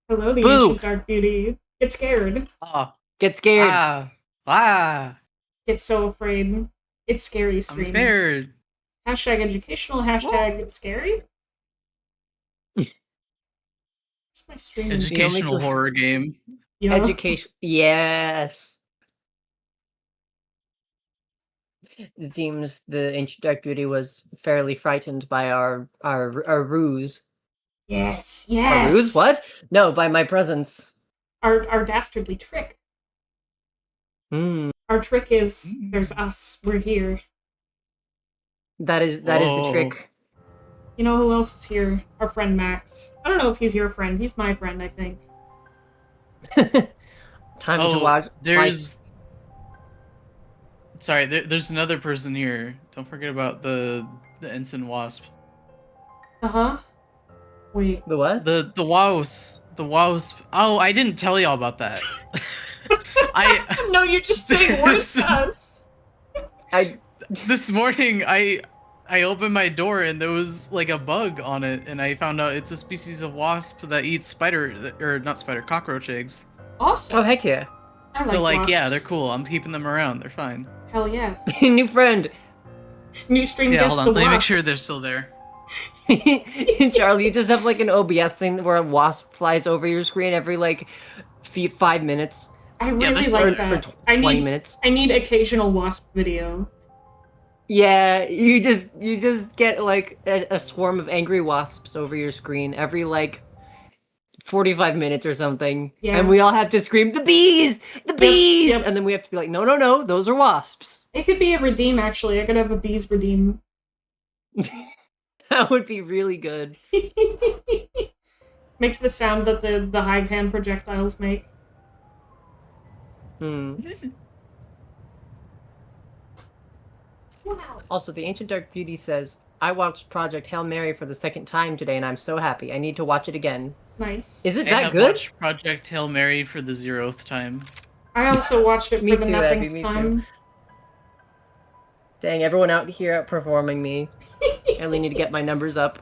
Hello, the Boo! ancient dark beauty. Get scared. Oh, get scared. Ah! Get so afraid. It's scary I'm scream. scared. Hashtag educational, hashtag scary? Where's my stream? Educational horror game. Yeah. Education. Yes. It seems the ancient dark beauty was fairly frightened by our ruse. Yes, Our yes. ruse? What? No, by my presence. Our dastardly trick. Hmm. Our trick is there's us. We're here. That is the trick. You know who else is here? Our friend Max. I don't know if he's your friend. He's my friend, I think. Time to watch. There's another person here. Don't forget about the ensign wasp. Uh-huh. Wait. The what? The wasp. The wasp. Oh, I didn't tell y'all about that. No, you're just saying words to us. This morning I opened my door and there was like a bug on it, and I found out it's a species of wasp that eats cockroach eggs. Awesome. Oh, heck yeah. I like wasps. Yeah, they're cool. I'm keeping them around. They're fine. Hell yes. New friend. New stream Yeah, guest hold on. the Let me make wasp. sure they're still there. Charlie, you just have like an OBS thing where a wasp flies over your screen every like 5 minutes. I really like that. Or 20 minutes. I need occasional wasp video. Yeah, you just get like a swarm of angry wasps over your screen every like 45 minutes or something. Yeah. And we all have to scream, "The bees! The bees!" Yep. And then we have to be like, no, those are wasps. It could be a redeem, actually. I could have a bees redeem. That would be really good. Makes the sound that the hive hand projectiles make. Hmm. Wow. Also, the Ancient Dark Beauty says, I watched Project Hail Mary for the second time today, and I'm so happy. I need to watch it again. Nice. Is it I that have good? watched Project Hail Mary for the 0th time. I also watched it Me for the too, nothingth Abby, me time. too. Dang, everyone out here outperforming me. I only need to get my numbers up.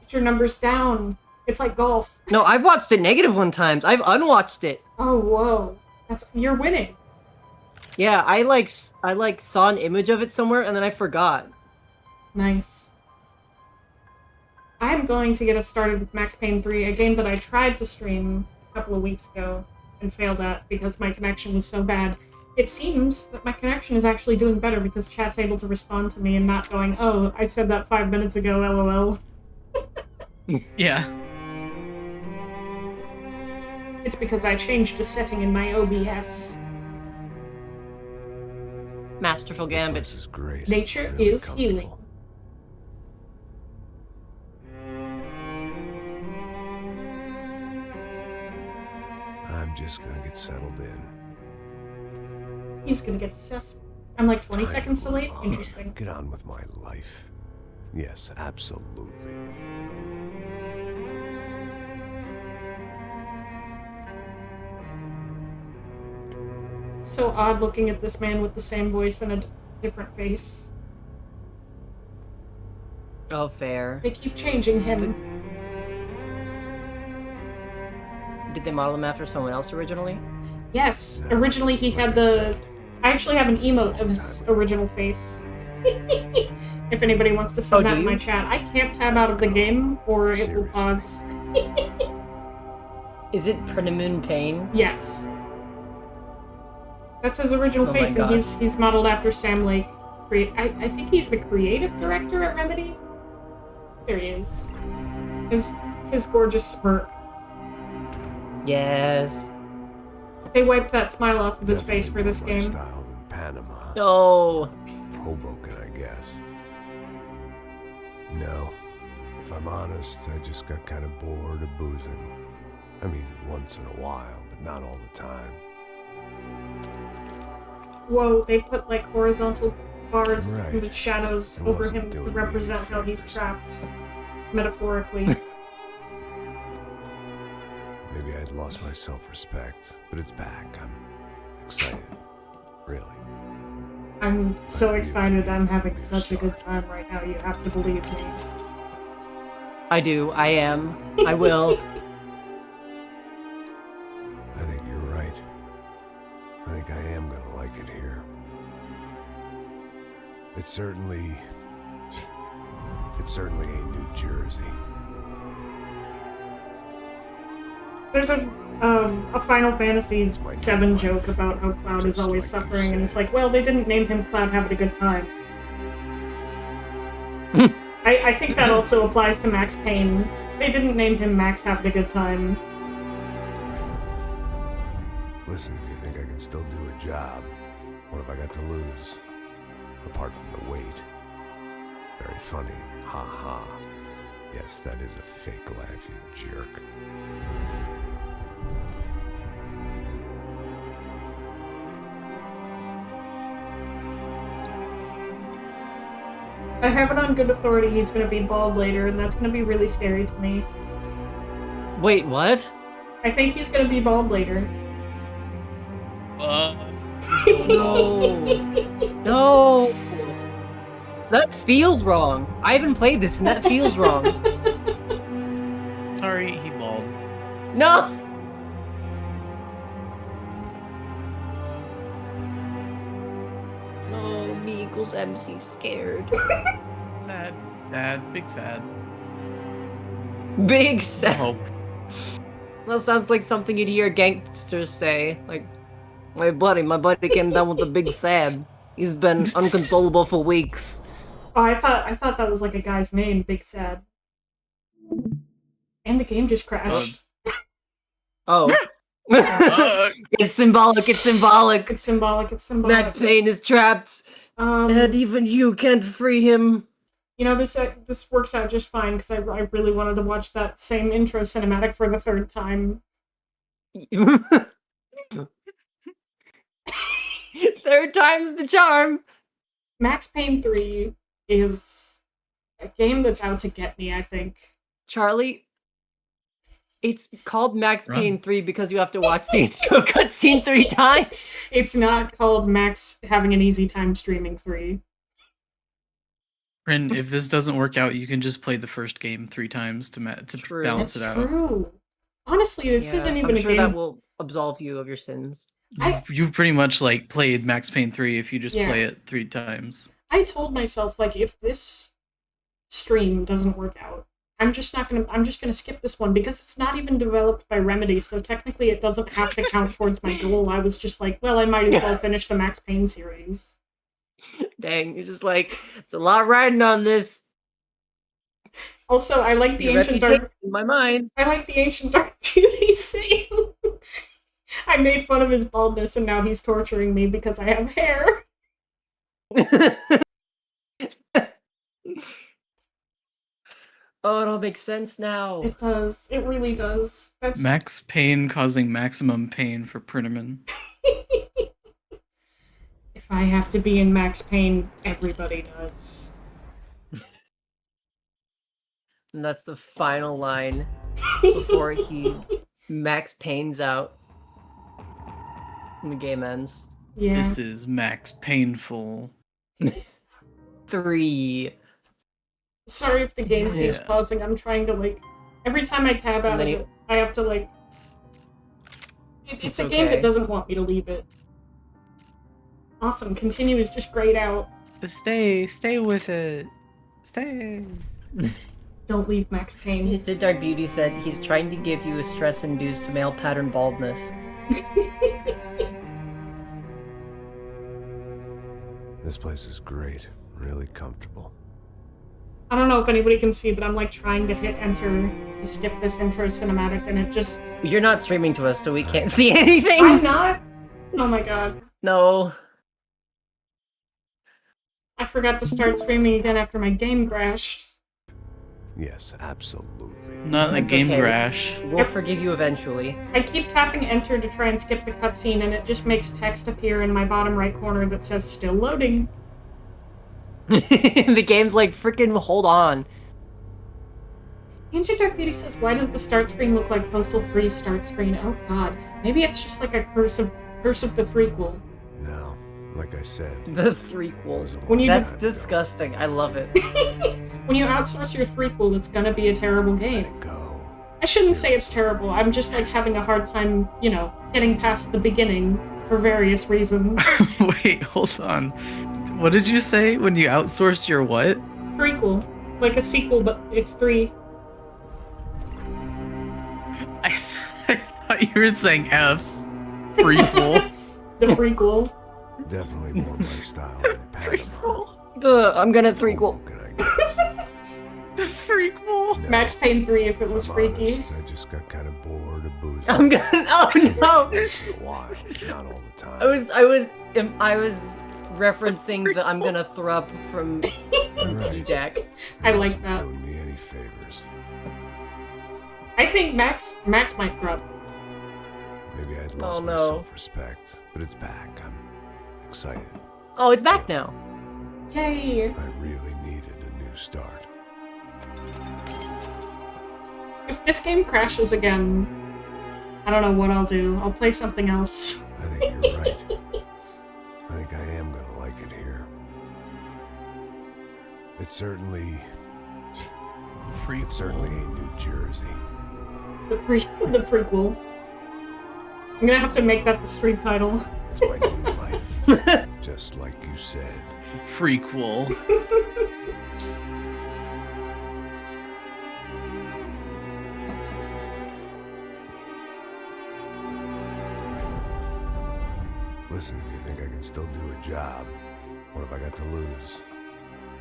Get your numbers down. It's like golf. No, I've watched it -1 times. I've unwatched it. Oh, whoa. You're winning. Yeah, I saw an image of it somewhere and then I forgot. Nice. I'm going to get us started with Max Payne 3, a game that I tried to stream a couple of weeks ago and failed at because my connection was so bad. It seems that my connection is actually doing better because chat's able to respond to me and not going, oh, I said that 5 minutes ago, lol. Yeah. It's because I changed a setting in my OBS. Masterful gambit. This is great. Nature Really is healing. comfortable. I'm just gonna get settled in. He's gonna get I'm like 20 Time seconds to delayed? move on. Interesting. Get on with my life. Yes, absolutely. It's so odd looking at this man with the same voice and a different face. Oh, fair. They keep changing him. Did they model him after someone else originally? Yes, No, originally he like had I the... said, I actually have an emote of his original face. If anybody wants to send Oh, that do in my you? chat. I can't tab out of the game, or it will Seriously. pause. Is it Prinamune Payne? Yes. That's his original Oh my face, and God. he's modeled after Sam Lake. I think he's the creative director at Remedy? There he is. His gorgeous smirk. Yes. They wiped that smile off of his Definitely face for this more my game. style than Panama. Oh. Hoboken, I guess. No, if I'm honest, I just got kind of bored of boozing. I mean, once in a while, but not all the time. Whoa, they put like horizontal bars Right. with shadows It over wasn't him to doing me any represent how he's favors. trapped, metaphorically. Maybe I'd lost my self-respect, but it's back. I'm excited. Really. I'm so Like, excited. I'm having your such a good start. time right now. You have to believe me. I do. I am. I will. I think you're right. I think I am gonna like it here. It's certainly ain't New Jersey. There's a Final Fantasy It's my VII new joke life, about how Cloud is just always like you suffering, and it's said. like, well, they didn't name him Cloud having a good time. I think that also applies to Max Payne. They didn't name him Max having a good time. Listen, if you think I can still do a job, what have I got to lose? Apart from the weight. Very funny. Ha ha. Yes, that is a fake laugh, you jerk. I have it on good authority he's gonna be bald later, and that's gonna be really scary to me. Wait, what? I think he's gonna be bald later. No. No. That feels wrong. I haven't played this, and that feels wrong. Sorry, he bald. No. No, me equals MC scared. Sad. Sad. Big sad. Big sad. Hope. That sounds like something you'd hear gangsters say. Like, my buddy came down with a big sad. He's been unconsolable for weeks. Oh, I thought that was like a guy's name, Big Sad. And the game just crashed. Oh. It's symbolic, it's symbolic. It's symbolic, it's symbolic. Max Payne is trapped, and even you can't free him. You know, this works out just fine, because I really wanted to watch that same intro cinematic for the third time. Third time's the charm. Max Payne 3 is a game that's out to get me, I think. Charlie, it's called Max Run. Payne 3 because you have to watch the intro cutscene 3 times. It's not called Max having an easy time streaming 3. Rin, if this doesn't work out, you can just play the first game 3 times to True. balance That's it out. true. Honestly, this isn't even I'm a sure game. that will absolve you of your sins. You've pretty much like played Max Payne 3 if you just Yeah. play it 3 times. I told myself, like, if this stream doesn't work out, I'm just gonna skip this one, because it's not even developed by Remedy, so technically it doesn't have to count towards my goal. I was just like, well, I might as well finish the Max Payne series. Dang, you're just like, it's a lot riding on this. Also, I like the Your ancient reputation dark. in my mind. I like the ancient dark beauty scene. I made fun of his baldness, and now he's torturing me because I have hair. Oh, it all makes sense now. It does. It really does. That's Max Payne causing maximum pain for Printerman. If I have to be in Max Payne, everybody does. And that's the final line before he Max Payne's out. And the game ends. Yeah. This is Max Painful. 3. Sorry if the game keeps Yeah. pausing. I'm trying to, like... Every time I tab out And of then it, I have to, like... It's a game that doesn't want me to leave it. Awesome. Continue is just grayed out. Stay with it. Stay. Don't leave Max Payne. Dark Beauty said he's trying to give you a stress-induced male pattern baldness. This place is great. Really comfortable. I don't know if anybody can see, but I'm like trying to hit enter to skip this intro cinematic, and it just... You're not streaming to us, so we can't see anything! I'm not? Oh my god. No. I forgot to start streaming again after my game crashed. Yes, absolutely. Not a That's game okay. crash. We'll forgive you eventually. I keep tapping enter to try and skip the cutscene, and it just makes text appear in my bottom right corner that says still loading. The game's like, freaking hold on. Ancient Dark Beauty says, why does the start screen look like Postal 3's start screen? Oh god. Maybe it's just like a curse of the threequel. No, like I said. The threequel. When you That's disgusting. I love it. When you outsource your threequel, it's gonna be a terrible Let game. it go. I shouldn't say it's terrible. I'm just like having a hard time, you know, getting past the beginning for various reasons. Wait, hold on. What did you say when you outsource your what? Threequel. Like a sequel, but it's 3. I thought you were saying F. Prequel. The prequel. Definitely more my style than Panama. I'm gonna threequel. What can I guess? The prequel. No, Max Payne 3 if it if was I'm freaky. honest, I just got kind of bored of boozing. I'm gonna. Oh no! Once in a while, not all the time. I was referencing the I'm gonna throw up from Right. Jack. I It like wasn't that. doing me any favors. I think Max might grub. Maybe I'd lost my no. self-respect, but it's back. I'm excited. Oh, it's back now. Yay! I really needed a new start. If this game crashes again, I don't know what I'll do. I'll play something else. I think you're right. I think I am gonna like it here. It's certainly ain't New Jersey. The prequel. I'm gonna have to make that the stream title. It's my new life, just like you said. Prequel. Listen, if you think I can still do a job, what have I got to lose?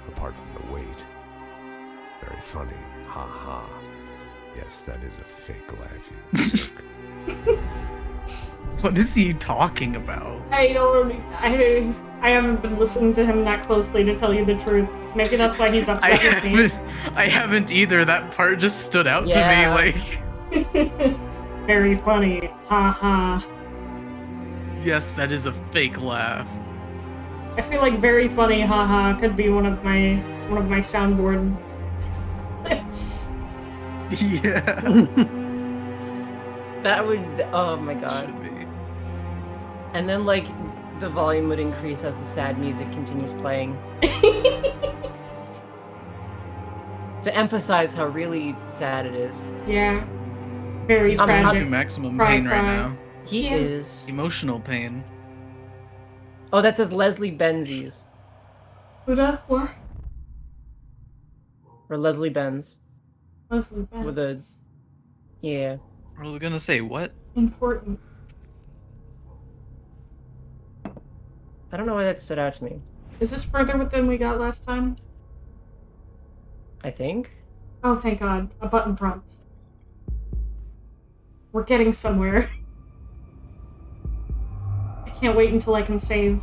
Apart from the weight. Very funny. Ha ha. Yes, that is a fake laugh, you jerk. What is he talking about? I haven't been listening to him that closely to tell you the truth. Maybe that's why he's upset with me. I haven't either. That part just stood out Yeah. to me like, Very funny. Ha ha. yes, that is a fake laugh. I feel like very funny haha could be one of my soundboard clips. Yeah. That would. Oh my god. Should be. And then like the volume would increase as the sad music continues playing to emphasize how really sad it is. Yeah. Very He's going tragic. through maximum Cry, pain right cry. now. He Yes. is. Emotional pain. Oh, that says Leslie Benzies Buddha? What? or Leslie Benz. Leslie Benz. With a- Yeah. I was gonna say what? Important. I don't know why that stood out to me. Is this further than we got last time? I think. Oh, thank God. A button prompt. We're getting somewhere. I can't wait until I can save.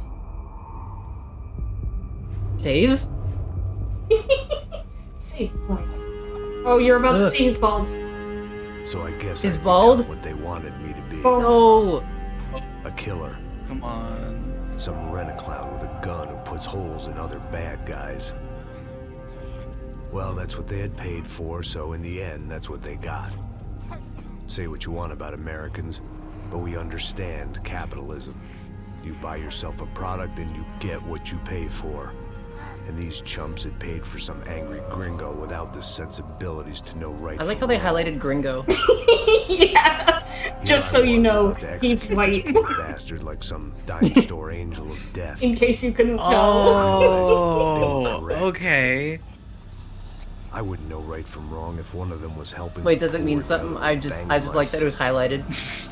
Save? Save point. Oh, you're about to Ugh. see his bald. So I guess Is I become bald? what they wanted me to be. Bald. No. A killer. Come on. Some rent-a-clown with a gun who puts holes in other bad guys. Well, that's what they had paid for, so in the end, that's what they got. Say what you want about Americans, but we understand capitalism. You buy yourself a product and you get what you pay for. And these chumps had paid for some angry gringo without the sensibilities to know right I like how from they wrong. highlighted Gringo. Yeah. Just so you know, he's white. Bastard like some dime store angel of death. In case you couldn't tell. Oh, okay. I wouldn't know right from wrong if one of them was helping. Wait, does it mean poor something? girl I just bang like that it was my highlighted.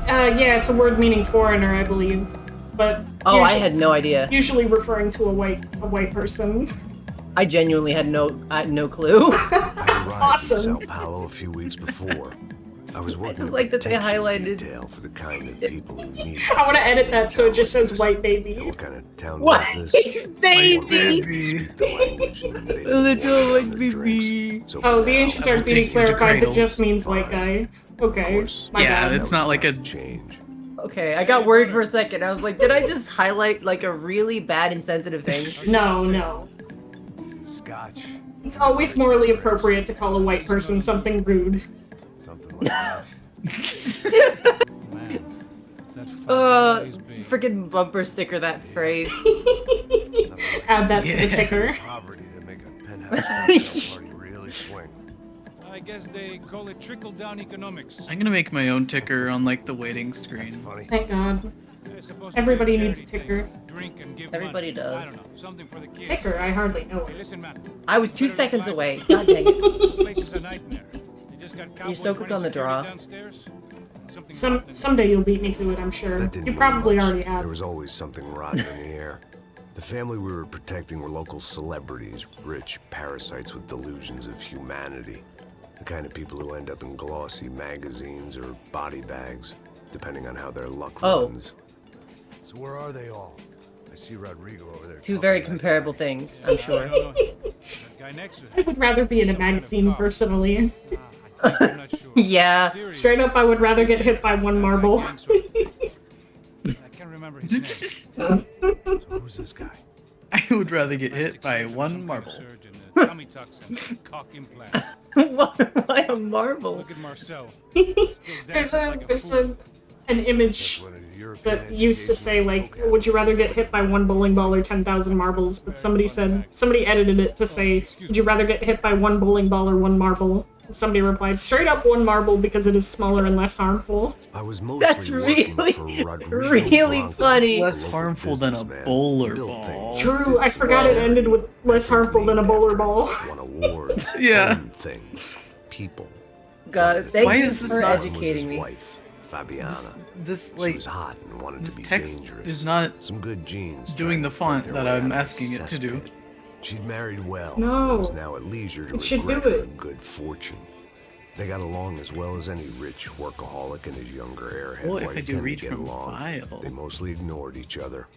Yeah, it's a word meaning foreigner, I believe. But Oh, I usually- had no idea. Usually referring to a white person. I genuinely had no clue. I arrived Awesome. in Sao Paulo a few weeks before. I was working just a like that they protection highlighted- detail for the kind of people who need. I want to edit that so it just says white baby. What kind of town White was this? baby. Speak the language and they Little didn't want white other drinks. baby. So for Oh, the now, ancient I will dark beauty take you to clarifies it cradle. just means white guy. Of Okay, course. my Yeah, bad. it's not like a change. Okay, I got worried for a second. I was like, did I just highlight like a really bad insensitive thing? No. Scotch. It's always morally appropriate to call a white person something rude. Something like that. Freaking bumper sticker that phrase. Add that to Yeah. the ticker. Poverty to make a penthouse party really swing. I guess they call it trickle-down economics. I'm gonna make my own ticker on like the waiting That's screen. funny. Thank God. They're supposed to Everybody be a needs a charity ticker. thing. Drink and give Everybody money. I does. don't know, something for the kids. Ticker, I hardly know Hey, it. listen, man. I was 2 seconds away. God dang it. This place is a nightmare. They just got You're so cowboys quick running on the draw. security downstairs. Something rotten. Someday you'll beat me to it, I'm sure. That didn't You mean probably much. already have. There was always something rotten in the air. The family we were protecting were local celebrities, rich parasites with delusions of humanity. The kind of people who end up in glossy magazines or body bags, depending on how their luck Oh. runs. So where are they all? I see Rodrigo over there. Two talking very to that comparable guy. things, I'm sure. I don't know. That guy next to I him. would rather be in a Some kind of magazine cop. personally. I think I'm not sure. Yeah. Serious. Straight up, I would rather get hit by one marble. I can't remember his name. So who's this guy? I would rather get hit by one marble. Surgeon, tummy tucks and cock implants. Why a marble? Look at Marcel. There's an image One of the European that used to say, like, education- would you rather get hit by one bowling ball or 10,000 marbles? But somebody edited it to say, would you rather get hit by one bowling ball or one marble? And somebody replied, straight up one marble because it is smaller and less harmful. I was mostly That's working really, for Rodrigo really Blanco, funny. Less a local harmful than a businessman. bowler Built ball. things, True, did I some forgot it charity, ended with less had things harmful than a named bowler after ball. him, won awards. Yeah. owned things, people. God, thank Why you is this for not- One was educating his me. Wife, Fabiana. This She like was hot and wanted this to be text dangerous. is not Some good genes. doing trying the to fight font their that way I'm out of asking it to do. cesspit. She'd married well. No. And was now at leisure to It should do regret her it. good fortune. They got along as well as any rich workaholic and his younger airhead What if wife I do tend to read get from along. file? They mostly ignored each other.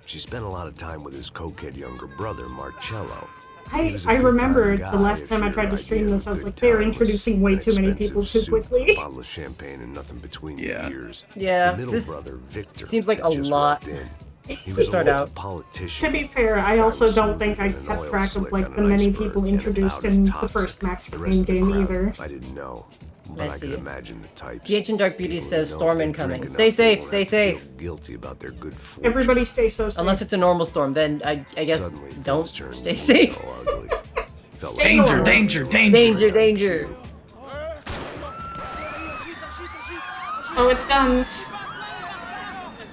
She spent a lot of time with his cokehead younger brother, Marcello. He was a I good-time remember the guy last if time I your tried to stream idea this, of I was good like, they are time was introducing way an too many expensive people too soup, quickly. A bottle of champagne and nothing between Yeah. your ears. Yeah, the middle this brother, Victor, seems like had a just lot walked in. He to was start a local out. politician. To be fair, I Guy also was don't think I smoother than kept an track oil of slick like on the an many iceberg people and introduced about as in the toxic. first Max The Payne rest of the game crowd, either. I didn't know, but I I could see. imagine the types. The Ancient Dark Beauty People who says know storm if they incoming. drink Stay enough, they safe, won't stay have to feel safe. guilty about their good fortune. Everybody stay so safe. Unless it's a normal storm, then I guess Suddenly, don't things turned stay so safe. ugly. Felt Stay like Danger, alone. danger, danger. Danger, danger. Oh, it's guns.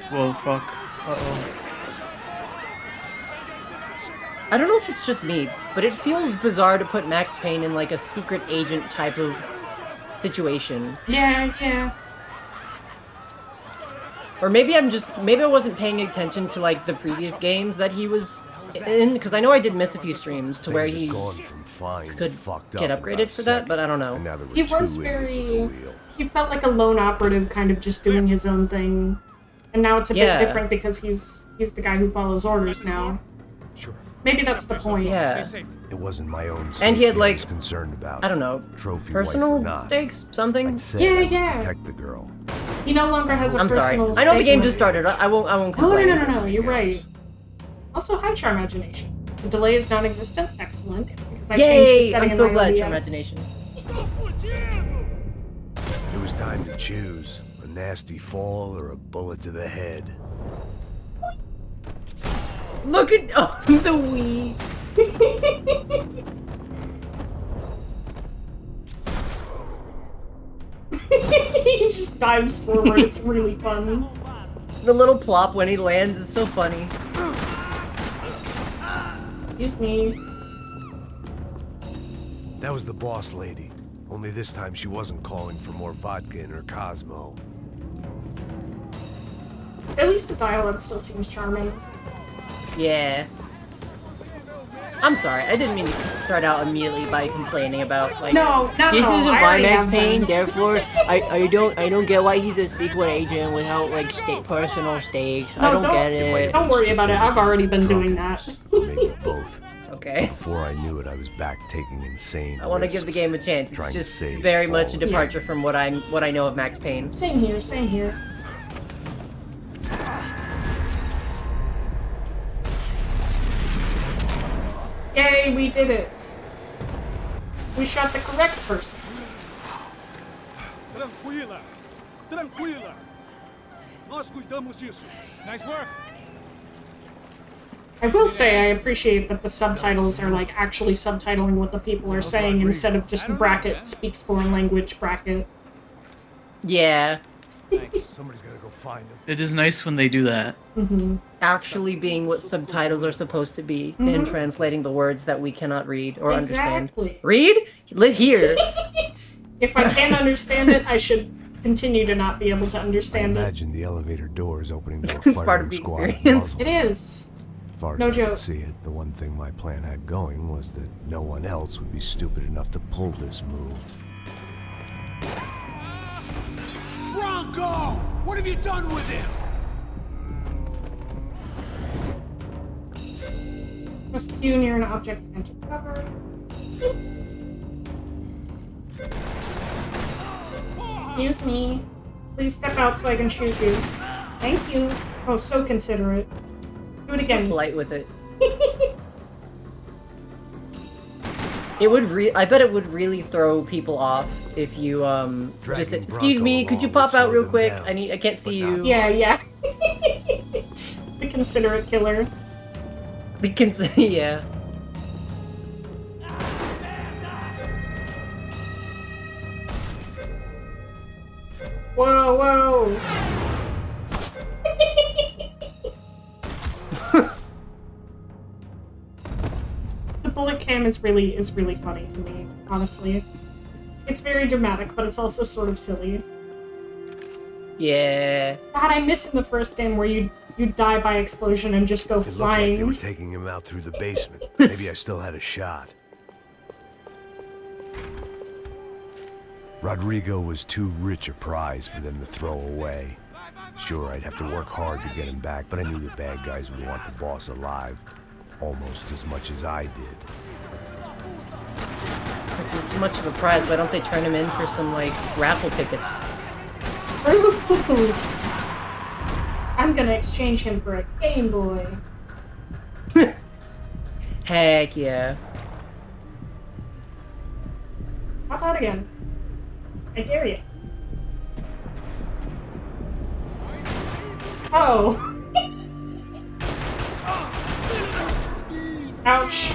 Whoa, fuck. Uh-oh. I don't know if it's just me, but it feels bizarre to put Max Payne in like a secret agent type of situation. Yeah. Or maybe maybe I wasn't paying attention to like the previous games that he was in, because I know I did miss a few streams to where things he had gone from fine to could fucked get up in upgraded about a for that, second, but I don't know. and now there were He two was idiots at the very- wheel. He felt like a lone operative, kind of just doing his own thing. And now it's a Yeah. bit different because he's the guy who follows orders now. Sure. Maybe that's the point. Yeah. Stay safe. It wasn't my own And he had, safety I like, was concerned about. I don't know, Trophy wife or personal not. stakes, something. I'd said Yeah, I would yeah. protect the girl. He no longer has a I'm sorry. personal I know the stake game in just it. started. I won't Oh, complain. no, you're right. Also, hi, Charmagination. The delay is non-existent. Excellent. It's because I changed the Yay! setting I'm in so my glad, OBS. Charmagination. It was time to choose a nasty fall or a bullet to the head. Look at the Wii. He just dives forward. It's really fun. The little plop when he lands is so funny. Excuse me. That was the boss lady. Only this time she wasn't calling for more vodka in her Cosmo. At least the dialogue still seems charming. Yeah. I'm sorry, I didn't mean to start out immediately by complaining about like No, this isn't I my already Max have Payne, been. therefore I don't get why he's a secret agent without like personal stakes. I No, don't get it. Don't worry about it. I've already been doing that. Or maybe both. Okay. Before I knew it, I was back taking insane I want to give the risks, game a chance. It's trying to just save very much a fallen departure from what I know of Max Payne. Same here, same here. Yay, we did it. We shot the correct person. Tranquila. Tranquila. Nós cuidamos disso. Nice work. I will say I appreciate that the subtitles are like actually subtitling what the people are saying instead of just bracket speaks foreign language bracket. Yeah. Somebody's gotta go find him. It is nice when they do that. Actually being what subtitles are supposed to be and translating the words that we cannot read or understand. Exactly. Read? Live here. If I can't understand it, I should continue to not be able to understand it. Imagine the elevator doors opening to a It's part firing of the squad of experience. It muzzles. is. As far as No I joke. could see it, the one thing my plan had going was that no one else would be stupid enough to pull this move. Bronco! What have you done with him? Press Q near an object to enter cover. Excuse me. Please step out so I can shoot you. Thank you. Oh, so considerate. Do it So again. polite with it. It would I bet it would really throw people off if you just Dragging said, "Excuse Bronco me, could you along pop would out slow real them quick? down, I can't see but not you." Yeah, yeah. The considerate killer. Yeah. Whoa, whoa. The bullet cam is really funny to me, honestly. It's very dramatic, but it's also sort of silly. Yeah. God, I miss in the first game where you die by explosion and just go It looked like they flying. were taking him out through the basement. Maybe I still had a shot. Rodrigo was too rich a prize for them to throw away. Sure, I'd have to work hard to get him back, but I knew the bad guys would want the boss alive. Almost as much as I did. If he's too much of a prize, why don't they turn him in for some like raffle tickets? I'm gonna exchange him for a Game Boy. Heck yeah. Hop out again. I dare you. Oh. Ouch.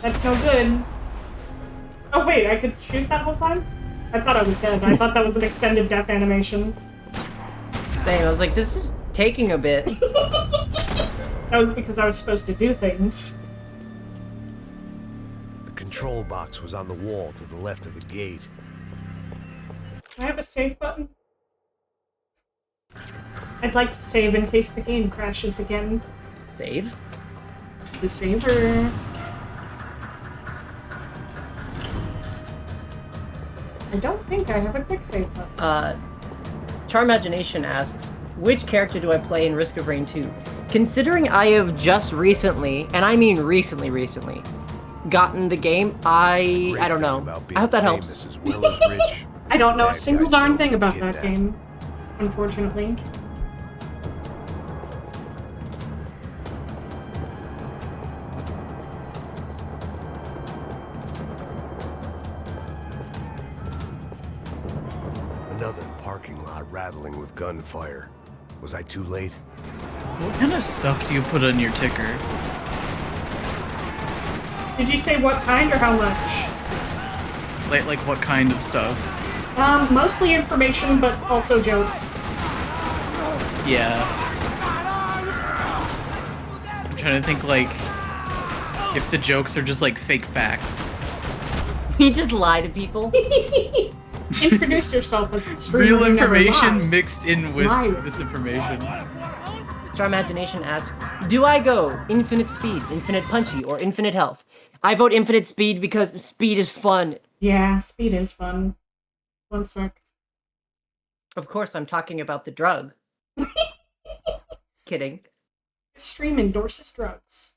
That's no good. Oh wait, I could shoot that whole time? I thought I was dead. I thought that was an extended death animation. Same, I was like, this is taking a bit. That was because I was supposed to do things. The control box was on the wall to the left of the gate. Do I have a save button? I'd like to save in case the game crashes again. Save? The saver. I don't think I have a quick save button. Char Imagination asks, which character do I play in Risk of Rain 2? Considering I have just recently, and I mean recently, gotten the game, I don't know. I hope that helps. As well as rich. I don't know a Bad single guys darn know thing to about kidnap. that game, unfortunately. Another parking lot rattling with gunfire. Was I too late? What kind of stuff do you put on your ticker? Did you say what kind or how much? Like what kind of stuff? Mostly information, but also jokes. Yeah. I'm trying to think, like, if the jokes are just, like, fake facts. You just lie to people. Introduce yourself as the streamer Real who never information lies. mixed in with Lies. misinformation. Our imagination asks, do I go infinite speed, infinite punchy, or infinite health? I vote infinite speed because speed is fun. Yeah, speed is fun. One sec. Of course, I'm talking about the drug. Kidding. Stream endorses drugs.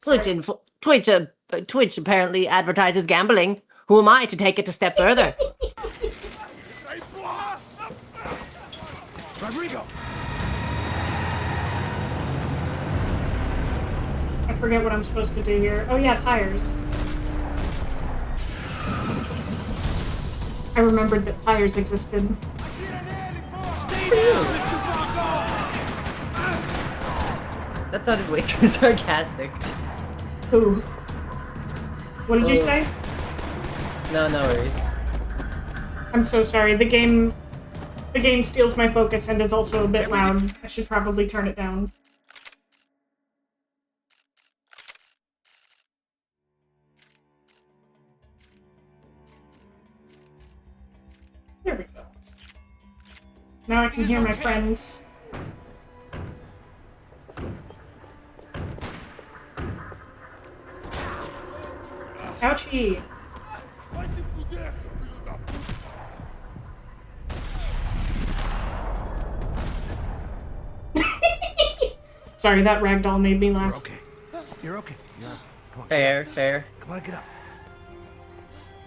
Twitch apparently advertises gambling. Who am I to take it a step further? Rodrigo! I forget what I'm supposed to do here. Oh yeah, tires. I remembered that tires existed. That sounded way too sarcastic. Who? What did you Oh. say? No worries. I'm so sorry. The game steals my focus and is also a bit loud. I should probably turn it down. There we go. Now I can hear my friends. Ouchie! Sorry, that ragdoll made me laugh. Okay. You're okay. Yeah. Come on. Fair. Come on, get up.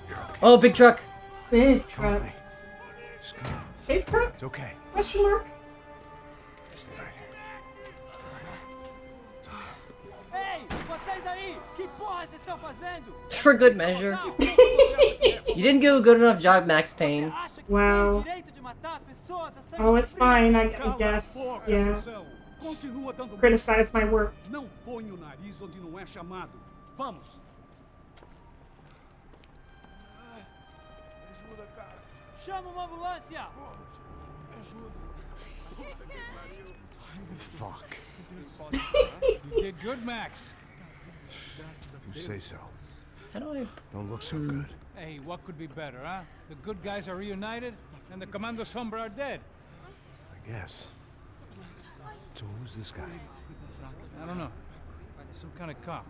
You're okay. Oh, big truck. Big Come on, truck. mate. Just come on. Safe truck? It's okay. Question mark? Just lay right here. Ei, vocês aí, que porra vocês estão fazendo? For good measure. You didn't do a good enough job, Max Payne. Acha que Wow. tem direito de matar as pessoas a sangue Oh, it's frio? fine, I Cala a guess. boca, Yeah. cuzão. Continua dando Criticize my work. Não põe o nariz onde não é chamado. Vamos. Chama uma ambulância! Fuck. You did good, Max. You say so. How do I... Don't look so good. Hey, what could be better, huh? The good guys are reunited, and the Commando Sombra are dead. I guess. So who's this guy? I don't know. Some kind of cop.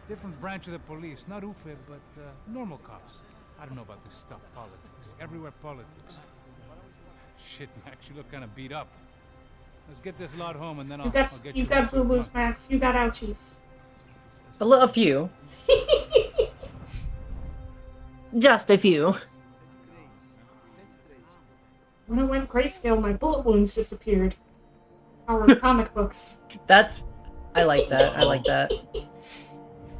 Different branch of the police. Not UFE, but normal cops. I don't know about this stuff, politics. Everywhere politics. Shit, Max, you look kind of beat up. Let's get this lot home, and then I'll You get got you got back to boo-boos, work. Max. You got ouchies. A few. Just a few. When I went grayscale, my bullet wounds disappeared. Our comic books. That's... I like that.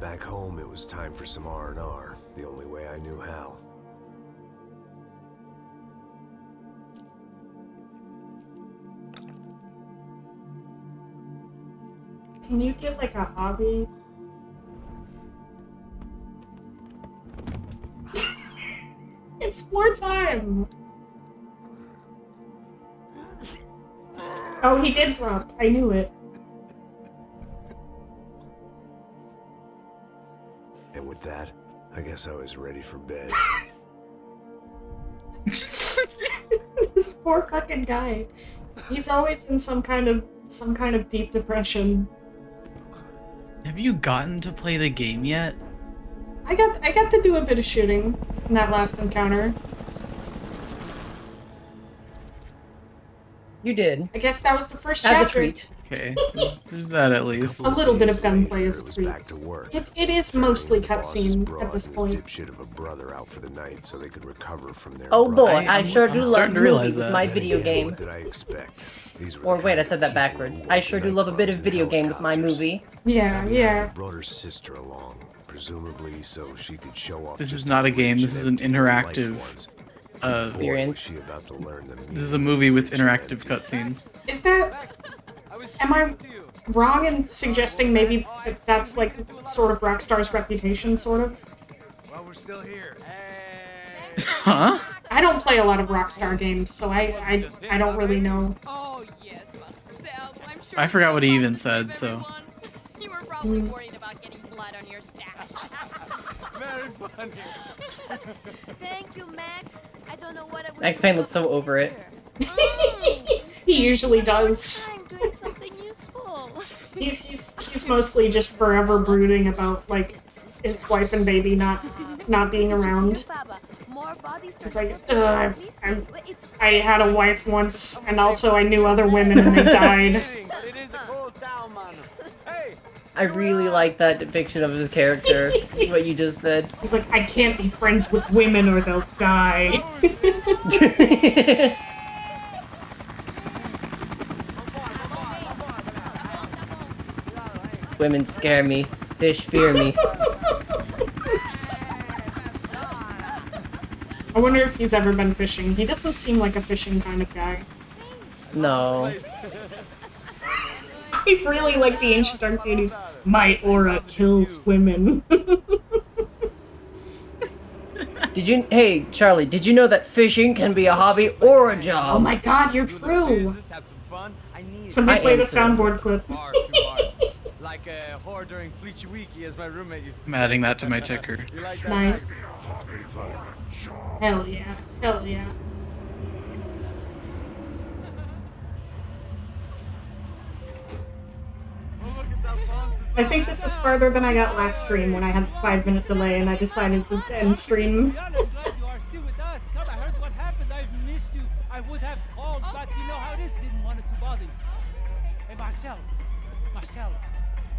Back home, it was time for some R&R. The only way I knew how. Can you get like a hobby? It's war time! Oh, he did drop. I knew it. And with that, I guess I was ready for bed. This poor fucking guy. He's always in some kind of deep depression. Have you gotten to play the game yet? I got to do a bit of shooting in that last encounter. You did. I guess that was the first As a chapter. treat. Okay, there's that at least. A little bit of Days gunplay later, is a it was treat. back to work. It is mostly Ferrying the boss's cutscene broad at this and his point. dipshit of a brother out for the night so they could recover from their Oh boy, brother. I sure do I'm love starting to realize movies with that. my Then video again, game. What did I expect? These were Or the wait, kind I of said that people who backwards. worked I in sure do love a bit of nightclubs and video game with my helicopters. movie. Yeah, yeah. Brought her sister along, presumably so she could show off. This just is not a how game, rich this is and an empty her life interactive was. Boy, was experience. she about to learn the This is a movie with interactive cutscenes. Is that... Am I wrong in suggesting maybe that that's like sort of Rockstar's reputation, sort of? Well, we're still here. Huh? I don't play a lot of Rockstar games, so I don't really know. Oh, yes, Marcel. I'm sure I forgot what he even it's fun to said, save so. everyone. You were probably worried about getting blood on your stash. Very funny. Thank you, Max. I don't know what I would Max do Payne without looks so my over it. sister. He usually More does. time doing something useful. He's mostly just forever brooding about like his wife and baby not being around. It's like, I had a wife once, and also I knew other women and they died. It is a cold town, man. Hey, I really like that depiction of his character, what you just said. He's like, I can't be friends with women or they'll die. Women scare me. Fish fear me. I wonder if he's ever been fishing. He doesn't seem like a fishing kind of guy. No. I really like the ancient Arcadies. My aura kills women. Hey, Charlie, did you know that fishing can be a hobby or a job? Oh my god, you're true! Let's have some fun. I need it. Somebody I play am the true. soundboard clip. Far too hard. Like a whore during Fleechy Weeky, as my roommate used to I'm say. adding that to my ticker. You like that? Nice. Max? Hell yeah. Hell yeah. Oh, look, it's Alphonse. I think this is farther than I got last stream when I had the 5-minute delay and I decided to end stream. I'm glad you are still with us. Come, I heard what happened. I've missed you. I would have called, but you know how it is. Didn't want it to bother you. Hey, Marcel. Marcel.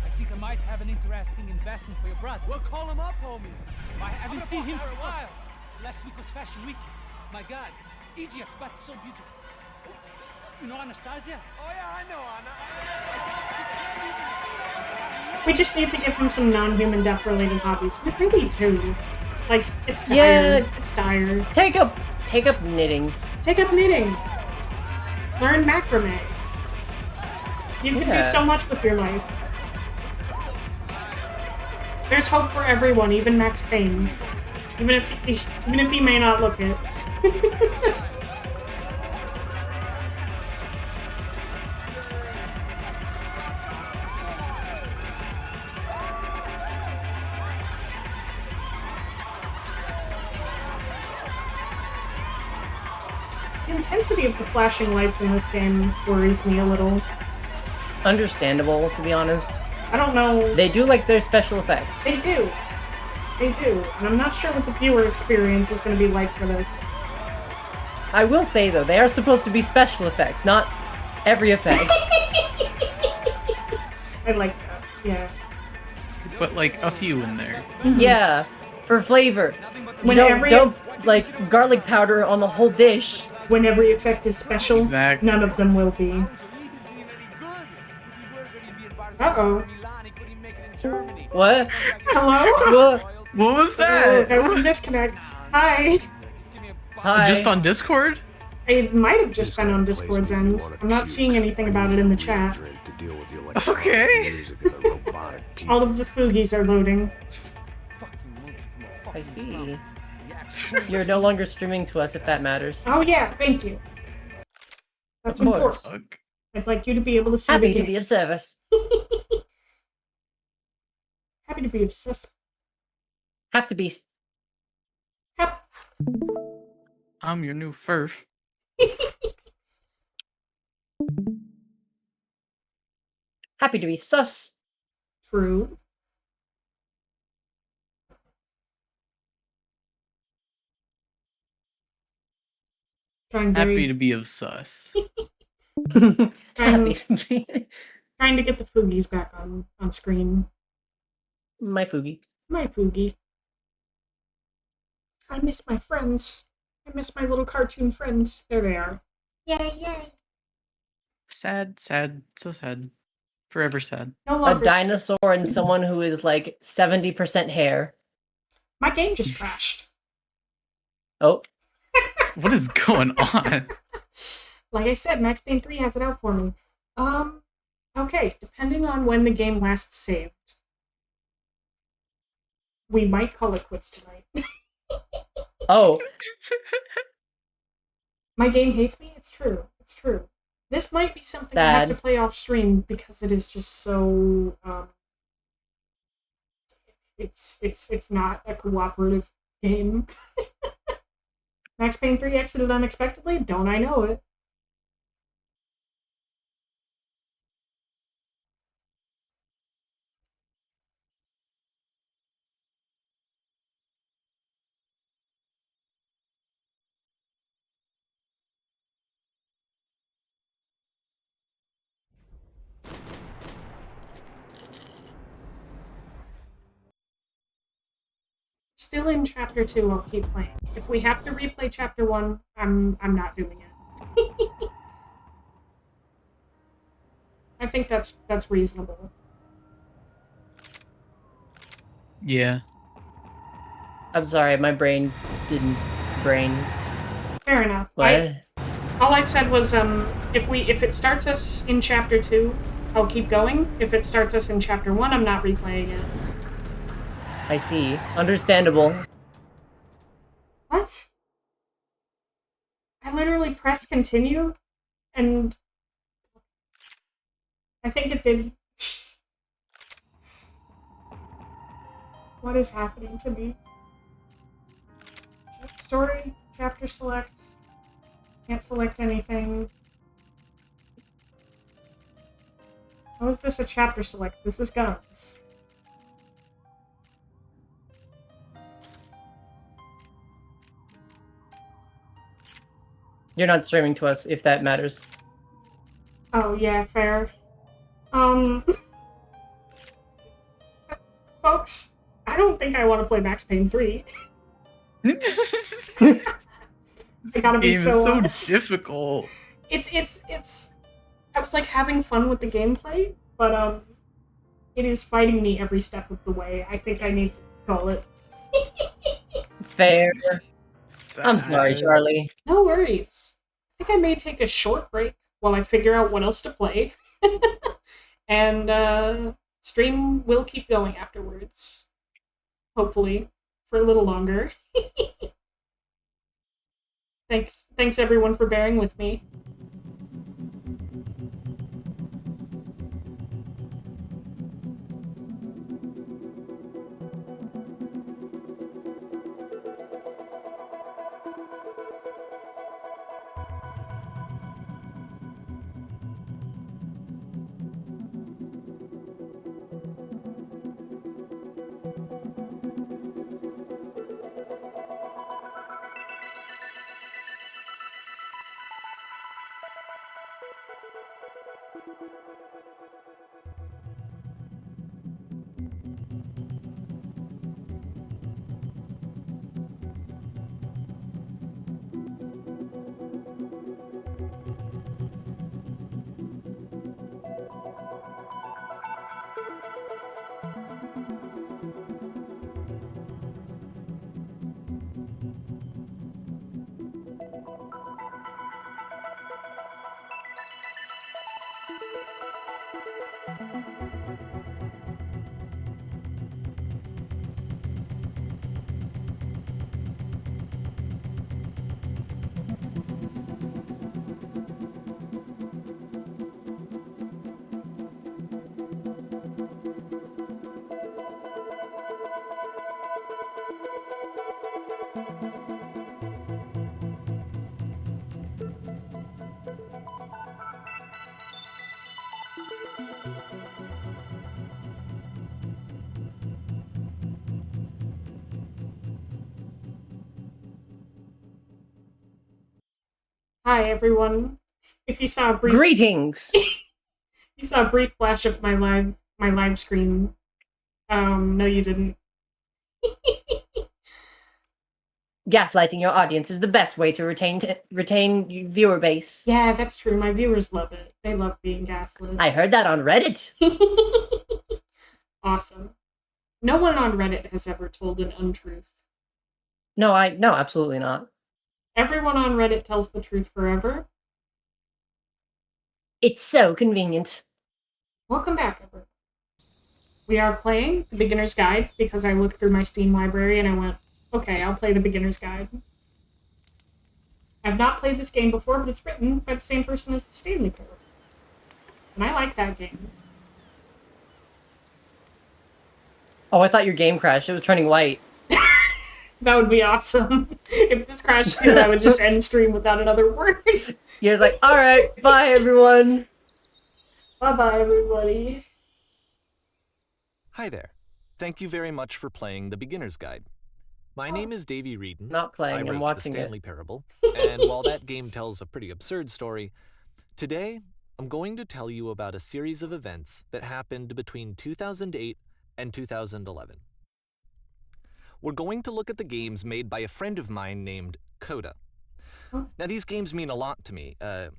I think I might have an interesting investment for your brother. Well, call him up, homie. I haven't seen him for a while. Last week was Fashion Week. My God, Egypt, but so beautiful. You know Anastasia? Oh yeah, I know Anna. We just need to give him some non-human death-related hobbies. We really do. Like, it's dire. Yeah. It's dire. Take up knitting. Take up knitting. Learn macrame. You can do Yeah. so much with your life. There's hope for everyone, even Max Payne. Even if he may not look it. The intensity of the flashing lights in this game worries me a little. Understandable, to be honest. I don't know. They do like their special effects. They do. They do. And I'm not sure what the viewer experience is going to be like for this. I will say, though, they are supposed to be special effects, not every effect. I like that. Yeah. But like a few in there. Yeah, for flavor. When don't, every- don't, like, garlic powder on the whole dish. When every effect is special, Exactly. none of them will be. Uh-oh. What? Hello? What? What was Oh, there was a that? disconnect. Hi. Hi. Just on Discord? It might have just been on Discord's end. I'm not seeing anything about it in the chat. Okay. All of the foogies are loading. I see. You're no longer streaming to us, if that matters. Oh yeah, thank you. That's Of course. important. Fuck. I'd like you to be able to see Happy the to game. be of service. Happy to be obsessed. Have to be. Hap- I'm your new furf. Happy to be sus. True. Trying Happy very, to be of sus. Happy to be. trying to get the foogies back on screen. My Fugi. My foogie. I miss my friends. I miss my little cartoon friends. There they are. Yay, yay. Sad, sad, so sad. Forever sad. No A longer. dinosaur and someone who is like 70% hair. My game just crashed. Oh, What is going on? Like I said, Max Payne 3 has it out for me. Okay, depending on when the game last saved, we might call it quits tonight. Oh, My game hates me? It's true. It's true. This might be something I have to Dad. play off stream because it is just so, it's not a cooperative game. Max Payne 3 exited unexpectedly? Don't I know it? Still in chapter 2, I'll keep playing. If we have to replay chapter 1, I'm not doing it. I think that's reasonable. Yeah. I'm sorry, my brain didn't brain. Fair enough. What? All I said was, if it starts us in chapter 2, I'll keep going. If it starts us in chapter 1, I'm not replaying it. I see. Understandable. What? I literally pressed continue, and I think it did. What is happening to me? Story, chapter select. Can't select anything. How is this a chapter select? This is guns. You're not streaming to us, if that matters. Oh, yeah, fair. Folks, I don't think I want to play Max Payne 3. I gotta be Game is so honest. difficult. It's I was like having fun with the gameplay, but it is fighting me every step of the way. I think I need to call it. Fair. I'm sorry, Charlie. No worries. I think I may take a short break while I figure out what else to play. And stream will keep going afterwards. Hopefully. For a little longer. Thanks everyone for bearing with me. Hi everyone. If you saw a brief Greetings! you saw a brief flash of my live screen. No you didn't. Gaslighting your audience is the best way to retain viewer base. Yeah, that's true. My viewers love it. They love being gaslit. I heard that on Reddit. Awesome. No one on Reddit has ever told an untruth. No, absolutely not. Everyone on Reddit tells the truth forever. It's so convenient. Welcome back, everyone. We are playing The Beginner's Guide because I looked through my Steam library and I went, okay, I'll play The Beginner's Guide. I've not played this game before, but it's written by the same person as the Stanley Parable. And I like that game. Oh, I thought your game crashed. It was turning white. That would be awesome. If this crashed too, I would just end stream without another word. You're like, alright, bye everyone. Bye-bye, everybody. Hi there. Thank you very much for playing The Beginner's Guide. My name is Davey Reedon. Not playing, I I'm wrote watching The Stanley it. Parable, and while that game tells a pretty absurd story, today I'm going to tell you about a series of events that happened between 2008 and 2011. We're going to look at the games made by a friend of mine named Coda. Now, these games mean a lot to me. I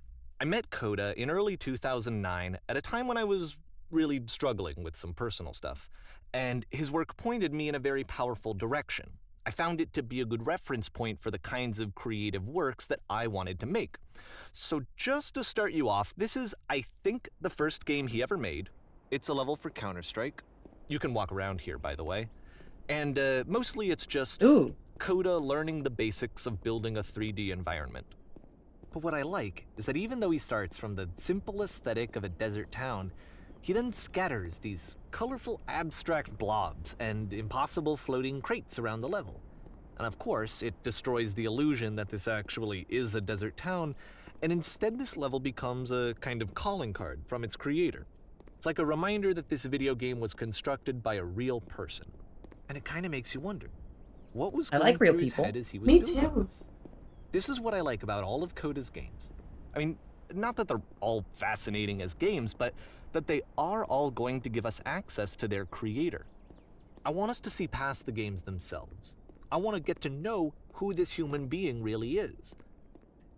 met Coda in early 2009 at a time when I was really struggling with some personal stuff, and his work pointed me in a very powerful direction. I found it to be a good reference point for the kinds of creative works that I wanted to make. So just to start you off, this is, I think, the first game he ever made. It's a level for Counter-Strike. You can walk around here, by the way. And mostly it's just Coda learning the basics of building a 3D environment. But what I like is that even though he starts from the simple aesthetic of a desert town, he then scatters these colorful abstract blobs and impossible floating crates around the level. And of course, it destroys the illusion that this actually is a desert town, and instead this level becomes a kind of calling card from its creator. It's like a reminder that this video game was constructed by a real person. And it kind of makes you wonder, what was going through his head as he was building this? This is what I like about all of Coda's games. I mean, not that they're all fascinating as games, but that they are all going to give us access to their creator. I want us to see past the games themselves. I want to get to know who this human being really is.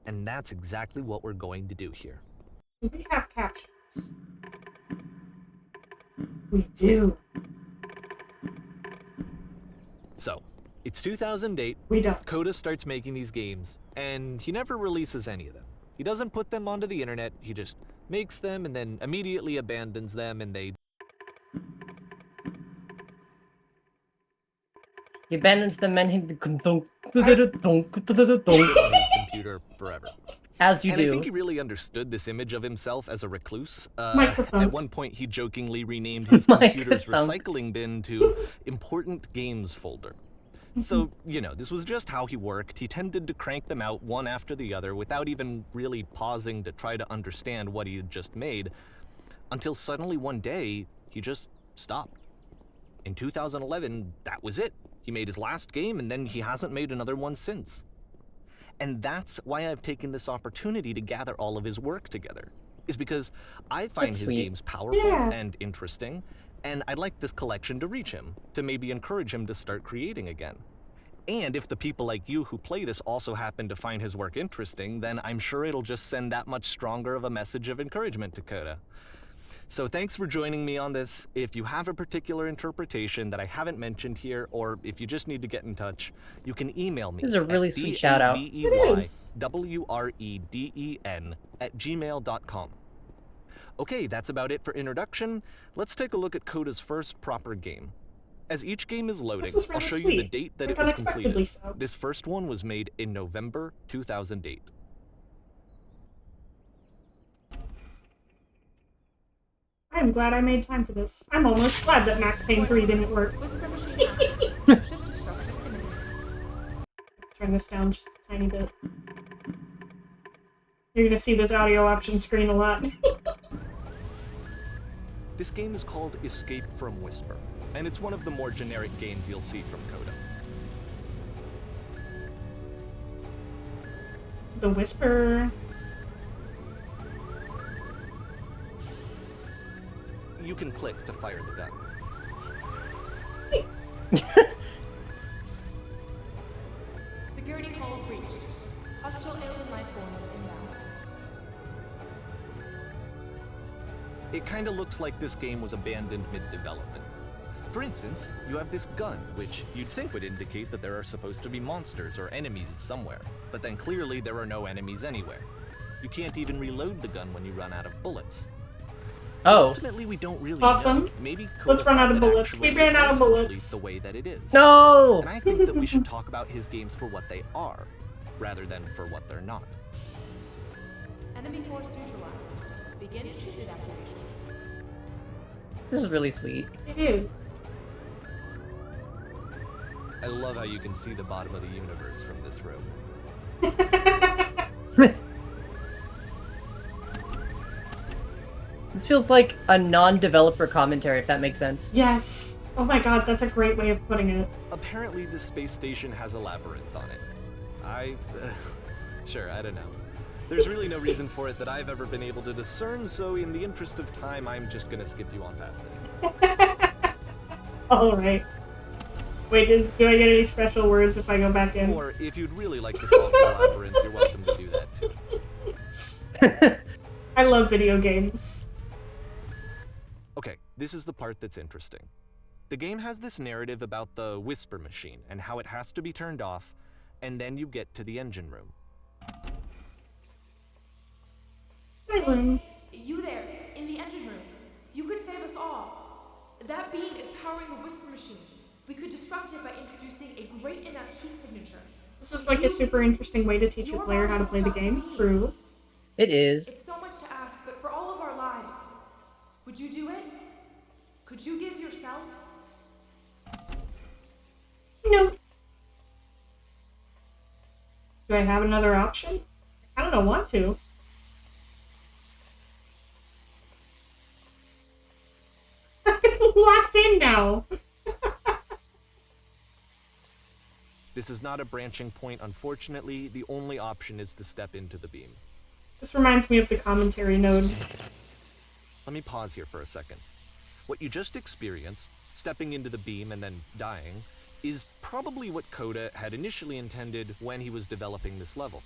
And that's exactly what we're going to do here. Do we have captions? We do. So, it's 2008. We don't. Coda starts making these games, and he never releases any of them. He doesn't put them onto the internet, he just makes them and then immediately abandons them, and they... He abandons them and he... on his computer forever. As you and do. I think he really understood this image of himself as a recluse. Microphone. At one point, he jokingly renamed his computer's recycling bin to Important Games Folder. So, you know, this was just how he worked. He tended to crank them out one after the other without even really pausing to try to understand what he had just made, until suddenly one day, he just stopped. In 2011, that was it. He made his last game, and then he hasn't made another one since. And that's why I've taken this opportunity to gather all of his work together, is because I find his games powerful and interesting, and I'd like this collection to reach him, to maybe encourage him to start creating again. And if the people like you who play this also happen to find his work interesting, then I'm sure it'll just send that much stronger of a message of encouragement to Coda. So thanks for joining me on this. If you have a particular interpretation that I haven't mentioned here, or if you just need to get in touch, you can email me. This is a really sweet shout out. DAVEYWREDEN@gmail.com. Okay, that's about it for introduction. Let's take a look at Coda's first proper game. As each game is loading, I'll show you the date that it was completed. So. This first one was made in November 2008. I'm glad I made time for this. I'm almost glad that Max Payne 3 didn't work. Turn this down just a tiny bit. You're gonna see this audio option screen a lot. This game is called Escape from Whisper, and it's one of the more generic games you'll see from Coda. The Whisper. You can click to fire the gun. Security call breached. Hostile alien life form inbound. It kinda looks like this game was abandoned mid-development. For instance, you have this gun, which you'd think would indicate that there are supposed to be monsters or enemies somewhere, but then clearly there are no enemies anywhere. You can't even reload the gun when you run out of bullets. Oh. Ultimately, we don't really Awesome. know. Maybe Let's Coda run out thought of that bullets. actually We ran it out was of complete bullets. the way that it is. No! And I think that we should talk about his games for what they are, rather than for what they're not. Enemy force neutralized. Begin shield evacuation. This is really sweet. It is. I love how you can see the bottom of the universe from this room. This feels like a non-developer commentary, if that makes sense. Yes. Oh my god, that's a great way of putting it. Apparently, the space station has a labyrinth on it. Sure, I don't know. There's really no reason for it that I've ever been able to discern, so in the interest of time, I'm just gonna skip you on past it. Alright. Wait, do I get any special words if I go back in? Or if you'd really like to solve the labyrinth, you're welcome to do that too. I love video games. Okay, this is the part that's interesting. The game has this narrative about the whisper machine and how it has to be turned off, and then you get to the engine room. Hey, You there, in the engine room. You could save us all. That beam is powering the whisper machine. We could disrupt it by introducing a great enough heat signature. this is like a super interesting way to teach a player how to play the game. True. It is. It's so much to ask, but for all of our lives, would you do it? Could you give yourself? No. Do I have another option? I don't want to. I'm locked in now. This is not a branching point, unfortunately. The only option is to step into the beam. This reminds me of the commentary node. Let me pause here for a second. What you just experienced, stepping into the beam and then dying, is probably what Coda had initially intended when he was developing this level.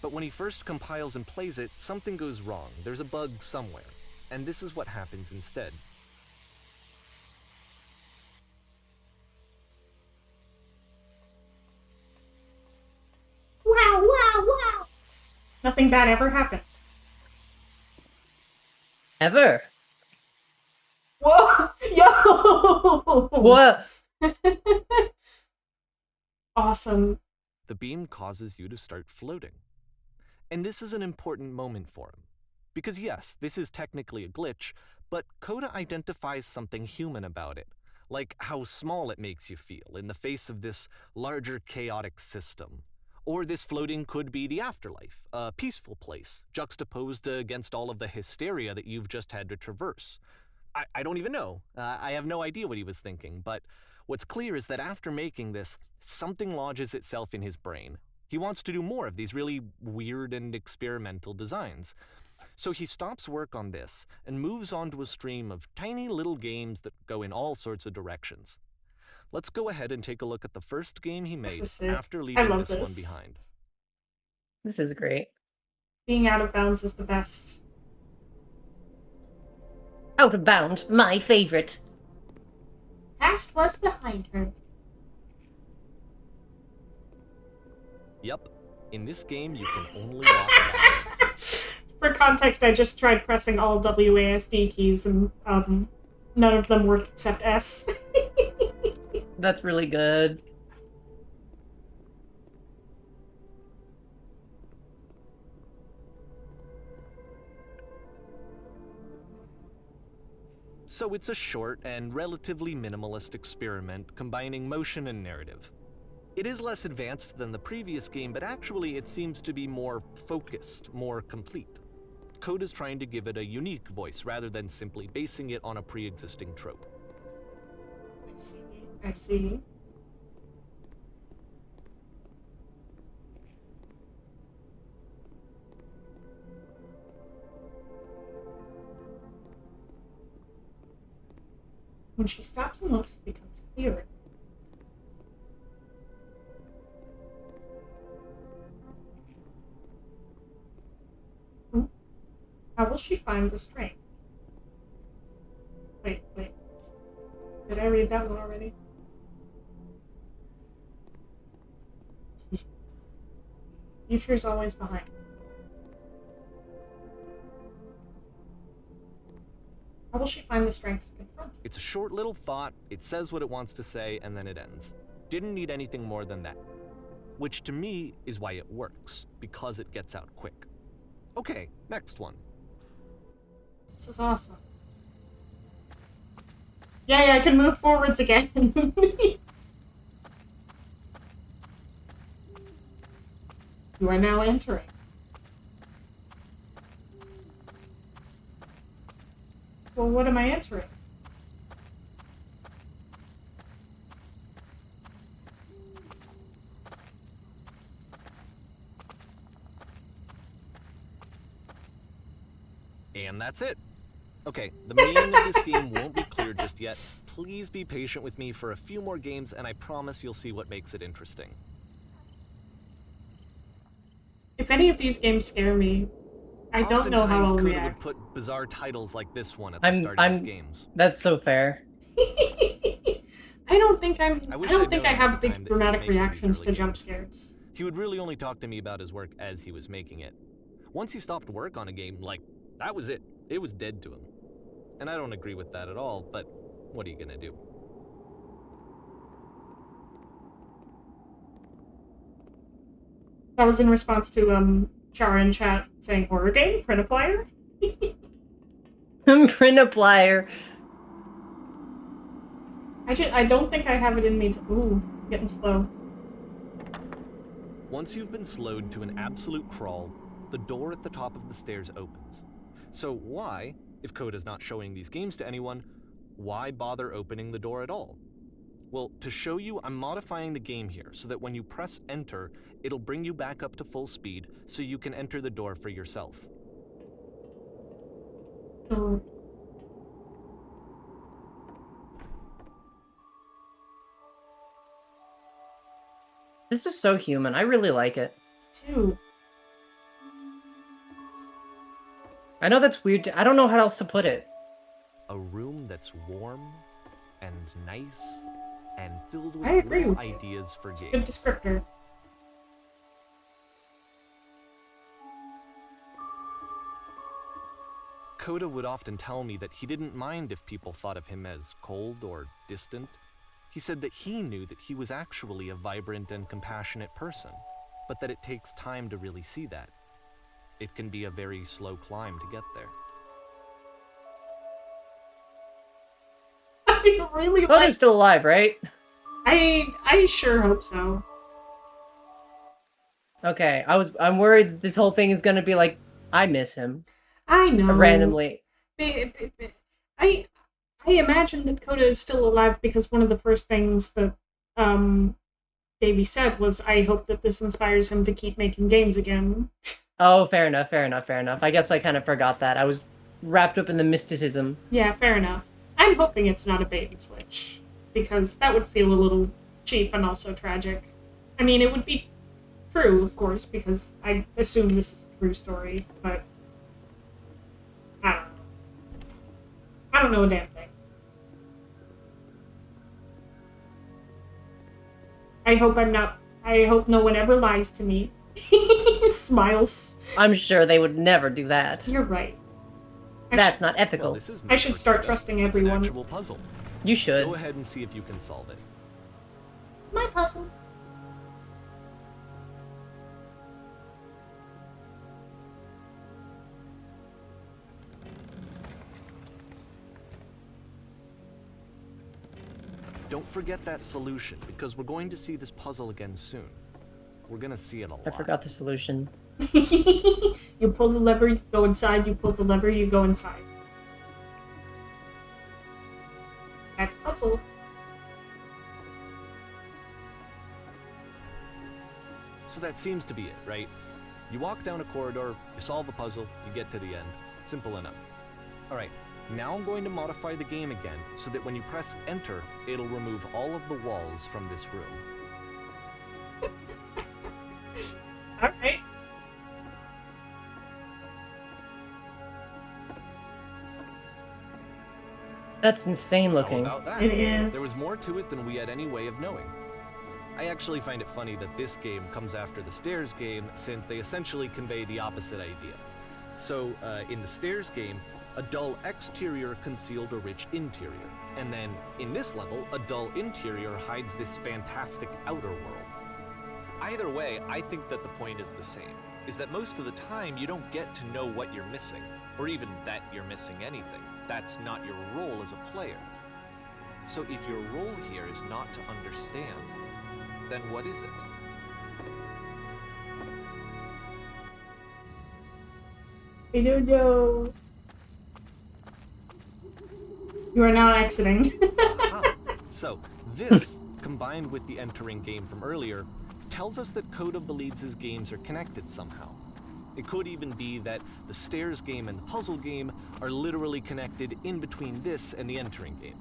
But when he first compiles and plays it, something goes wrong. There's a bug somewhere. And this is what happens instead. Wow, wow, wow. Nothing bad ever happened. Ever. Whoa! Yo! What? Awesome. The beam causes you to start floating. And this is an important moment for him. Because yes, this is technically a glitch, but Coda identifies something human about it, like how small it makes you feel in the face of this larger chaotic system. Or this floating could be the afterlife, a peaceful place, juxtaposed against all of the hysteria that you've just had to traverse. I don't even know. I have no idea what he was thinking, but what's clear is that after making this, something lodges itself in his brain. He wants to do more of these really weird and experimental designs. So he stops work on this and moves on to a stream of tiny little games that go in all sorts of directions. Let's go ahead and take a look at the first game he made after leaving this one behind. This is great. Being out of bounds is the best. Out of Bound, my favorite. Past was behind her. Yep. In this game, you can only walk backwards. For context, I just tried pressing all WASD keys and none of them worked except S. That's really good. So it's a short and relatively minimalist experiment combining motion and narrative. It is less advanced than the previous game, but actually it seems to be more focused, more complete. Coda's trying to give it a unique voice rather than simply basing it on a pre-existing trope. I see. When she stops and looks, it becomes clearer. How will she find the strength? Wait. Did I read that one already? Future's always behind. How will she find the strength to confront it? It's a short little thought, it says what it wants to say, and then it ends. Didn't need anything more than that. Which to me is why it works, because it gets out quick. Okay, next one. This is awesome. Yay, I can move forwards again. You are now entering. Well, what am I entering? And that's it. Okay, the meaning of this game won't be clear just yet. Please be patient with me for a few more games, and I promise you'll see what makes it interesting. If any of these games scare me, I don't know how I'll Coda react. would put bizarre titles like this one at the start of his games. That's so fair. I don't think I have at the big time that he was dramatic making these reactions early to jump games. scares. He would really only talk to me about his work as he was making it. Once he stopped work on a game, like, that was it. It was dead to him. And I don't agree with that at all, but what are you gonna do? That was in response to Chara in chat saying horror game, Print-a-Plier. Print-a-Plier. I don't think I have it in me to. Ooh, getting slow. Once you've been slowed to an absolute crawl, the door at the top of the stairs opens. So why, if Coda's not showing these games to anyone, why bother opening the door at all? Well, to show you, I'm modifying the game here so that when you press enter, it'll bring you back up to full speed so you can enter the door for yourself. Oh. This is so human. I really like it. Too. I know that's weird. I don't know how else to put it. A room that's warm and nice and filled with I agree little with you. ideas for games. Good descriptor. Coda would often tell me that he didn't mind if people thought of him as cold or distant. He said that he knew that he was actually a vibrant and compassionate person, but that it takes time to really see that. It can be a very slow climb to get there. I really Coda's like. still alive, right? I sure hope so. Okay, I'm worried that this whole thing is gonna be like, I miss him. I know. Randomly. I imagine that Coda is still alive because one of the first things that Davey said was, I hope that this inspires him to keep making games again. Oh, fair enough, fair enough, fair enough. I guess I kind of forgot that. I was wrapped up in the mysticism. Yeah, fair enough. I'm hoping it's not a bait and switch, because that would feel a little cheap and also tragic. I mean, it would be true, of course, because I assume this is a true story, but I don't know. I don't know a damn thing. I hope no one ever lies to me. Smiles. I'm sure they would never do that. You're right. That's not ethical. Well, I should start trusting everyone. It's an actual puzzle. You should. Go ahead and see if you can solve it. My puzzle. Don't forget that solution, because we're going to see this puzzle again soon. We're gonna see it a lot. I forgot the solution. You pull the lever, you go inside, you pull the lever, you go inside. That's puzzle. So that seems to be it, right? You walk down a corridor, you solve a puzzle, you get to the end. Simple enough. Alright, now I'm going to modify the game again, so that when you press enter, it'll remove all of the walls from this room. Alright. That's insane How looking. about that? It is. There was more to it than we had any way of knowing. I actually find it funny that this game comes after the Stairs game, since they essentially convey the opposite idea. So, in the Stairs game, a dull exterior concealed a rich interior. And then, in this level, a dull interior hides this fantastic outer world. Either way, I think that the point is the same, is that most of the time you don't get to know what you're missing, or even that you're missing anything. That's not your role as a player. So if your role here is not to understand, then what is it? I don't know. You are now exiting. Aha. So this, combined with the entering game from earlier, tells us that Coda believes his games are connected somehow. It could even be that the Stairs game and the puzzle game are literally connected in between this and the entering game.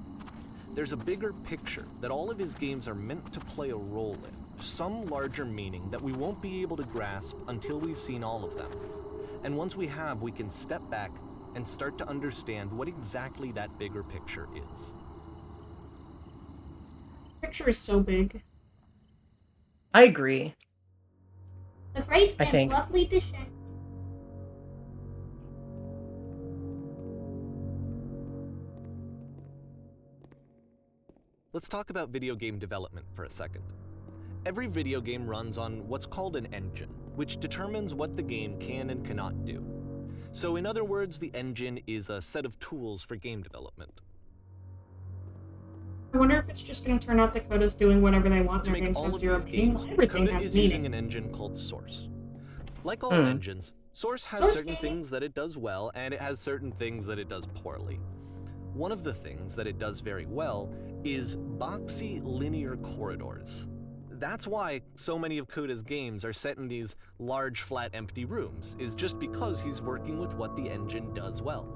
There's a bigger picture that all of his games are meant to play a role in, some larger meaning that we won't be able to grasp until we've seen all of them. And once we have, we can step back and start to understand what exactly that bigger picture is. Picture is so big. I agree. The great I and think. lovely descent. Let's talk about video game development for a second. Every video game runs on what's called an engine, which determines what the game can and cannot do. So in other words, the engine is a set of tools for game development. I wonder if it's just going to turn out that Coda's doing whatever they want To and their make games all have of zero these meaning. games, Everything Coda has is meaning. using an engine called Source. Like all Hmm. engines, Source has Source certain game. things that it does well, and it has certain things that it does poorly. One of the things that it does very well is boxy linear corridors. That's why so many of Coda's games are set in these large, flat, empty rooms, is just because he's working with what the engine does well.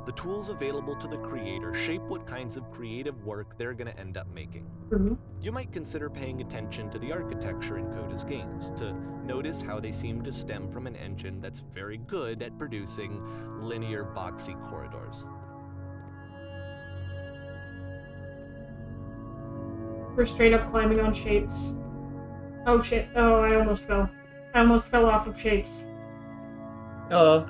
The tools available to the creator shape what kinds of creative work they're going to end up making. Mhm. You might consider paying attention to the architecture in Coda's games to notice how they seem to stem from an engine that's very good at producing linear, boxy corridors. We're straight up climbing on shapes. Oh shit. Oh, I almost fell. I almost fell off of shapes. Oh.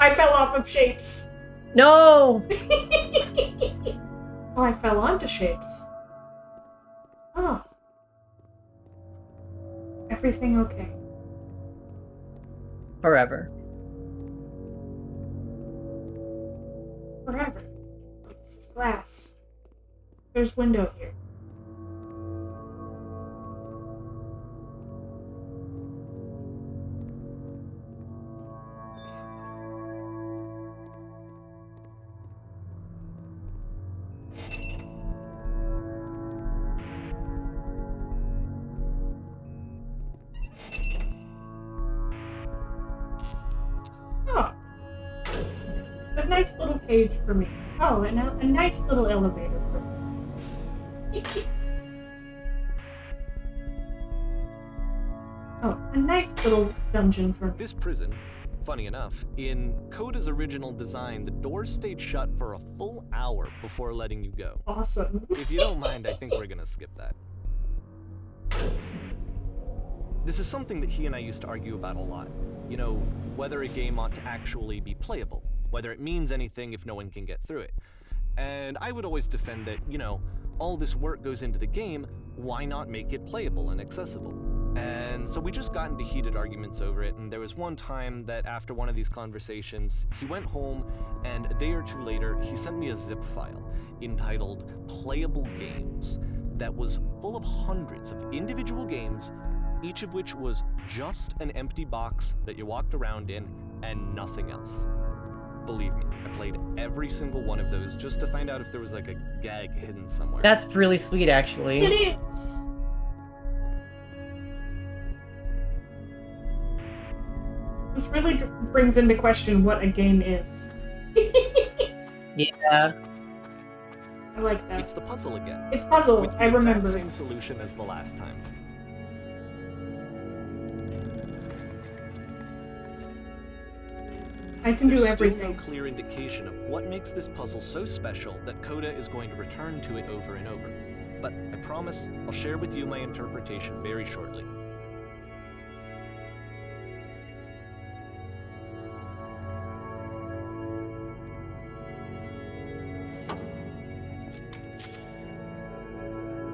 I fell off of shapes. No! Oh, I fell onto shapes. Oh. Everything okay? Forever. Forever. This is glass. There's window here. Oh. A nice little cage for me. Oh, and a nice little elevator for me. Oh, a nice little dungeon for me. This prison, funny enough, in Coda's original design, the doors stayed shut for a full hour before letting you go. Awesome. If you don't mind, I think we're gonna skip that. This is something that he and I used to argue about a lot. You know, whether a game ought to actually be playable, whether it means anything if no one can get through it. And I would always defend that, you know, all this work goes into the game, why not make it playable and accessible? And so we just got into heated arguments over it, and there was one time that after one of these conversations, he went home, and a day or two later, he sent me a zip file entitled Playable Games that was full of hundreds of individual games, each of which was just an empty box that you walked around in and nothing else. Believe me, I played every single one of those just to find out if there was like a gag hidden somewhere. That's really sweet, actually. It is. This really brings into question what a game is. Yeah. I like that. It's the puzzle again. It's puzzle. With the I remember. exact same solution as the last time. I can There's do still everything. no clear indication of what makes this puzzle so special that Coda is going to return to it over and over. But I promise I'll share with you my interpretation very shortly.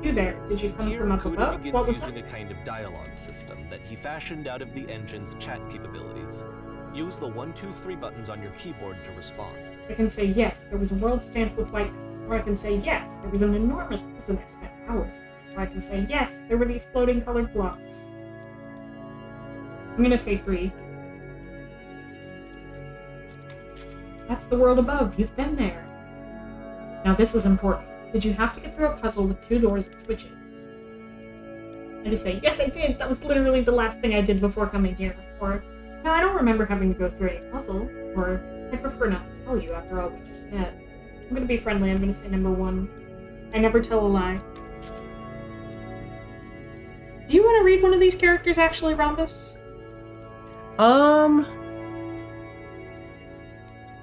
You there? Did you come Here, from up Coda above? begins What was using that? a kind of dialogue system that he fashioned out of the engine's chat capabilities. Use the 1, 2, 3 buttons on your keyboard to respond. I can say yes, there was a world stamped with whiteness. Or I can say yes, there was an enormous prison I spent hours in. Or I can say yes, there were these floating colored blocks. I'm gonna say 3. That's the world above. You've been there. Now this is important. Did you have to get through a puzzle with 2 doors and switches? I can say, yes I did! That was literally the last thing I did before coming here. Or, no, I don't remember having to go through any puzzle. Or, I prefer not to tell you after all we just met. I'm gonna be friendly, I'm gonna say number 1. I never tell a lie. Do you want to read one of these characters actually, Rhombus? I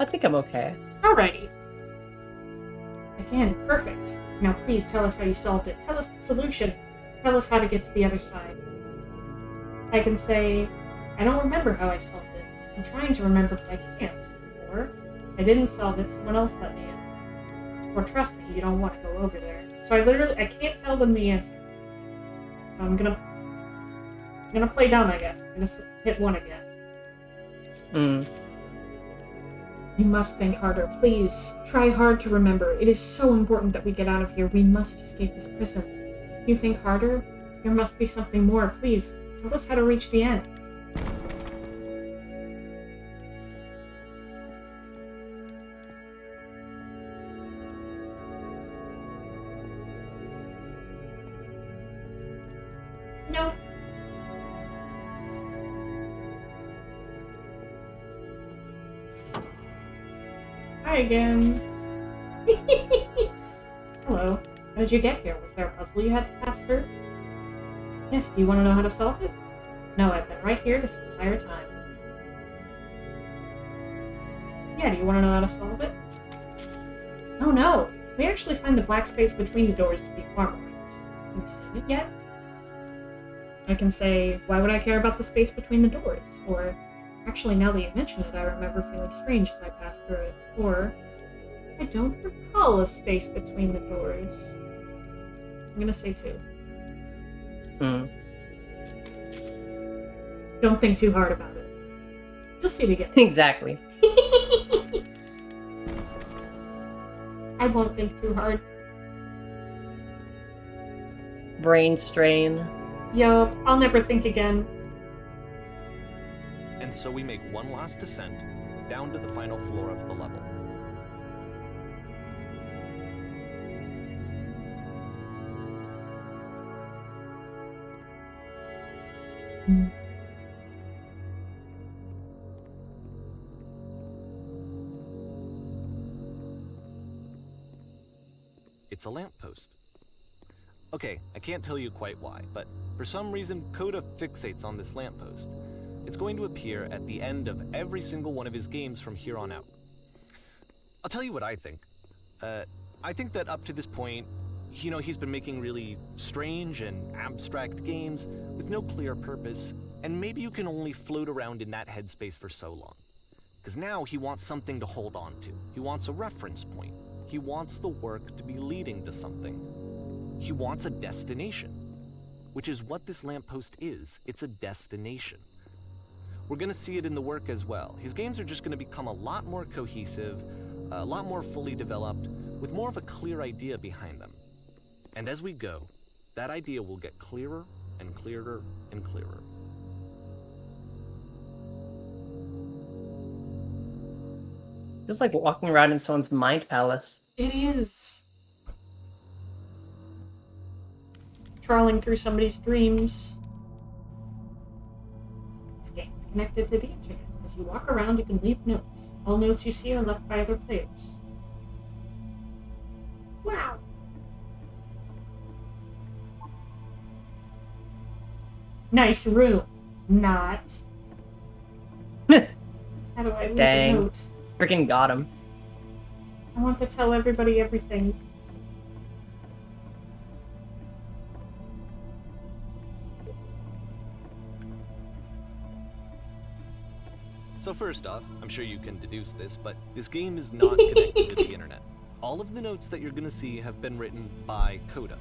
think I'm okay. Alrighty. Again, perfect. Now please tell us how you solved it. Tell us the solution. Tell us how to get to the other side. I can say, I don't remember how I solved it. I'm trying to remember, but I can't. Or, I didn't solve it, someone else let me in. Or trust me, you don't want to go over there. So I can't tell them the answer. So I'm gonna play dumb, I guess. I'm gonna hit 1 again. You must think harder, please. Try hard to remember. It is so important that we get out of here. We must escape this prison. You think harder? There must be something more. Please, tell us how to reach the end. No. Hi again. Hello. How did you get here? Was there a puzzle you had to pass through? Yes, do you want to know how to solve it? No, I've been right here this entire time. Yeah, do you want to know how to solve it? Oh no! We actually find the black space between the doors to be far more interesting. Have you seen it yet? I can say, why would I care about the space between the doors? Or, actually, now that you mention it, I remember feeling strange as I passed through it. Or, I don't recall a space between the doors. I'm gonna say 2. Don't think too hard about it. You'll see it again. Exactly. I won't think too hard. Brain strain. Yup, I'll never think again. And so we make one last descent down to the final floor of the level. It's a lamppost. Okay, I can't tell you quite why, but for some reason, Coda fixates on this lamppost. It's going to appear at the end of every single one of his games from here on out. I'll tell you what I think. I think that up to this point, he's been making really strange and abstract games with no clear purpose, and maybe you can only float around in that headspace for so long. Because now he wants something to hold on to. He wants a reference point. He wants the work to be leading to something. He wants a destination, which is what this lamppost is. It's a destination. We're going to see it in the work as well. His games are just going to become a lot more cohesive, a lot more fully developed, with more of a clear idea behind them. And as we go, that idea will get clearer and clearer and clearer. Just like walking around in someone's mind palace. It is. Trawling through somebody's dreams. This game is connected to the internet. As you walk around, you can leave notes. All notes you see are left by other players. Wow. Nice room. Not. How do I leave Dang. a note? Freaking got him. I want to tell everybody everything. So first off, I'm sure you can deduce this, but this game is not connected to the internet. All of the notes that you're gonna see have been written by Coda.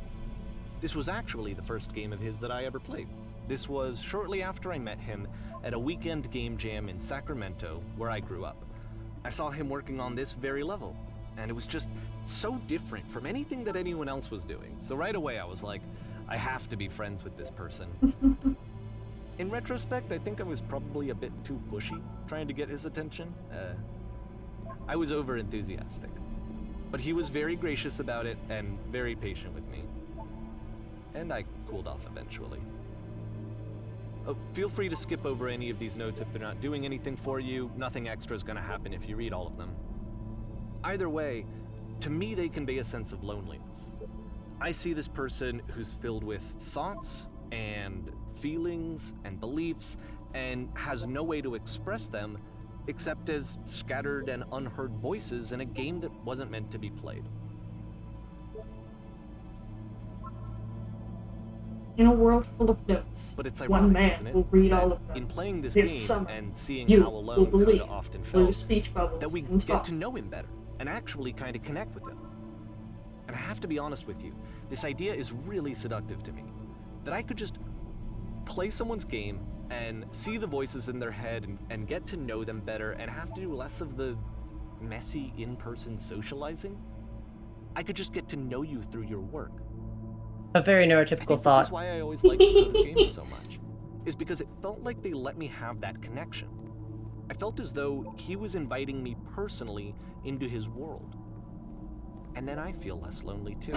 This was actually the first game of his that I ever played. This was shortly after I met him at a weekend game jam in Sacramento, where I grew up. I saw him working on this very level, and it was just so different from anything that anyone else was doing. So right away I was like, I have to be friends with this person. In retrospect, I think I was probably a bit too pushy, trying to get his attention. I was over-enthusiastic. But he was very gracious about it and very patient with me. And I cooled off eventually. Oh, feel free to skip over any of these notes if they're not doing anything for you. Nothing extra is going to happen if you read all of them. Either way, to me they convey a sense of loneliness. I see this person who's filled with thoughts and feelings and beliefs and has no way to express them except as scattered and unheard voices in a game that wasn't meant to be played. In a world full of notes, But it's one ironic, man isn't it? will read that all of them. in playing this This game summer, and seeing you how will alone believe Coda often through felt, speech bubbles that we and get talk. to know him better and actually kind of connect with him. And I have to be honest with you, this idea is really seductive to me. That I could just play someone's game and see the voices in their head and get to know them better and have to do less of the messy in-person socializing. I could just get to know you through your work. A very I neurotypical think thought. this is why I always liked Coda's games so much, is because it felt like they let me have that connection. I felt as though he was inviting me personally into his world. And then I feel less lonely too.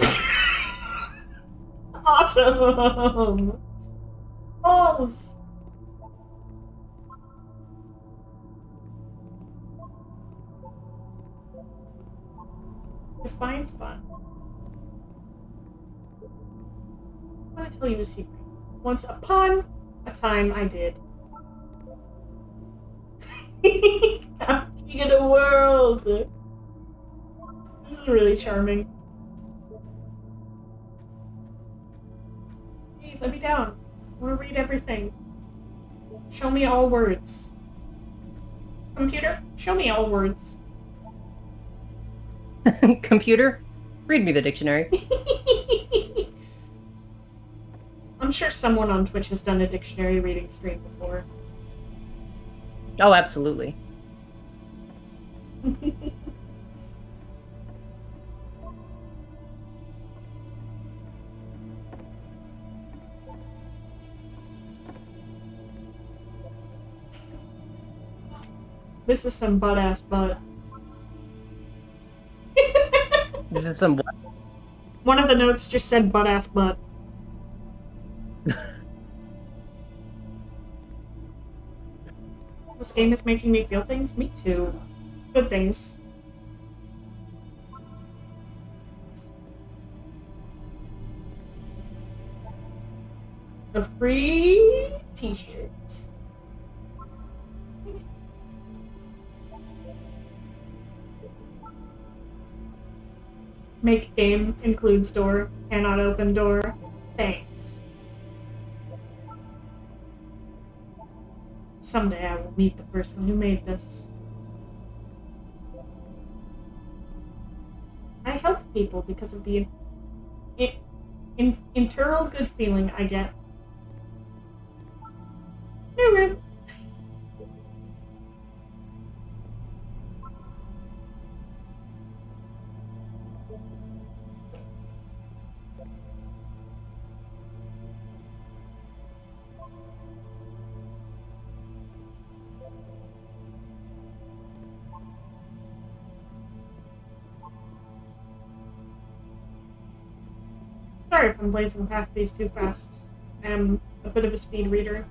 Awesome! Balls! Define fun. I'm gonna tell you a secret. Once upon a time I did. I'm king of the world! This is really charming. Hey, let me down. I want to read everything. Show me all words. Computer, show me all words. Computer, read me the dictionary. I'm sure someone on Twitch has done a dictionary reading stream before. Oh, absolutely. This is some butt-ass butt. This is some. One of the notes just said butt-ass butt. This game is making me feel things? Me too. Good things. A free t-shirt. Make game, includes door, cannot open door. Thanks. Someday I will meet the person who made this. I help people because of the internal good feeling I get. Never. Sorry if I'm blazing past these too fast. I'm a bit of a speed reader.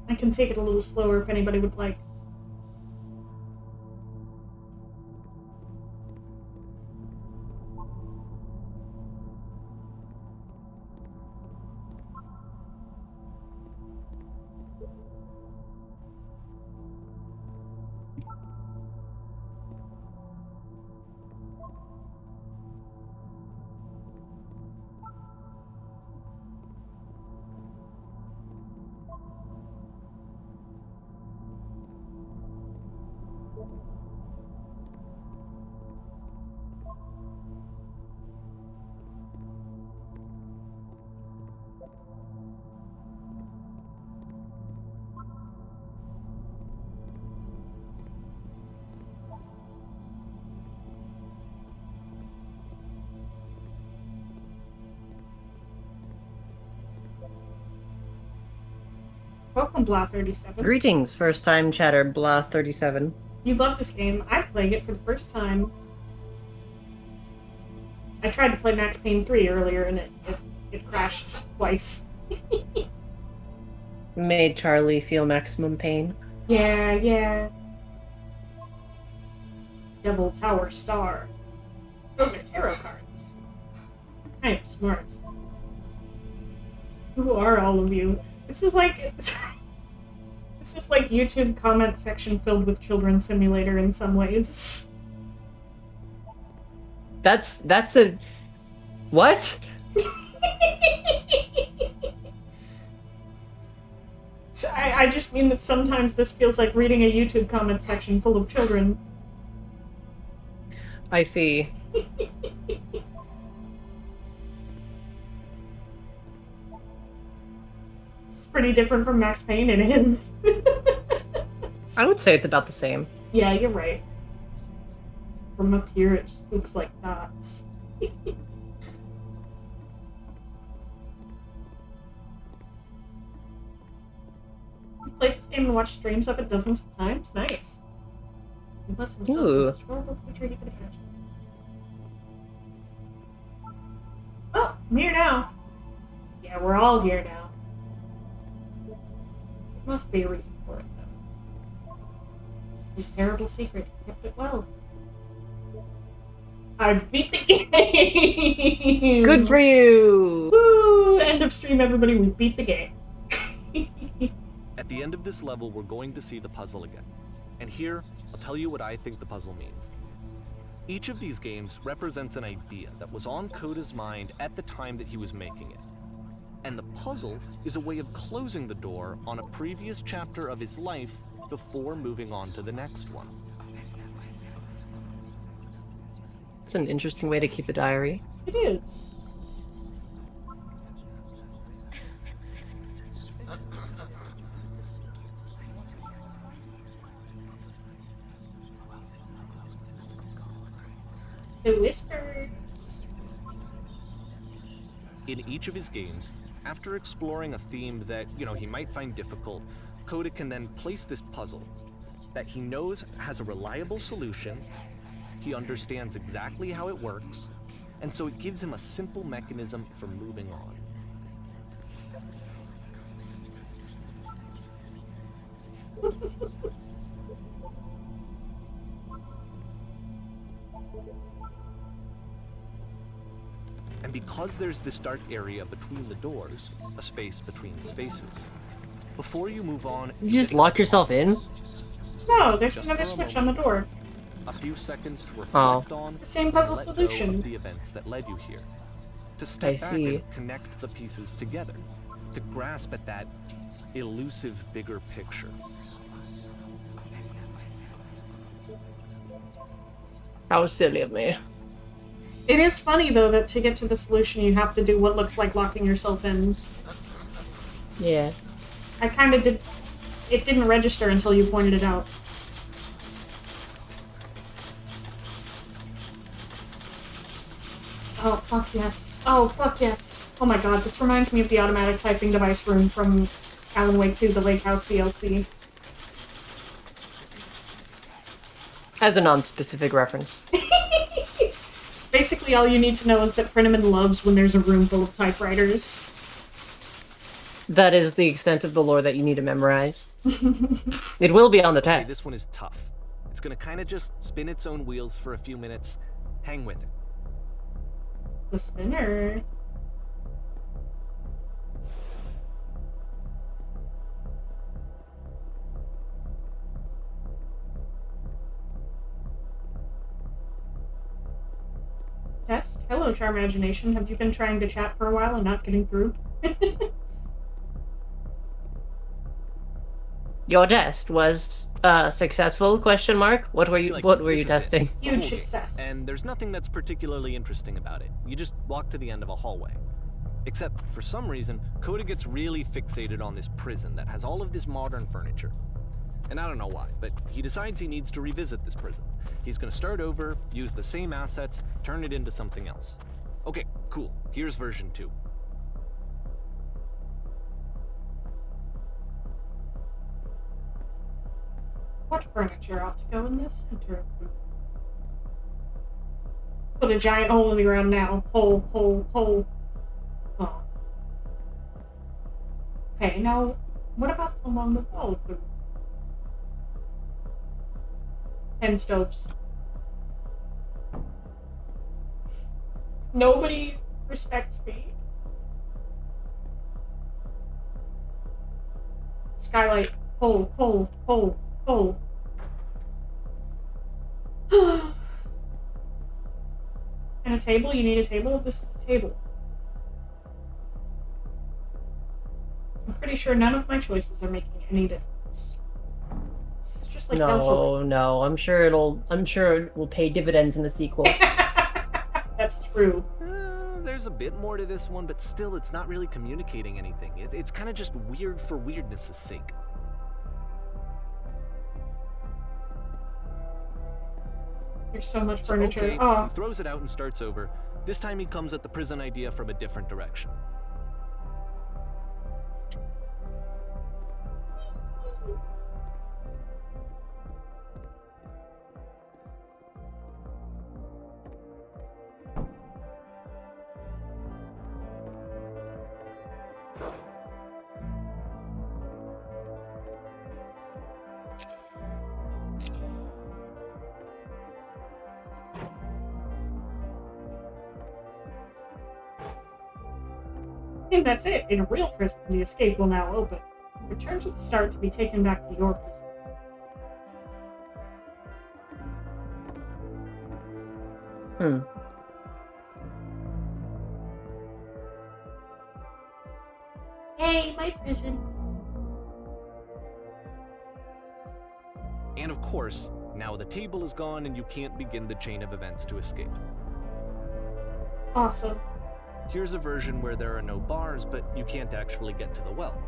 I can take it a little slower if anybody would like. Welcome, Blah37. Greetings, first-time chatter, Blah37. You love this game. I'm playing it for the first time. I tried to play Max Payne 3 earlier, and it crashed twice. Made Charlie feel maximum pain. Yeah. Devil Tower Star. Those are tarot cards. I am smart. Who are all of you? This is like YouTube comment section filled with Children Simulator in some ways. That's a... What? I just mean that sometimes this feels like reading a YouTube comment section full of children. I see. It's pretty different from Max Payne, it is. I would say it's about the same. Yeah, you're right. From up here, it just looks like dots. I've played this game and watched streams of it dozens of times. Nice. Unless himself the most horrible creature he could imagine. Well, I'm here now. Yeah, we're all here now. There must be a reason for it, though. His terrible secret, he kept it well. I beat the game! Good for you! Woo! End of stream, everybody. We beat the game. At the end of this level, we're going to see the puzzle again. And here, I'll tell you what I think the puzzle means. Each of these games represents an idea that was on Coda's mind at the time that he was making it. And the puzzle is a way of closing the door on a previous chapter of his life before moving on to the next one. It's an interesting way to keep a diary. It is. The Whispers. In each of his games, after exploring a theme that, he might find difficult, Coda can then place this puzzle that he knows has a reliable solution, he understands exactly how it works, and so it gives him a simple mechanism for moving on. And because there's this dark area between the doors, a space between spaces, before you move on... You just lock yourself in? No, there's another switch on the door. A few seconds to reflect on it's the same puzzle and let solution. go of the events that led you here. To step back see. and connect the pieces together. To grasp at that elusive bigger picture. How silly of me. It is funny, though, that to get to the solution, you have to do what looks like locking yourself in. Yeah. I kind of did... It didn't register until you pointed it out. Oh, fuck yes. Oh, fuck yes. Oh my god, this reminds me of the automatic typing device room from Alan Wake 2, the Lake House DLC. As a non-specific reference. Basically, all you need to know is that Prinneman loves when there's a room full of typewriters. That is the extent of the lore that you need to memorize. It will be on the Okay, test. this one is tough. It's gonna kinda just spin its own wheels for a few minutes. Hang with it. The spinner. Test? Hello, Charmagination. Have you been trying to chat for a while and not getting through? Your test was successful? Question mark. What were you? What were you testing? Huge success. And there's nothing that's particularly interesting about it. You just walk to the end of a hallway. Except, for some reason, Coda gets really fixated on this prison that has all of this modern furniture. And I don't know why, but he decides he needs to revisit this prison. He's gonna start over, use the same assets, turn it into something else. Okay, cool. Here's version 2. What furniture ought to go in this center? Put a giant hole in the ground now. Hole, hole, hole. Oh. Okay, now, what about along the wall of the room? 10 stoves. Nobody respects me. Skylight. Hole, hole, hole, hole. And a table? You need a table? This is a table. I'm pretty sure none of my choices are making any difference. This is just like No, I'm sure it will pay dividends in the sequel. That's true. There's a bit more to this one, but still, it's not really communicating anything. It's kind of just weird for weirdness' sake. There's so much furniture. Okay, Oh. he throws it out and starts over. This time he comes at the prison idea from a different direction. And that's it. In a real prison, the escape will now open. Return to the start to be taken back to your prison. Yay, my prison. And of course, now the table is gone and you can't begin the chain of events to escape. Awesome. Here's a version where there are no bars, but you can't actually get to the well.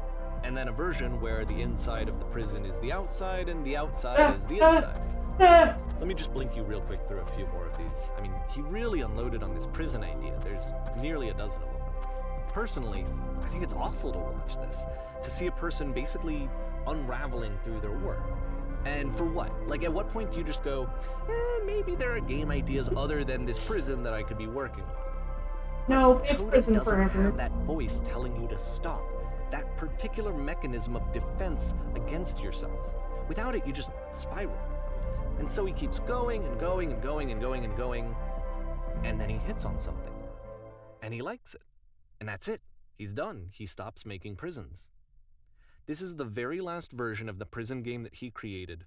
And then a version where the inside of the prison is the outside and the outside is the inside. Let me just blink you real quick through a few more of these. I mean, he really unloaded on this prison idea. There's nearly a dozen of them. Personally, I think it's awful to watch this. To see a person basically unraveling through their work. And for what? Like, at what point do you just go, maybe there are game ideas other than this prison that I could be working on? No, it's Coda prison doesn't forever. have that voice telling you to stop. That particular mechanism of defense against yourself. Without it, you just spiral. And so he keeps going and going and going and going and going. And then he hits on something. And he likes it. And that's it. He's done. He stops making prisons. This is the very last version of the prison game that he created.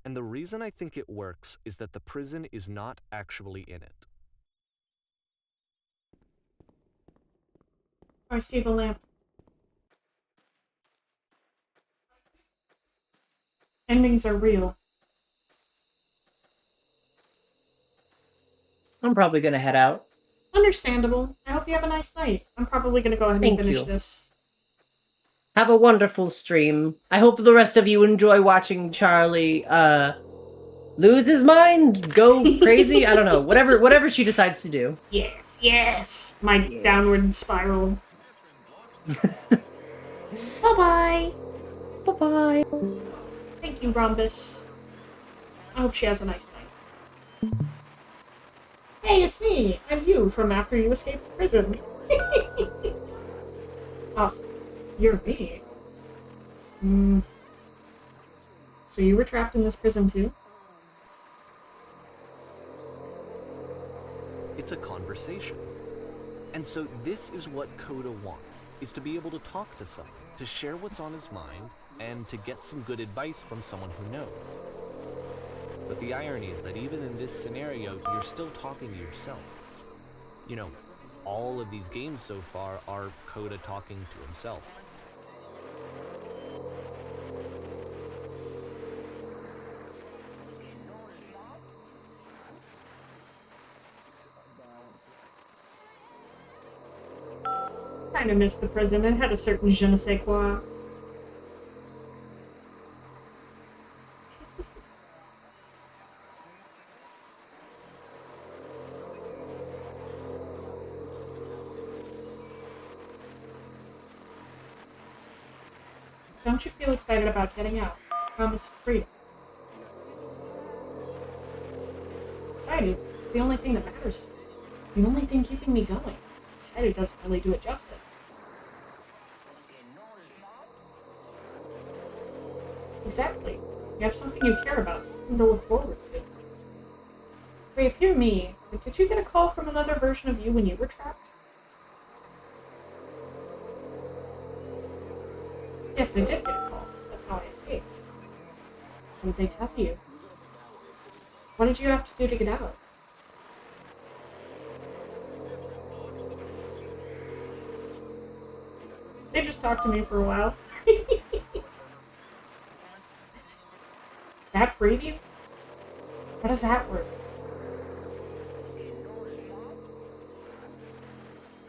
And the reason I think it works is that the prison is not actually in it. I see the lamp. Endings are real. I'm probably gonna head out. Understandable. I hope you have a nice night. I'm probably gonna go ahead and Thank finish you. this. Have a wonderful stream. I hope the rest of you enjoy watching Charlie lose his mind, go crazy. I don't know. Whatever she decides to do. Yes, yes. My downward spiral. Bye-bye. Bye-bye. Thank you, Rhombus. I hope she has a nice night. Hey, it's me! I'm you from after you escaped prison. Awesome. You're me. So you were trapped in this prison too? It's a conversation. And so this is what Coda wants, is to be able to talk to someone, to share what's on his mind, and to get some good advice from someone who knows. But the irony is that even in this scenario, you're still talking to yourself. You know, all of these games so far are Coda talking to himself. Kinda missed the prison. It had a certain je ne sais quoi. Don't you feel excited about getting out? Promise of freedom. excited. It's the only thing that matters to me. The only thing keeping me going. Excited doesn't really do it justice. Exactly. You have something you care about, something to look forward to. Wait, if you're me, did you get a call from another version of you when you were trapped? Yes, I did get a call. That's how I escaped. What did they tell you? What did you have to do to get out? They just talked to me for a while. That freed you? How does that work?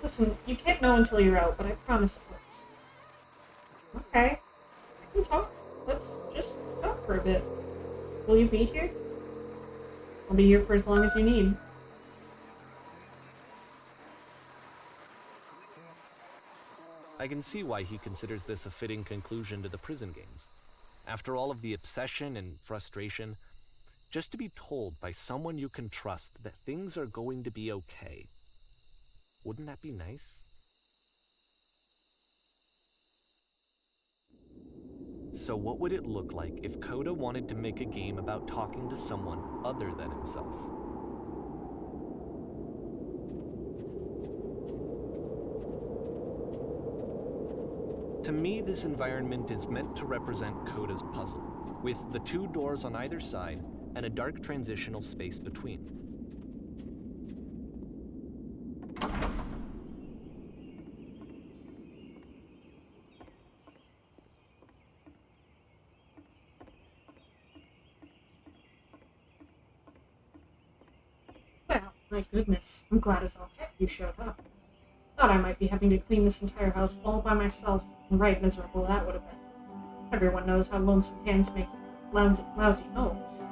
Listen, you can't know until you're out, but I promise it works. Okay. I can talk. Let's just talk for a bit. Will you be here? I'll be here for as long as you need. I can see why he considers this a fitting conclusion to the prison games. After all of the obsession and frustration, just to be told by someone you can trust that things are going to be okay. Wouldn't that be nice? So what would it look like if Coda wanted to make a game about talking to someone other than himself? To me, this environment is meant to represent Coda's puzzle, with the 2 doors on either side and a dark transitional space between. Well, my goodness, I'm glad as all heck you showed up. Thought I might be having to clean this entire house all by myself, and right miserable that would have been. Everyone knows how lonesome hands make lousy homes.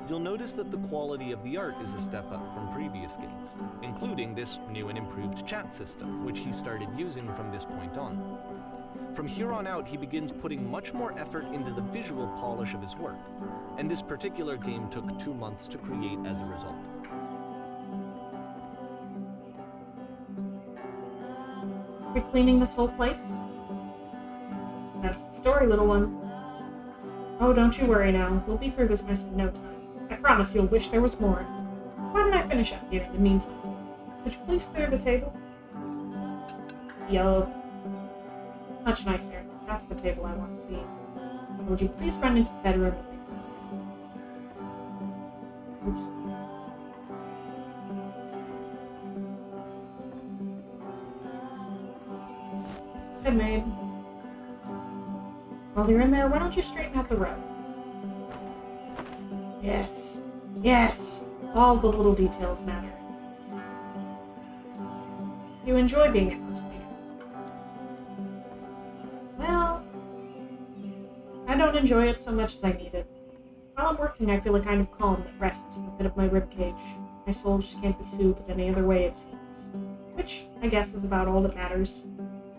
You'll notice that the quality of the art is a step up from previous games, including this new and improved chat system, which he started using from this point on. From here on out, he begins putting much more effort into the visual polish of his work, and this particular game took 2 months to create as a result. Are we cleaning this whole place? That's the story, little one. Oh, don't you worry now. We'll be through this mess in no time. I promise you'll wish there was more. Why don't I finish up here in the meantime? Could you please clear the table? Yup. Much nicer. That's the table I want to see. Would you please run into the bedroom and wait for me? Oops. Hey, maid. While you're in there, why don't you straighten out the rug? Yes. Yes! All the little details matter. You enjoy being a house cleaner. Well, I don't enjoy it so much as I need it. While I'm working, I feel a kind of calm that rests in the pit of my ribcage. My soul just can't be soothed any other way, it seems. Which, I guess, is about all that matters.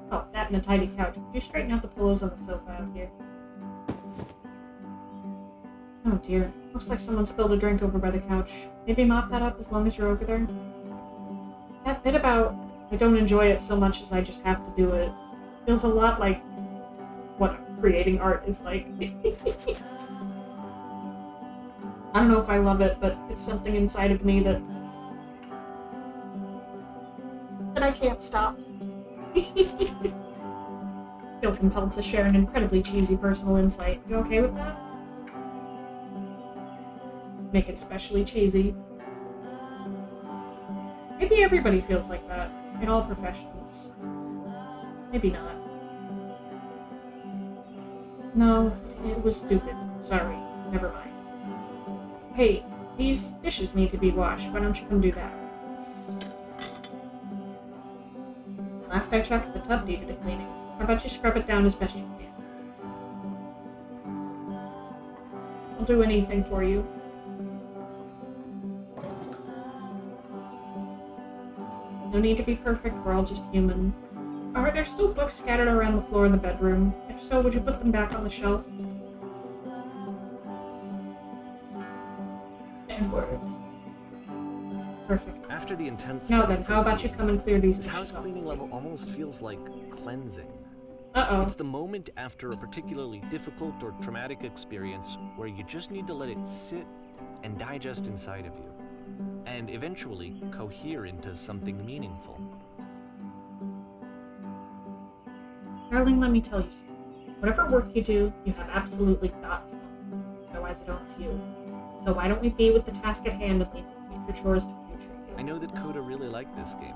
Oh, that and a tidy couch. Could you straighten out the pillows on the sofa out here? Oh dear. Looks like someone spilled a drink over by the couch. Maybe mop that up as long as you're over there? That bit about I don't enjoy it so much as I just have to do it feels a lot like what creating art is like. I don't know if I love it, but it's something inside of me that I can't stop. Feel compelled to share an incredibly cheesy personal insight. You okay with that? Make it especially cheesy. Maybe everybody feels like that, in all professions. Maybe not. No, it was stupid. Sorry. Never mind. Hey, these dishes need to be washed. Why don't you come do that? Last I checked, the tub needed a cleaning. How about you scrub it down as best you can? I'll do anything for you. No need to be perfect, we're all just human. Are there still books scattered around the floor in the bedroom? If so, would you put them back on the shelf? Edward. Perfect. After the intense Now then, how about you come and clear these this dishes house off? cleaning level almost feels like cleansing. Uh-oh. It's the moment after a particularly difficult or traumatic experience where you just need to let it sit and digest inside of you, and eventually cohere into something meaningful. Darling, let me tell you something. Whatever work you do, you have absolutely got to own. Otherwise it owns you. So why don't we be with the task at hand and leave the future chores to future you? I know that Coda really liked this game.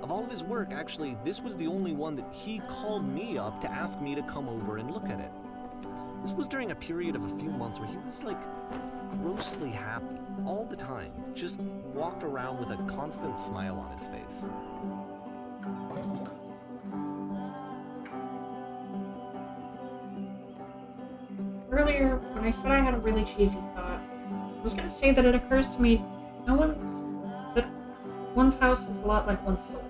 Of all of his work, actually, this was the only one that he called me up to ask me to come over and look at it. This was during a period of a few months where he was like grossly happy all the time, just walked around with a constant smile on his face. Earlier, when I said I had a really cheesy thought, I was gonna say that it occurs to me that one's house is a lot like one's soul.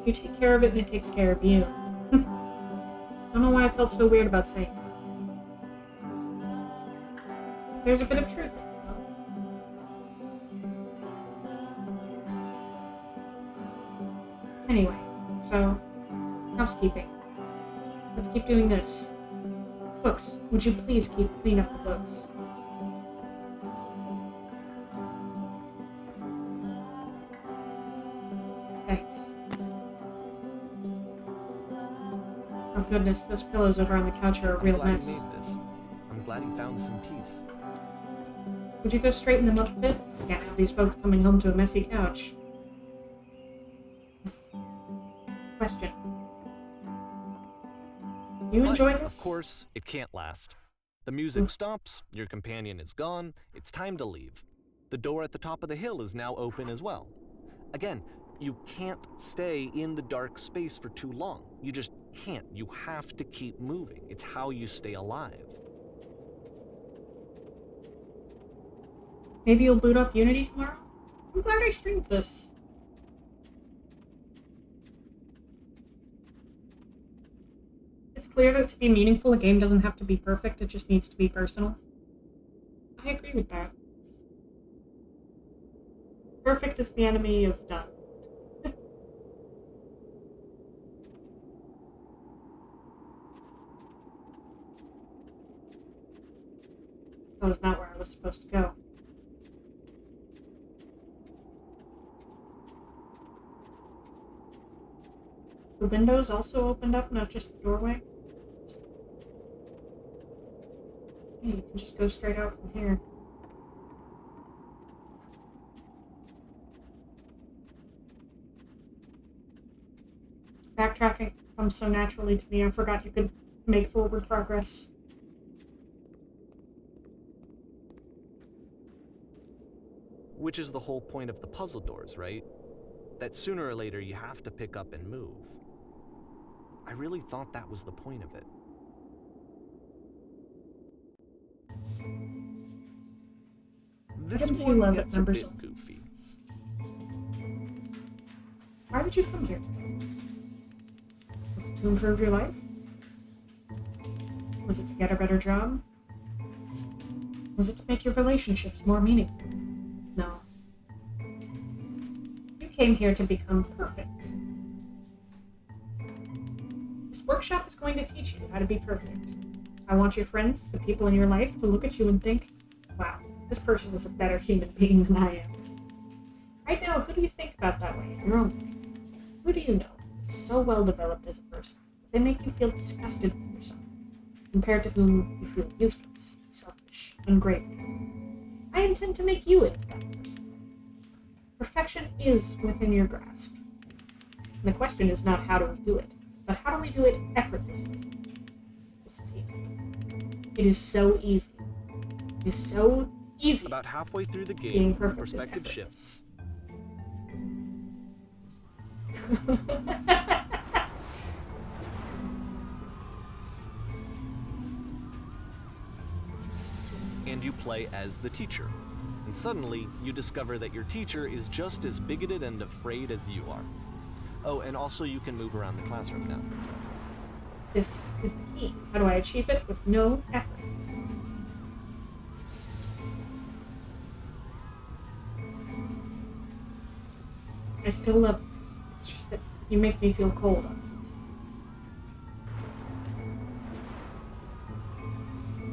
You take care of it and it takes care of you. I don't know why I felt so weird about saying that. There's a bit of truth in it, though. Anyway, so, housekeeping. Let's keep doing this. Books, would you please clean up the books? Thanks. Oh goodness, those pillows over on the couch are a real I'm glad mess. he made this. I'm glad he found some peace. Would you go straighten them up a bit? Can't have these folks coming home to a messy couch. Question. Do you enjoy this? Of course, it can't last. The music stops, your companion is gone, it's time to leave. The door at the top of the hill is now open as well. Again, you can't stay in the dark space for too long. You just can't. You have to keep moving. It's how you stay alive. Maybe you'll boot up Unity tomorrow? I'm glad I streamed this. It's clear that to be meaningful, a game doesn't have to be perfect, it just needs to be personal. I agree with that. Perfect is the enemy of done. That was not where I was supposed to go. The windows also opened up, not just the doorway. Yeah, you can just go straight out from here. Backtracking comes so naturally to me, I forgot you could make forward progress. Which is the whole point of the puzzle doors, right? That sooner or later you have to pick up and move. I really thought that was the point of it. This one gets a bit goofy. Why did you come here today? Was it to improve your life? Was it to get a better job? Was it to make your relationships more meaningful? No. You came here to become perfect. This workshop is going to teach you how to be perfect. I want your friends, the people in your life, to look at you and think, wow, this person is a better human being than I am. Right now, who do you think about that way in your own life? Who do you know is so well developed as a person that they make you feel disgusted with yourself, compared to whom you feel useless, selfish, ungrateful? I intend to make you into that person. Perfection is within your grasp. And the question is not how do we do it, but how do we do it effortlessly? This is easy. It is so easy. It is so easy. About halfway through the game, perspective shifts. And you play as the teacher. And suddenly, you discover that your teacher is just as bigoted and afraid as you are. Oh, and also you can move around the classroom now. This is the key. How do I achieve it with no effort? still love you. It's just that you make me feel cold on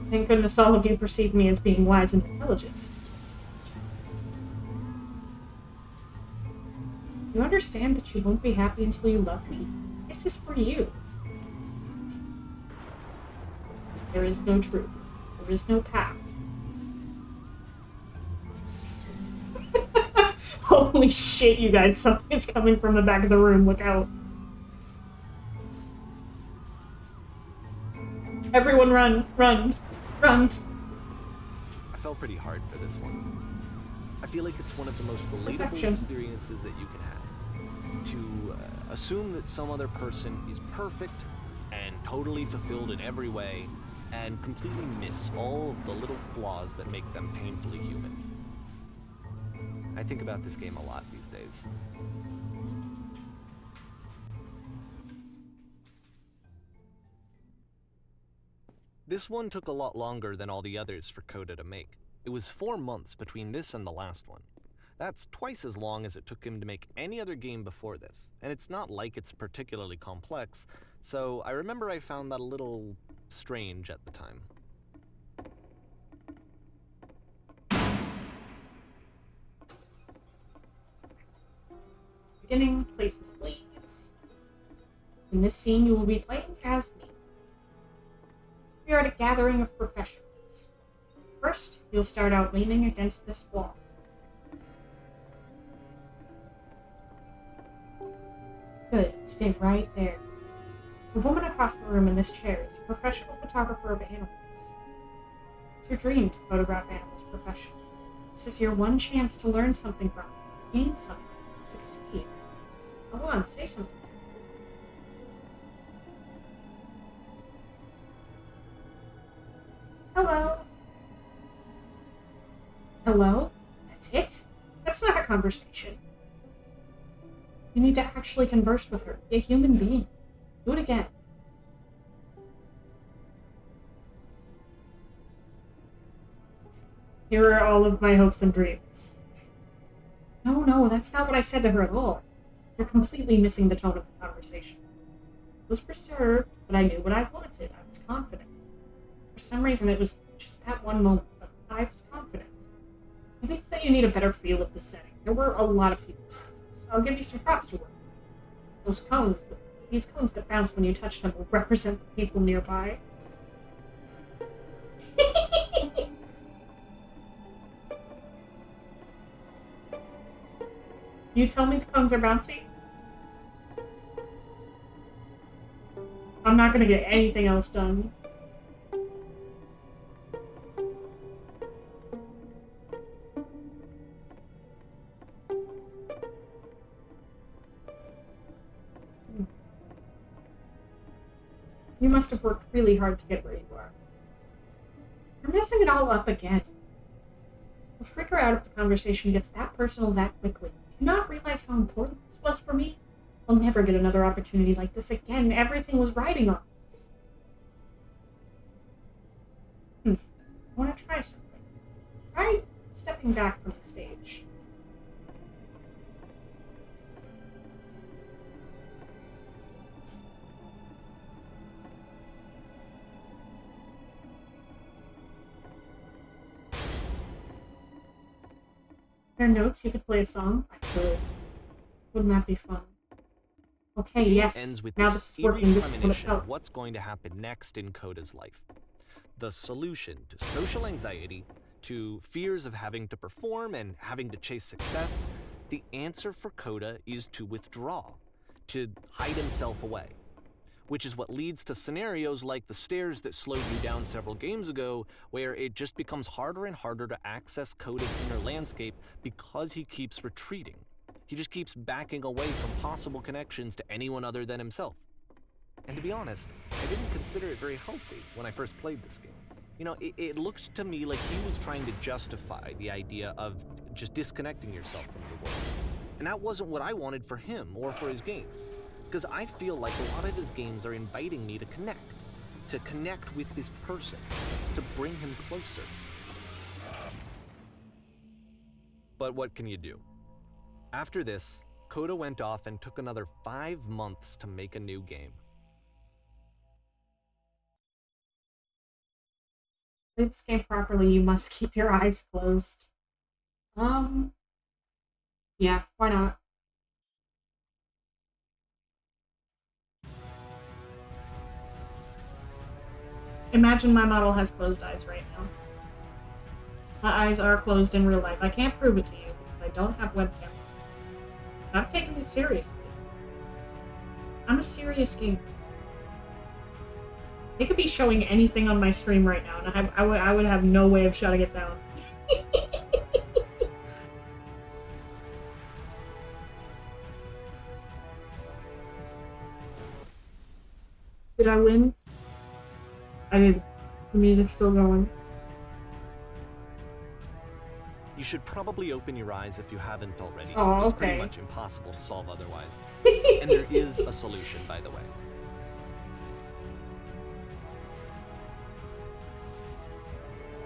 it. Thank goodness all of you perceive me as being wise and intelligent. Do you understand that you won't be happy until you love me? This is for you. There is no truth. There is no path. Holy shit, you guys. Something's coming from the back of the room. Look out. Everyone run. Run. Run. I felt pretty hard for this one. I feel like it's one of the most relatable Perfection. experiences that you can have. To assume that some other person is perfect and totally fulfilled in every way, and completely miss all of the little flaws that make them painfully human. I think about this game a lot these days. This one took a lot longer than all the others for Coda to make. It was 4 months between this and the last one. That's twice as long as it took him to make any other game before this, and it's not like it's particularly complex, so I remember I found that a little strange at the time. Beginning, places, please. In this scene, you will be playing as me. We are at a gathering of professionals. First, you'll start out leaning against this wall. Good, stay right there. The woman across the room in this chair is a professional photographer of animals. It's your dream to photograph animals professionally. This is your one chance to learn something from it, gain something, succeed. Go on, say something to me. Hello? Hello? That's it? That's not a conversation. You need to actually converse with her. Be a human being. Do it again. Here are all of my hopes and dreams. No, that's not what I said to her at all. You're completely missing the tone of the conversation. It was reserved, but I knew what I wanted. I was confident. For some reason, it was just that one moment, but I was confident. Maybe it's that you need a better feel of the setting. There were a lot of people around us. I'll give you some props to work. These cones that bounce when you touch them will represent the people nearby. You tell me the cones are bouncy? I'm not gonna get anything else done. You must have worked really hard to get where you are. You're messing it all up again. You'll freak her out if the conversation gets that personal that quickly. Do you not realize how important this was for me? I'll never get another opportunity like this again. Everything was riding on this. I want to try something. Try stepping back from the stage. There are notes you could play a song? I could. Wouldn't that be fun? Okay, The game yes. ends with Now this this is eerie working. This is what it premonition felt. of what's going to happen next in Coda's life. The solution to social anxiety, to fears of having to perform and having to chase success, the answer for Coda is to withdraw, to hide himself away. Which is what leads to scenarios like the stairs that slowed you down several games ago, where it just becomes harder and harder to access Coda's inner landscape because he keeps retreating. He just keeps backing away from possible connections to anyone other than himself. And to be honest, I didn't consider it very healthy when I first played this game. You know, it looked to me like he was trying to justify the idea of just disconnecting yourself from the world. And that wasn't what I wanted for him or for his games. Because I feel like a lot of his games are inviting me to connect with this person, to bring him closer. But what can you do? After this, Coda went off and took another 5 months to make a new game. To play this game properly, you must keep your eyes closed. Yeah, why not? Imagine my model has closed eyes right now. My eyes are closed in real life. I can't prove it to you because I don't have webcam. I'm taking this seriously. I'm a serious gamer. They could be showing anything on my stream right now, and I would have no way of shutting it down. Did I win? I did. The music's still going. You should probably open your eyes if you haven't already. Oh, It's pretty okay. much impossible to solve otherwise. And there is a solution, by the way.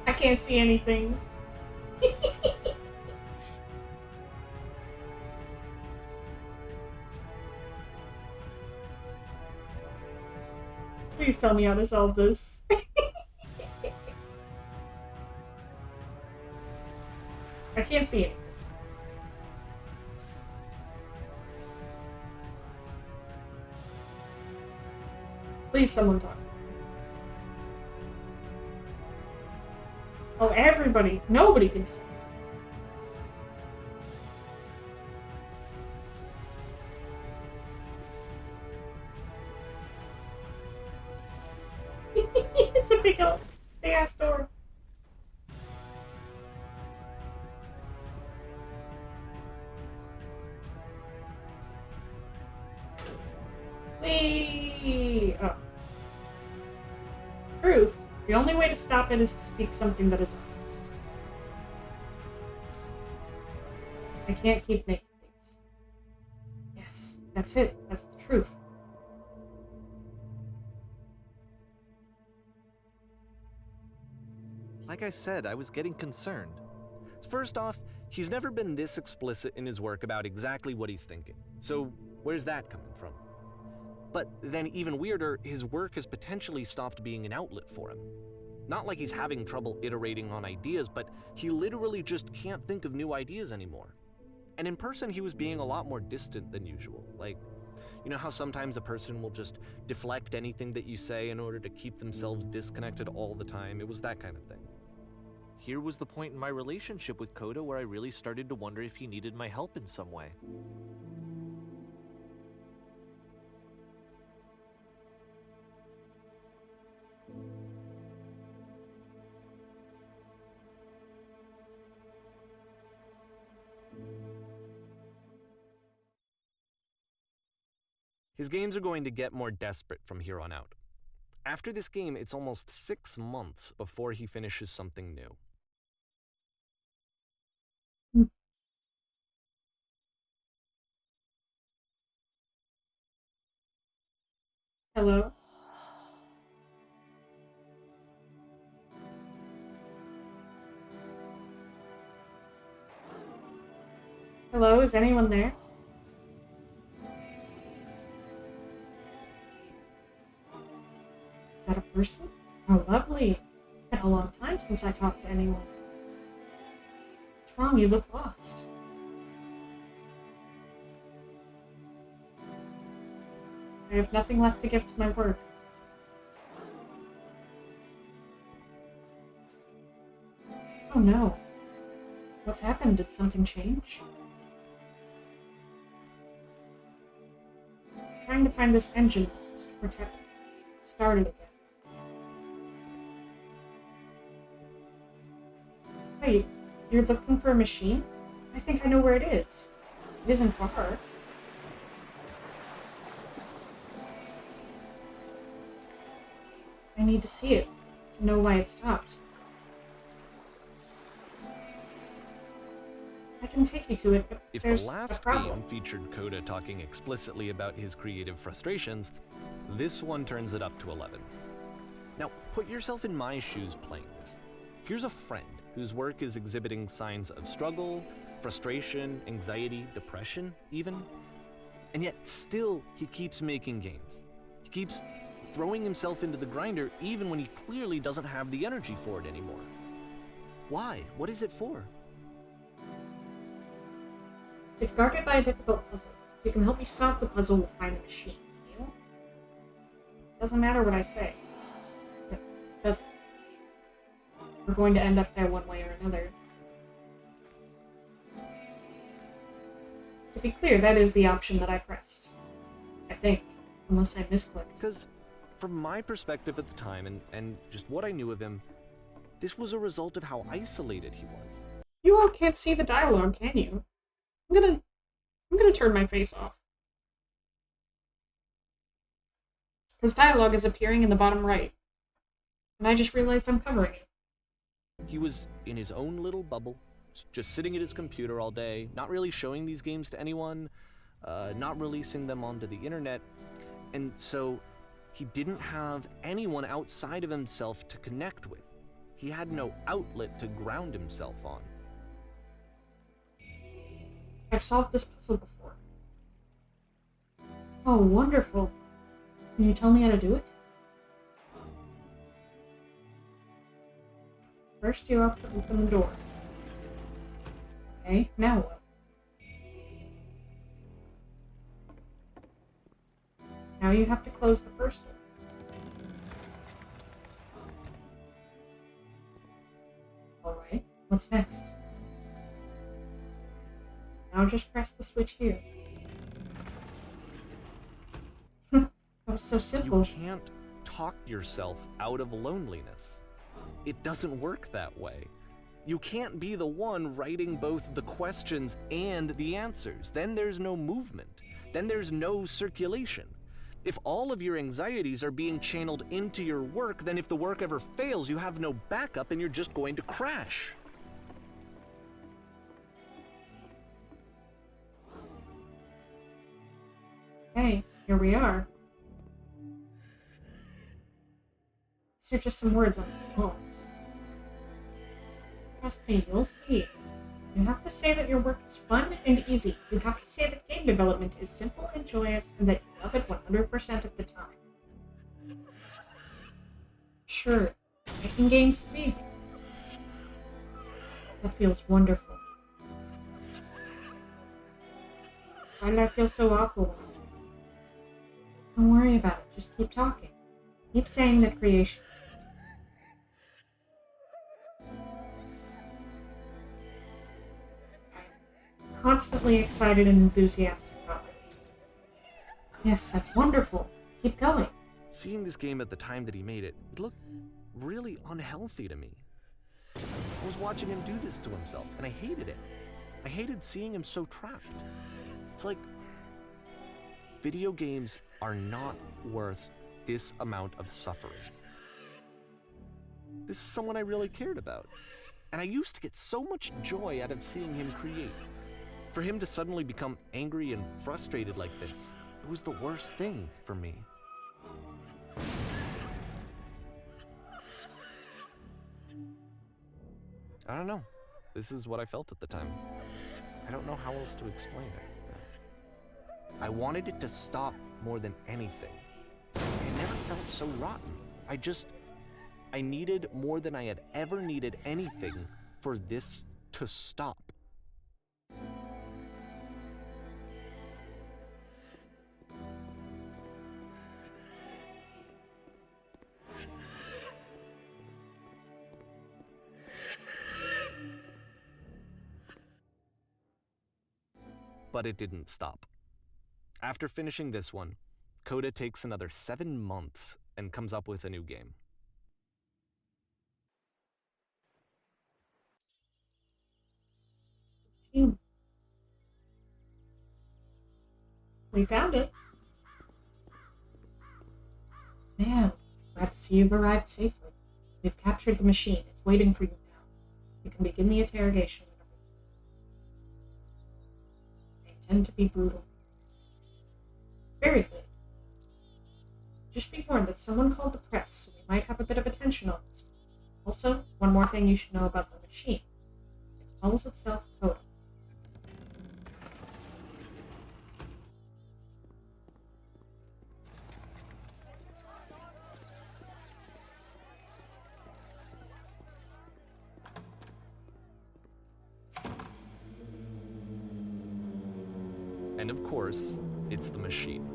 I can't see anything. Please tell me how to solve this. I can't see it. Please, someone talk. Oh, everybody. Nobody can see. It's a big ass door. Whee! Oh. Truth. The only way to stop it is to speak something that is honest. I can't keep making things. Yes, that's it. That's the truth. Like I said, I was getting concerned. First off, he's never been this explicit in his work about exactly what he's thinking. So where's that coming from? But then even weirder, his work has potentially stopped being an outlet for him. Not like he's having trouble iterating on ideas, but he literally just can't think of new ideas anymore. And in person, he was being a lot more distant than usual. Like, you know how sometimes a person will just deflect anything that you say in order to keep themselves disconnected all the time? It was that kind of thing. Here was the point in my relationship with Coda where I really started to wonder if he needed my help in some way. His games are going to get more desperate from here on out. After this game, it's almost 6 months before he finishes something new. Hello? Hello, is anyone there? Is that a person? Oh, lovely. It's been a long time since I talked to anyone. What's wrong? You look lost. I have nothing left to give to my work. Oh no. What's happened? Did something change? I'm trying to find this engine to protect it. Start it again. Wait, you're looking for a machine? I think I know where it is. It isn't far. I need to see it to know why it stopped. I can take you to it, but If there's the last a problem. game featured Coda talking explicitly about his creative frustrations, this one turns it up to 11. Now, put yourself in my shoes playing this. Here's a friend whose work is exhibiting signs of struggle, frustration, anxiety, depression, even. And yet, still, he keeps making games. He keeps throwing himself into the grinder even when he clearly doesn't have the energy for it anymore. Why? What is it for? It's guarded by a difficult puzzle. If you can help me solve the puzzle, we'll find the machine. Deal? Doesn't matter what I say. It doesn't. We're going to end up there one way or another. To be clear, that is the option that I pressed. I think. Unless I misclicked. Because from my perspective at the time, and just what I knew of him, this was a result of how isolated he was. You all can't see the dialogue, can you? I'm gonna turn my face off. His dialogue is appearing in the bottom right. And I just realized I'm covering it. He was in his own little bubble, just sitting at his computer all day, not really showing these games to anyone, not releasing them onto the internet, and so he didn't have anyone outside of himself to connect with. He had no outlet to ground himself on. I've solved this puzzle before. Oh, wonderful. Can you tell me how to do it? First you have to open the door. Okay, now what? Now you have to close the first door. Alright, what's next? Now just press the switch here. That was so simple. You can't talk yourself out of loneliness. It doesn't work that way. You can't be the one writing both the questions and the answers. Then there's no movement. Then there's no circulation. If all of your anxieties are being channeled into your work, then if the work ever fails, you have no backup and you're just going to crash. Okay, here we are. These are just some words on some walls. Trust me, you'll see. You have to say that your work is fun and easy. You have to say that game development is simple and joyous, and that you love it 100% of the time. Sure, making games is easy. That feels wonderful. Why did I feel so awful when I said that? Don't worry about it, just keep talking. Keep saying that creation is easy. Constantly excited and enthusiastic about it. Yes, that's wonderful. Keep going. Seeing this game at the time that he made it, it looked really unhealthy to me. I was watching him do this to himself, and I hated it. I hated seeing him so trapped. It's like, video games are not worth this amount of suffering. This is someone I really cared about, and I used to get so much joy out of seeing him create. For him to suddenly become angry and frustrated like this, it was the worst thing for me. I don't know. This is what I felt at the time. I don't know how else to explain it. I wanted it to stop more than anything. I never felt so rotten. I needed more than I had ever needed anything for this to stop. But it didn't stop. After finishing this one, Coda takes another 7 months and comes up with a new game. We found it. Man, glad to see you've arrived safely. We've captured the machine. It's waiting for you now. You can begin the interrogation. I intend to be brutal. Very good. Just be warned that someone called the press, so we might have a bit of attention on this one. Also, one more thing you should know about the machine. It calls itself Coda. And of course, it's the machine.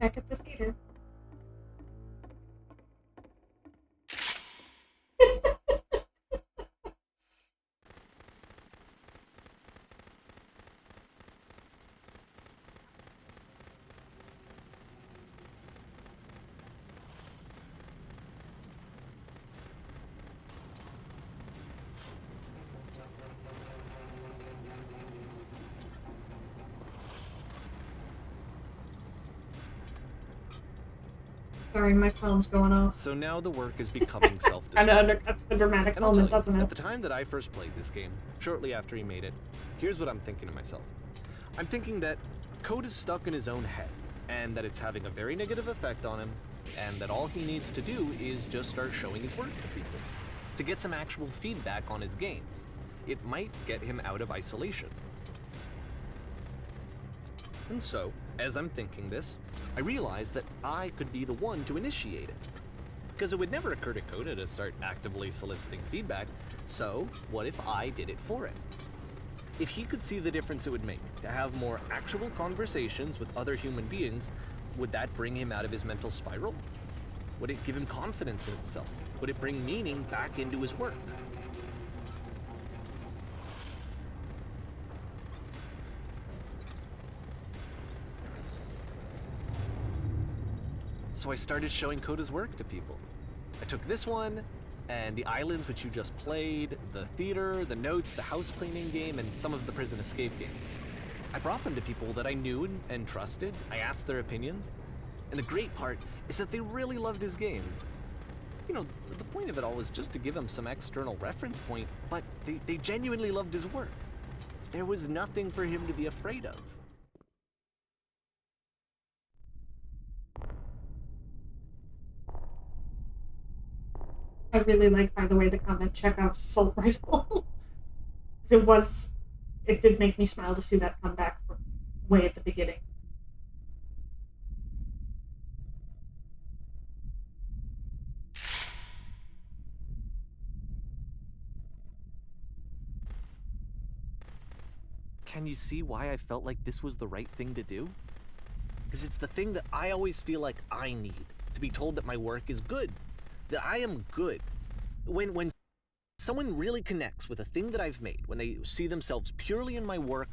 Back at the theater. Sorry, my phone's going off. So now the work is becoming self-destructive. Kinda undercuts the dramatic And I'll tell moment, you, doesn't it? at the time that I first played this game, shortly after he made it, here's what I'm thinking to myself. I'm thinking that Code is stuck in his own head, and that it's having a very negative effect on him, and that all he needs to do is just start showing his work to people, to get some actual feedback on his games. It might get him out of isolation. And so, as I'm thinking this, I realize that I could be the one to initiate it. Because it would never occur to Coda to start actively soliciting feedback, so what if I did it for him? If he could see the difference it would make to have more actual conversations with other human beings, would that bring him out of his mental spiral? Would it give him confidence in himself? Would it bring meaning back into his work? So I started showing Coda's work to people. I took this one, and the islands which you just played, the theater, the notes, the house cleaning game, and some of the prison escape games. I brought them to people that I knew and trusted. I asked their opinions. And the great part is that they really loved his games. You know, the point of it all was just to give him some external reference point, but they genuinely loved his work. There was nothing for him to be afraid of. I really like, by the way, the comment Chekhov's assault rifle. It did make me smile to see that come back from way at the beginning. Can you see why I felt like this was the right thing to do? Because it's the thing that I always feel like I need, to be told that my work is good, that I am good. When someone really connects with a thing that I've made, when they see themselves purely in my work,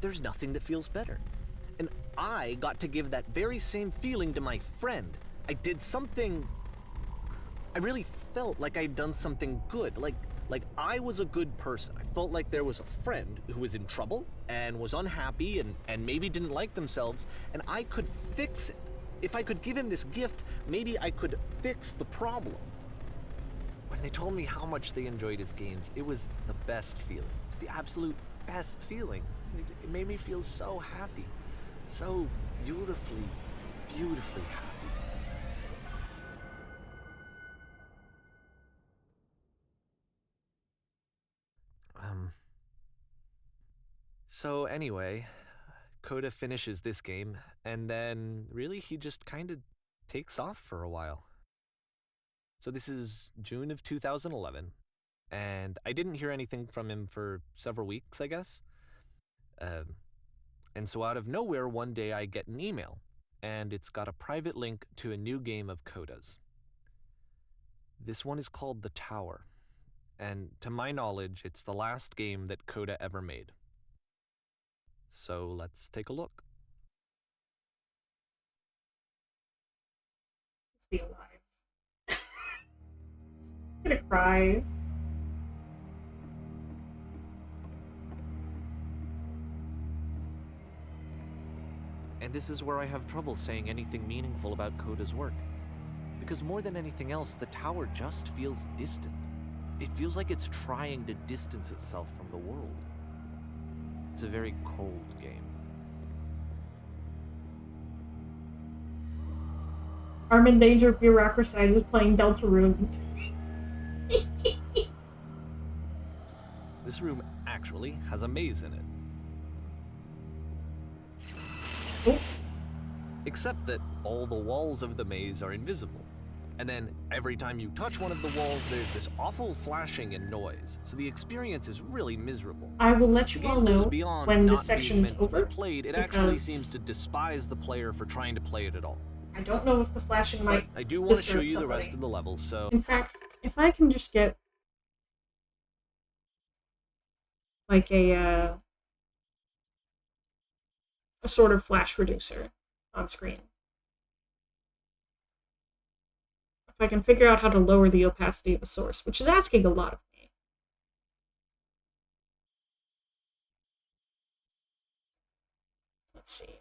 there's nothing that feels better. And I got to give that very same feeling to my friend. I did something, I really felt like I'd done something good, like Like, I was a good person. I felt like there was a friend who was in trouble and was unhappy and maybe didn't like themselves, and I could fix it. If I could give him this gift, maybe I could fix the problem. When they told me how much they enjoyed his games, it was the best feeling. It was the absolute best feeling. It made me feel so happy. So beautifully, beautifully happy. So anyway, Coda finishes this game, and then really he just kind of takes off for a while. So this is June of 2011, and I didn't hear anything from him for several weeks, I guess. And so out of nowhere, one day I get an email, and it's got a private link to a new game of Coda's. This one is called The Tower, and to my knowledge, it's the last game that Coda ever made. So let's take a look. Let's be alive. I'm gonna cry. And this is where I have trouble saying anything meaningful about Coda's work. Because more than anything else, The Tower just feels distant. It feels like it's trying to distance itself from the world. It's a very cold game. Armin Danger Bureaucracide is playing Deltarune. This room actually has a maze in it. Oh. Except that all the walls of the maze are invisible. And then every time you touch one of the walls, there's this awful flashing and noise. So the experience is really miserable. I will let you all know when this section is over. Played, it actually seems to despise the player for trying to play it at all. I don't know if the flashing might. But I do want to show you the rest of the levels, so. In fact, if I can just get like a sort of flash reducer on screen. If I can figure out how to lower the opacity of the source, which is asking a lot of me. Let's see.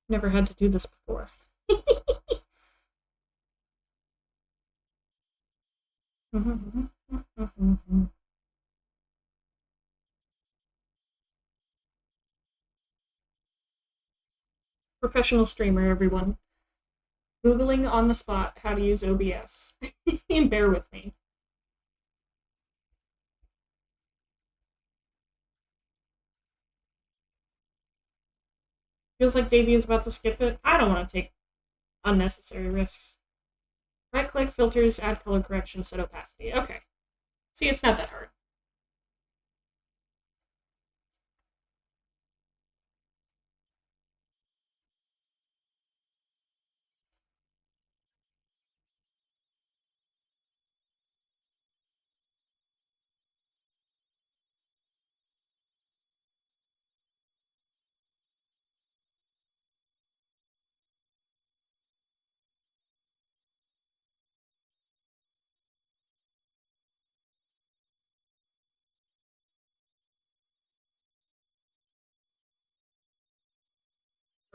Never had to do this before. Professional streamer, everyone. Googling on the spot how to use OBS. Bear with me. Feels like Davey is about to skip it. I don't want to take unnecessary risks. Right-click, filters, add color correction, set opacity. Okay. See, it's not that hard.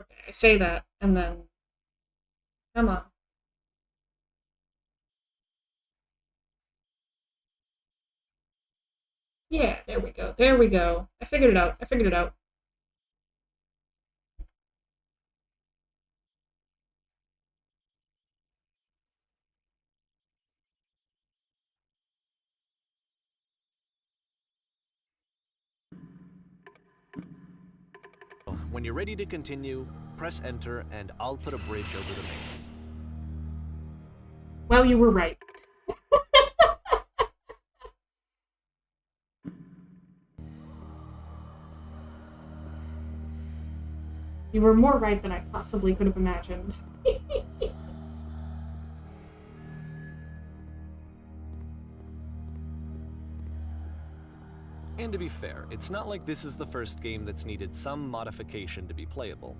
Okay, I say that, and then... Come on. Yeah, there we go. There we go. I figured it out. When you're ready to continue, press enter and I'll put a bridge over the maze. Well, you were right. You were more right than I possibly could have imagined. And to be fair, it's not like this is the first game that's needed some modification to be playable.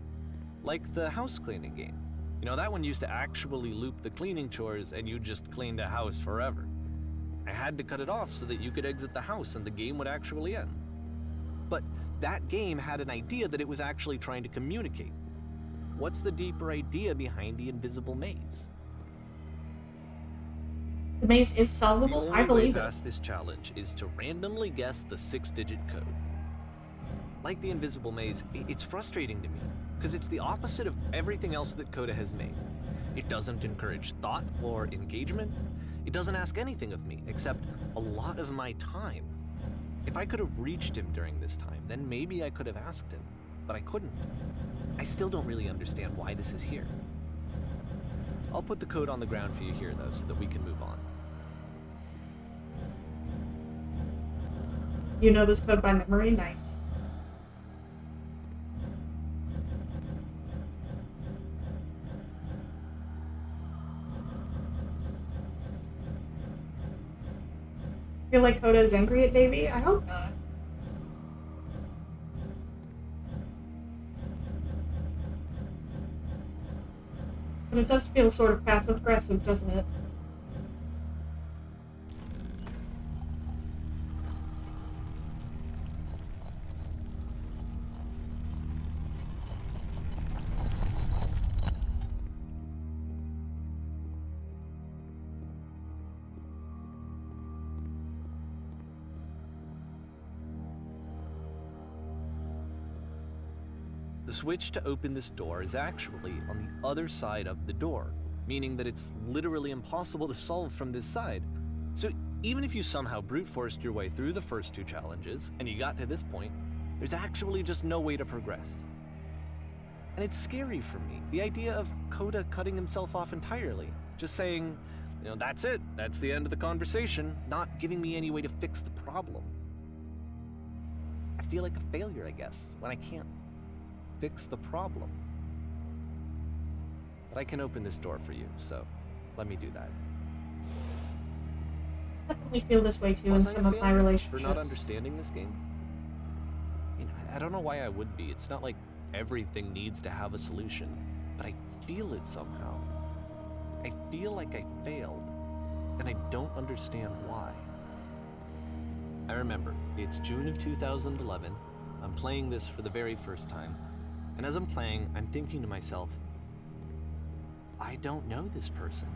Like the house cleaning game. You know, that one used to actually loop the cleaning chores and you just cleaned a house forever. I had to cut it off so that you could exit the house and the game would actually end. But that game had an idea that it was actually trying to communicate. What's the deeper idea behind the invisible maze? The maze is solvable? The I only way believe it. past this challenge is to randomly guess the 6-digit code. Like the invisible maze, it's frustrating to me, because it's the opposite of everything else that Coda has made. It doesn't encourage thought or engagement. It doesn't ask anything of me, except a lot of my time. If I could have reached him during this time, then maybe I could have asked him, but I couldn't. I still don't really understand why this is here. I'll put the code on the ground for you here, though, so that we can move on. You know this code by memory? Nice. Feel like Coda is angry at Davey? I hope not. But it does feel sort of passive-aggressive, doesn't it? The switch to open this door is actually on the other side of the door, meaning that it's literally impossible to solve from this side. So even if you somehow brute forced your way through the first 2 challenges and you got to this point, there's actually just no way to progress. And it's scary for me, the idea of Coda cutting himself off entirely, just saying, you know, that's it, that's the end of the conversation, not giving me any way to fix the problem. I feel like a failure, I guess, when I can't fix the problem. But I can open this door for you, so let me do that. I definitely feel this way too in Was I some a of my failure relationships. for not understanding this game? I mean, I don't know why I would be. It's not like everything needs to have a solution, but I feel it somehow. I feel like I failed, and I don't understand why. I remember, it's June of 2011. I'm playing this for the very first time. And as I'm playing, I'm thinking to myself, I don't know this person.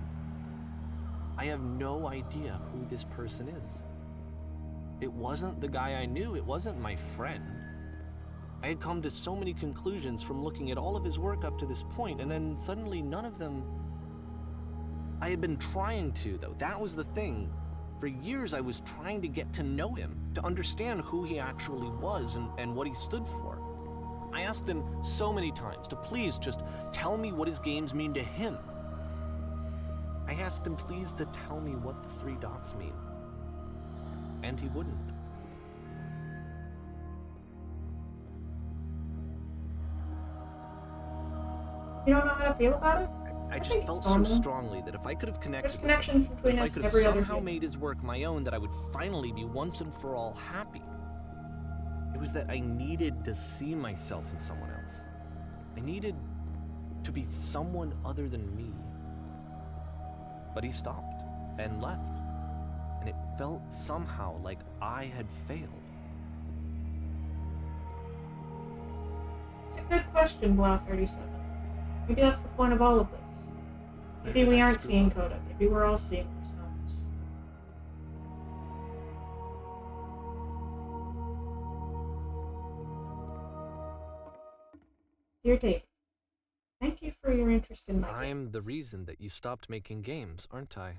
I have no idea who this person is. It wasn't the guy I knew, it wasn't my friend. I had come to so many conclusions from looking at all of his work up to this point, and then suddenly none of them... I had been trying to, though. That was the thing. For years I was trying to get to know him, to understand who he actually was and what he stood for. I asked him so many times to please just tell me what his games mean to him. I asked him please to tell me what the 3 dots mean. And he wouldn't. You don't know how to feel about it? I just think felt it's so normal. strongly that if I could have connected There's with him, connections between if I us could and have every other somehow game. made his work my own, that I would finally be once and for all happy. It was that I needed to see myself in someone else. I needed to be someone other than me. But he stopped and left, and it felt somehow like I had failed. It's a good question, Blah37. Maybe that's the point of all of this. Maybe we I aren't screwed seeing up. Coda. Maybe we're all seeing ourselves. Dear Dave, thank you for your interest in my I'm games. the reason that you stopped making games, aren't I?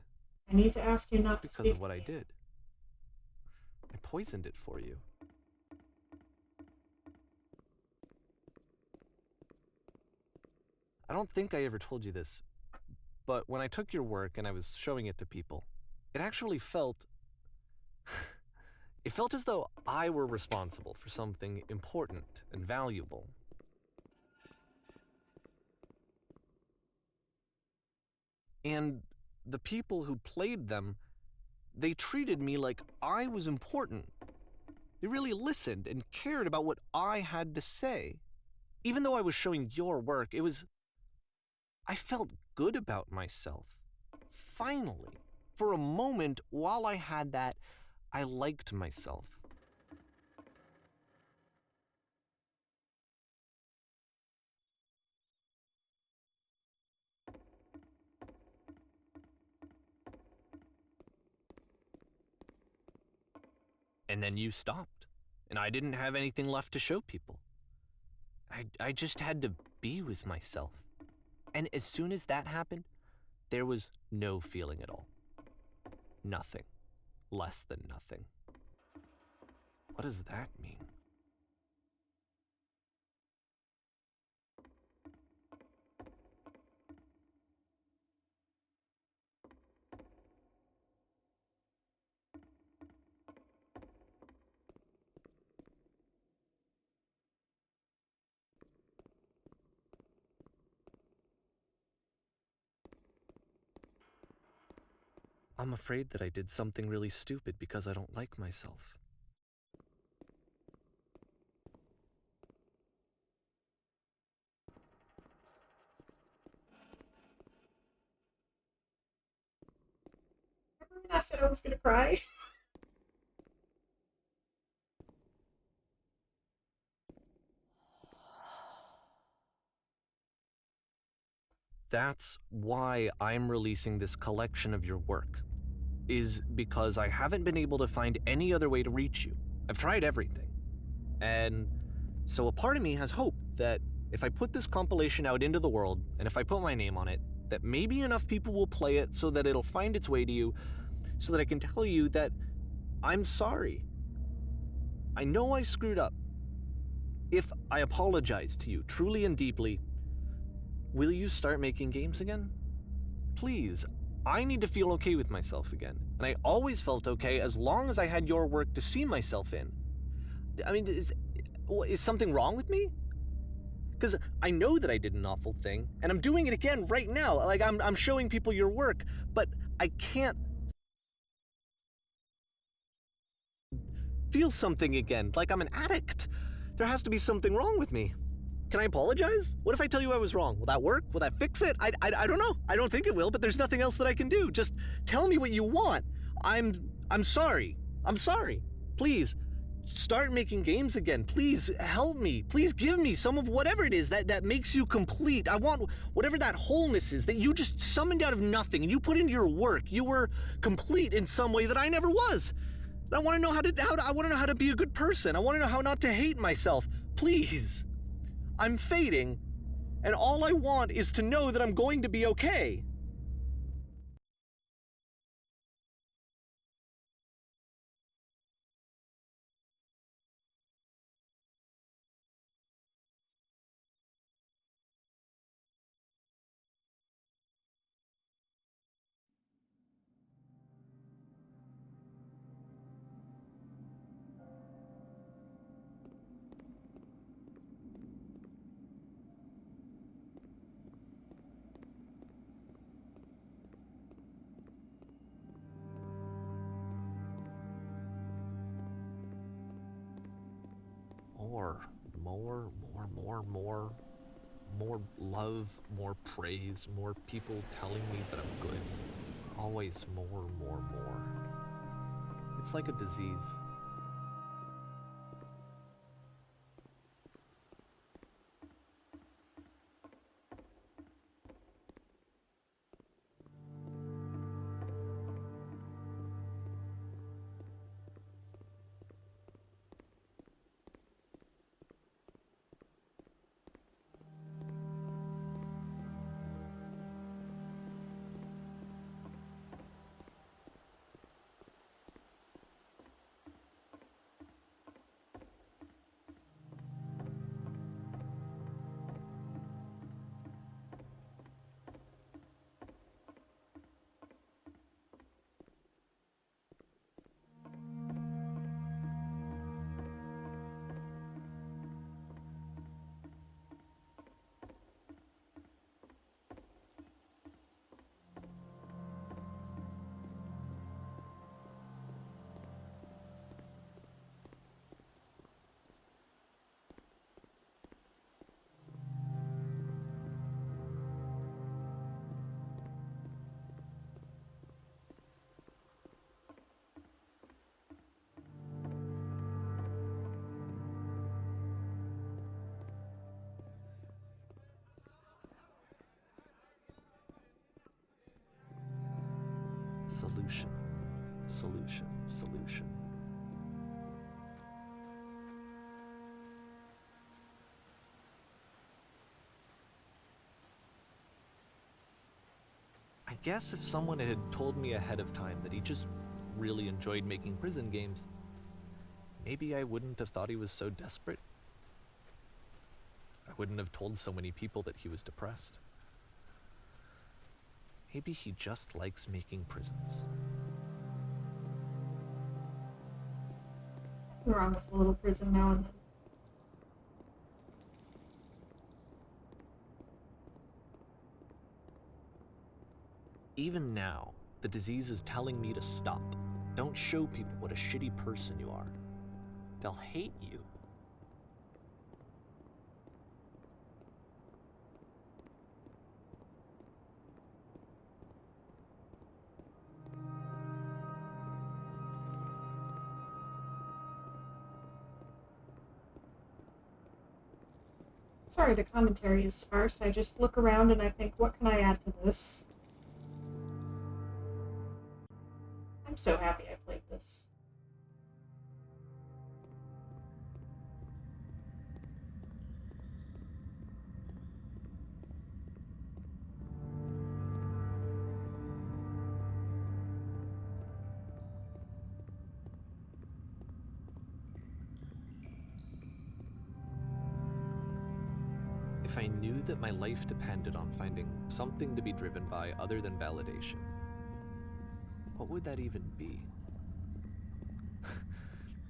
I need to ask you It's not to because speak of what to I me. did. I poisoned it for you. I don't think I ever told you this, but when I took your work and I was showing it to people, it actually felt... it felt as though I were responsible for something important and valuable. And the people who played them, they treated me like I was important. They really listened and cared about what I had to say. Even though I was showing your work, I felt good about myself. Finally, for a moment, while I had that, I liked myself. And then you stopped, and I didn't have anything left to show people. I just had to be with myself. And as soon as that happened, there was no feeling at all. Nothing. Less than nothing. What does that mean? I'm afraid that I did something really stupid because I don't like myself. Remember when I said I was gonna cry? That's why I'm releasing this collection of your work, is because I haven't been able to find any other way to reach you. I've tried everything. And so a part of me has hope that if I put this compilation out into the world, and if I put my name on it, that maybe enough people will play it so that it'll find its way to you, so that I can tell you that I'm sorry. I know I screwed up. If I apologize to you truly and deeply, will you start making games again? Please, I need to feel okay with myself again. And I always felt okay as long as I had your work to see myself in. I mean, is something wrong with me? Because I know that I did an awful thing, and I'm doing it again right now. Like, I'm showing people your work, but I can't feel something again, like I'm an addict. There has to be something wrong with me. Can I apologize? What if I tell you I was wrong? Will that work? Will that fix it? I don't know. I don't think it will, but there's nothing else that I can do. Just tell me what you want. I'm sorry. I'm sorry. Please, start making games again. Please help me. Please give me some of whatever it is that makes you complete. I want whatever that wholeness is that you just summoned out of nothing and you put into your work. You were complete in some way that I never was. I want to know I want to know how to be a good person. I want to know how not to hate myself. Please. I'm fading, and all I want is to know that I'm going to be okay. More love, more praise, more people telling me that I'm good. Always more. It's like a disease. Solution. Solution. Solution. I guess if someone had told me ahead of time that he just really enjoyed making prison games, maybe I wouldn't have thought he was so desperate. I wouldn't have told so many people that he was depressed. Maybe he just likes making prisons. Nothing wrong with a little prison now and then. Even now, the disease is telling me to stop. Don't show people what a shitty person you are. They'll hate you. Sorry, the commentary is sparse. I just look around and I think, what can I add to this? I'm so happy I played this. If I knew that my life depended on finding something to be driven by other than validation, what would that even be?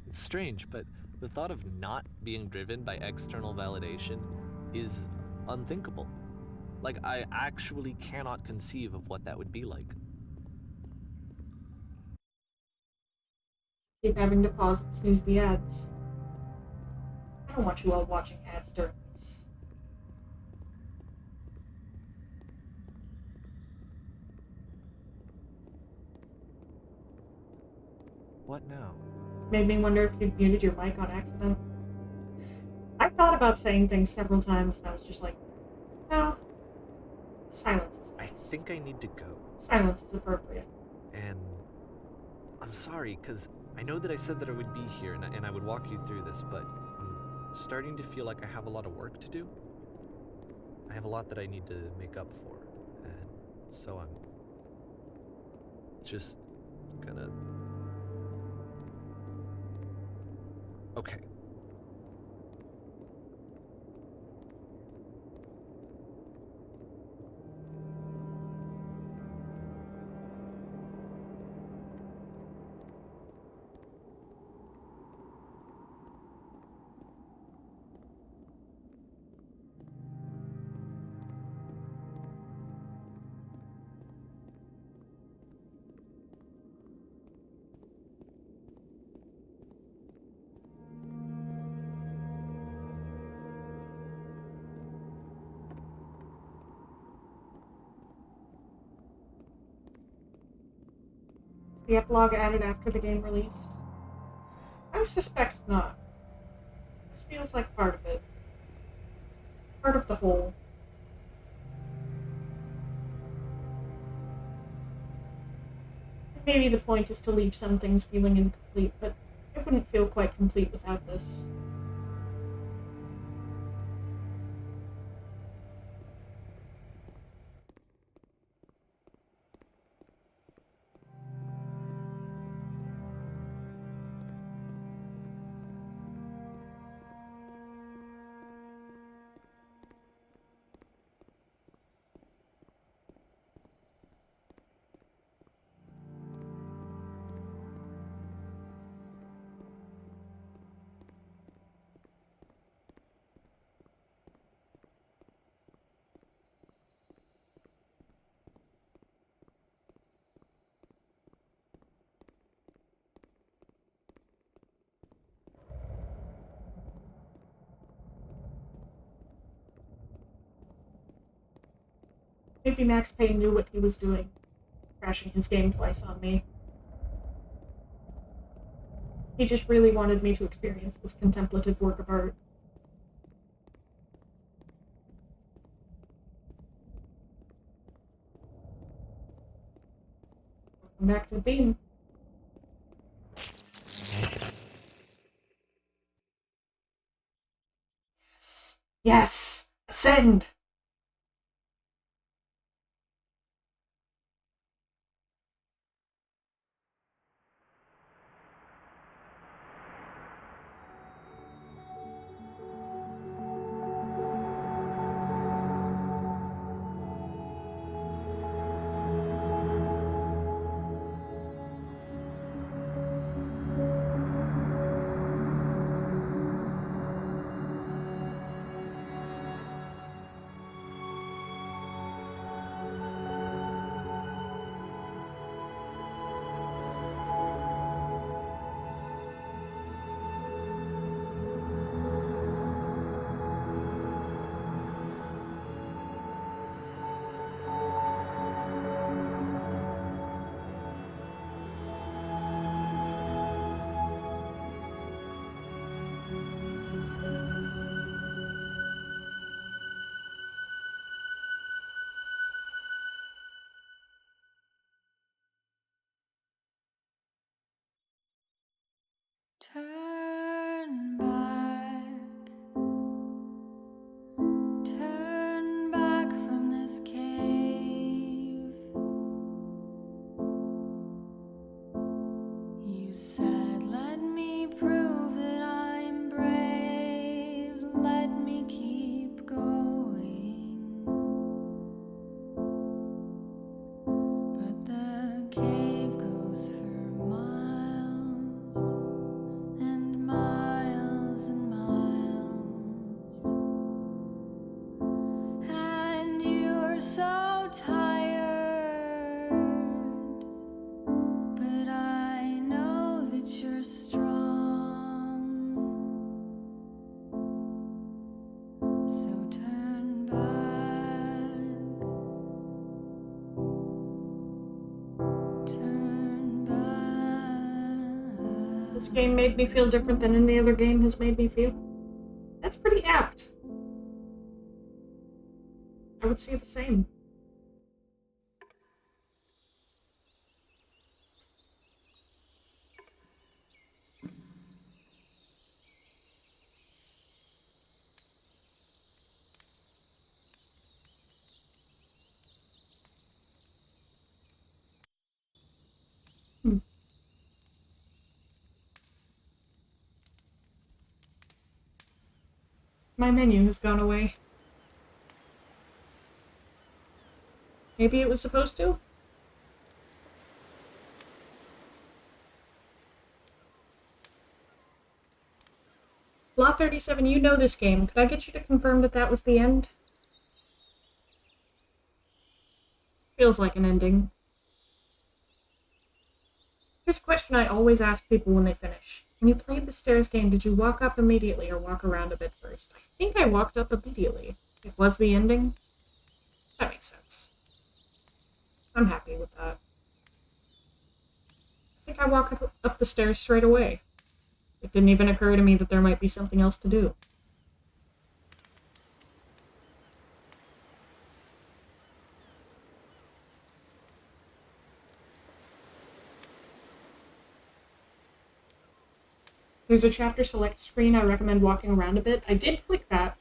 It's strange, but the thought of not being driven by external validation is unthinkable. Like, I actually cannot conceive of what that would be like. Keep having to pause and snooze the ads. I don't want you all watching ads during this. What now? Made me wonder if you'd muted your mic on accident. I thought about saying things several times and I was just like, no. Silence is nice. I think I need to go. Silence is appropriate. And I'm sorry, because I know that I said that I would be here and I would walk you through this, but I'm starting to feel like I have a lot of work to do. I have a lot that I need to make up for, and so I'm just gonna... Okay. Is the epilogue added after the game released? I suspect not. This feels like part of it. Part of the whole. Maybe the point is to leave some things feeling incomplete, but it wouldn't feel quite complete without this. Maybe Max Payne knew what he was doing, crashing his game twice on me. He just really wanted me to experience this contemplative work of art. Come back to the beam. Yes. Yes! Ascend! Turn back. Turn back from this cave. You said, let me prove that I'm brave. Let me keep going. But the cave goes for miles and miles and miles. And you're so tired, but I know that you're strong. So turn back. Turn back. This game made me feel different than any other game has made me feel. That's pretty apt. I would say the same. My menu has gone away. Maybe it was supposed to? Law 37, you know this game. Could I get you to confirm that that was the end? Feels like an ending. Here's a question I always ask people when they finish. When you played the stairs game, did you walk up immediately or walk around a bit first? I think I walked up immediately. It was the ending? That makes sense. I'm happy with that. I think I walked up the stairs straight away. It didn't even occur to me that there might be something else to do. There's a chapter select screen. I recommend walking around a bit. I did click that.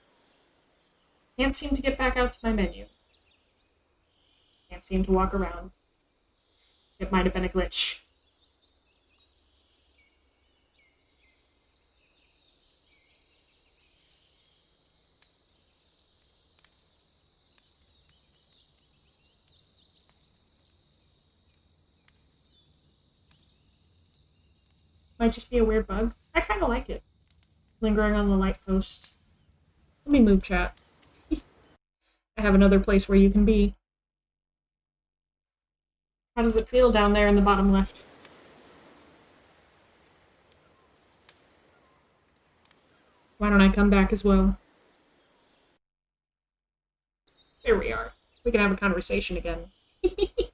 Can't seem to get back out to my menu. Can't seem to walk around. It might have been a glitch. Might just be a weird bug. I kind of like it. Lingering on the light post. Let me move chat. I have another place where you can be. How does it feel down there in the bottom left? Why don't I come back as well? There we are. We can have a conversation again. The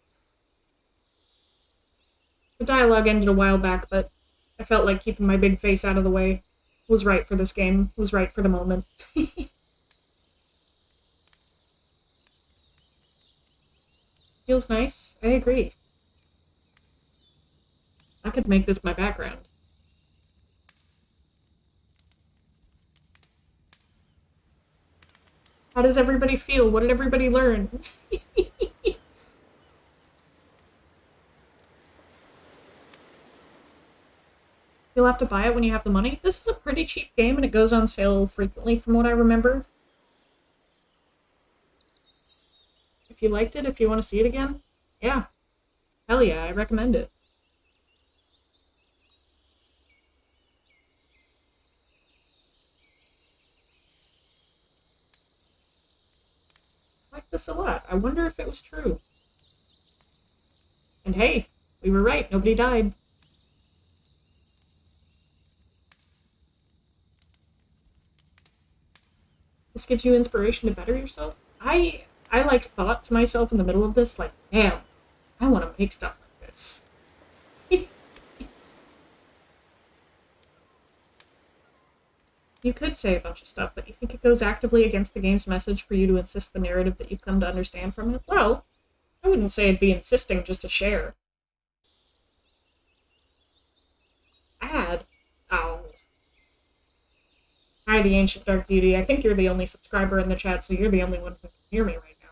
dialogue ended a while back, but I felt like keeping my big face out of the way was right for this game, was right for the moment. Feels nice. I agree. I could make this my background. How does everybody feel? What did everybody learn? You'll have to buy it when you have the money. This is a pretty cheap game, and it goes on sale frequently from what I remember. If you liked it, if you want to see it again, yeah. Hell yeah, I recommend it. I like this a lot. I wonder if it was true. And hey, we were right. Nobody died. This gives you inspiration to better yourself. I like thought to myself in the middle of this, like, damn, I want to make stuff like this. You could say a bunch of stuff, but you think it goes actively against the game's message for you to insist the narrative that you've come to understand from it? Well, I wouldn't say it'd be insisting just to share. Ad? Oh. Hi, the Ancient Dark Beauty. I think you're the only subscriber in the chat, so you're the only one who can hear me right now.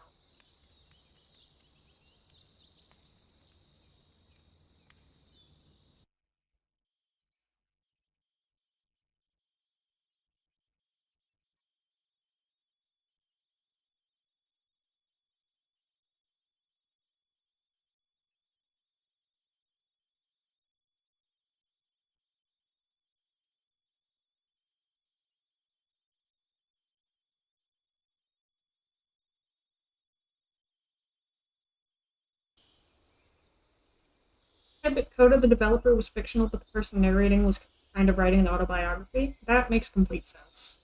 Said that Coda, the developer, was fictional, but the person narrating was kind of writing an autobiography. That makes complete sense.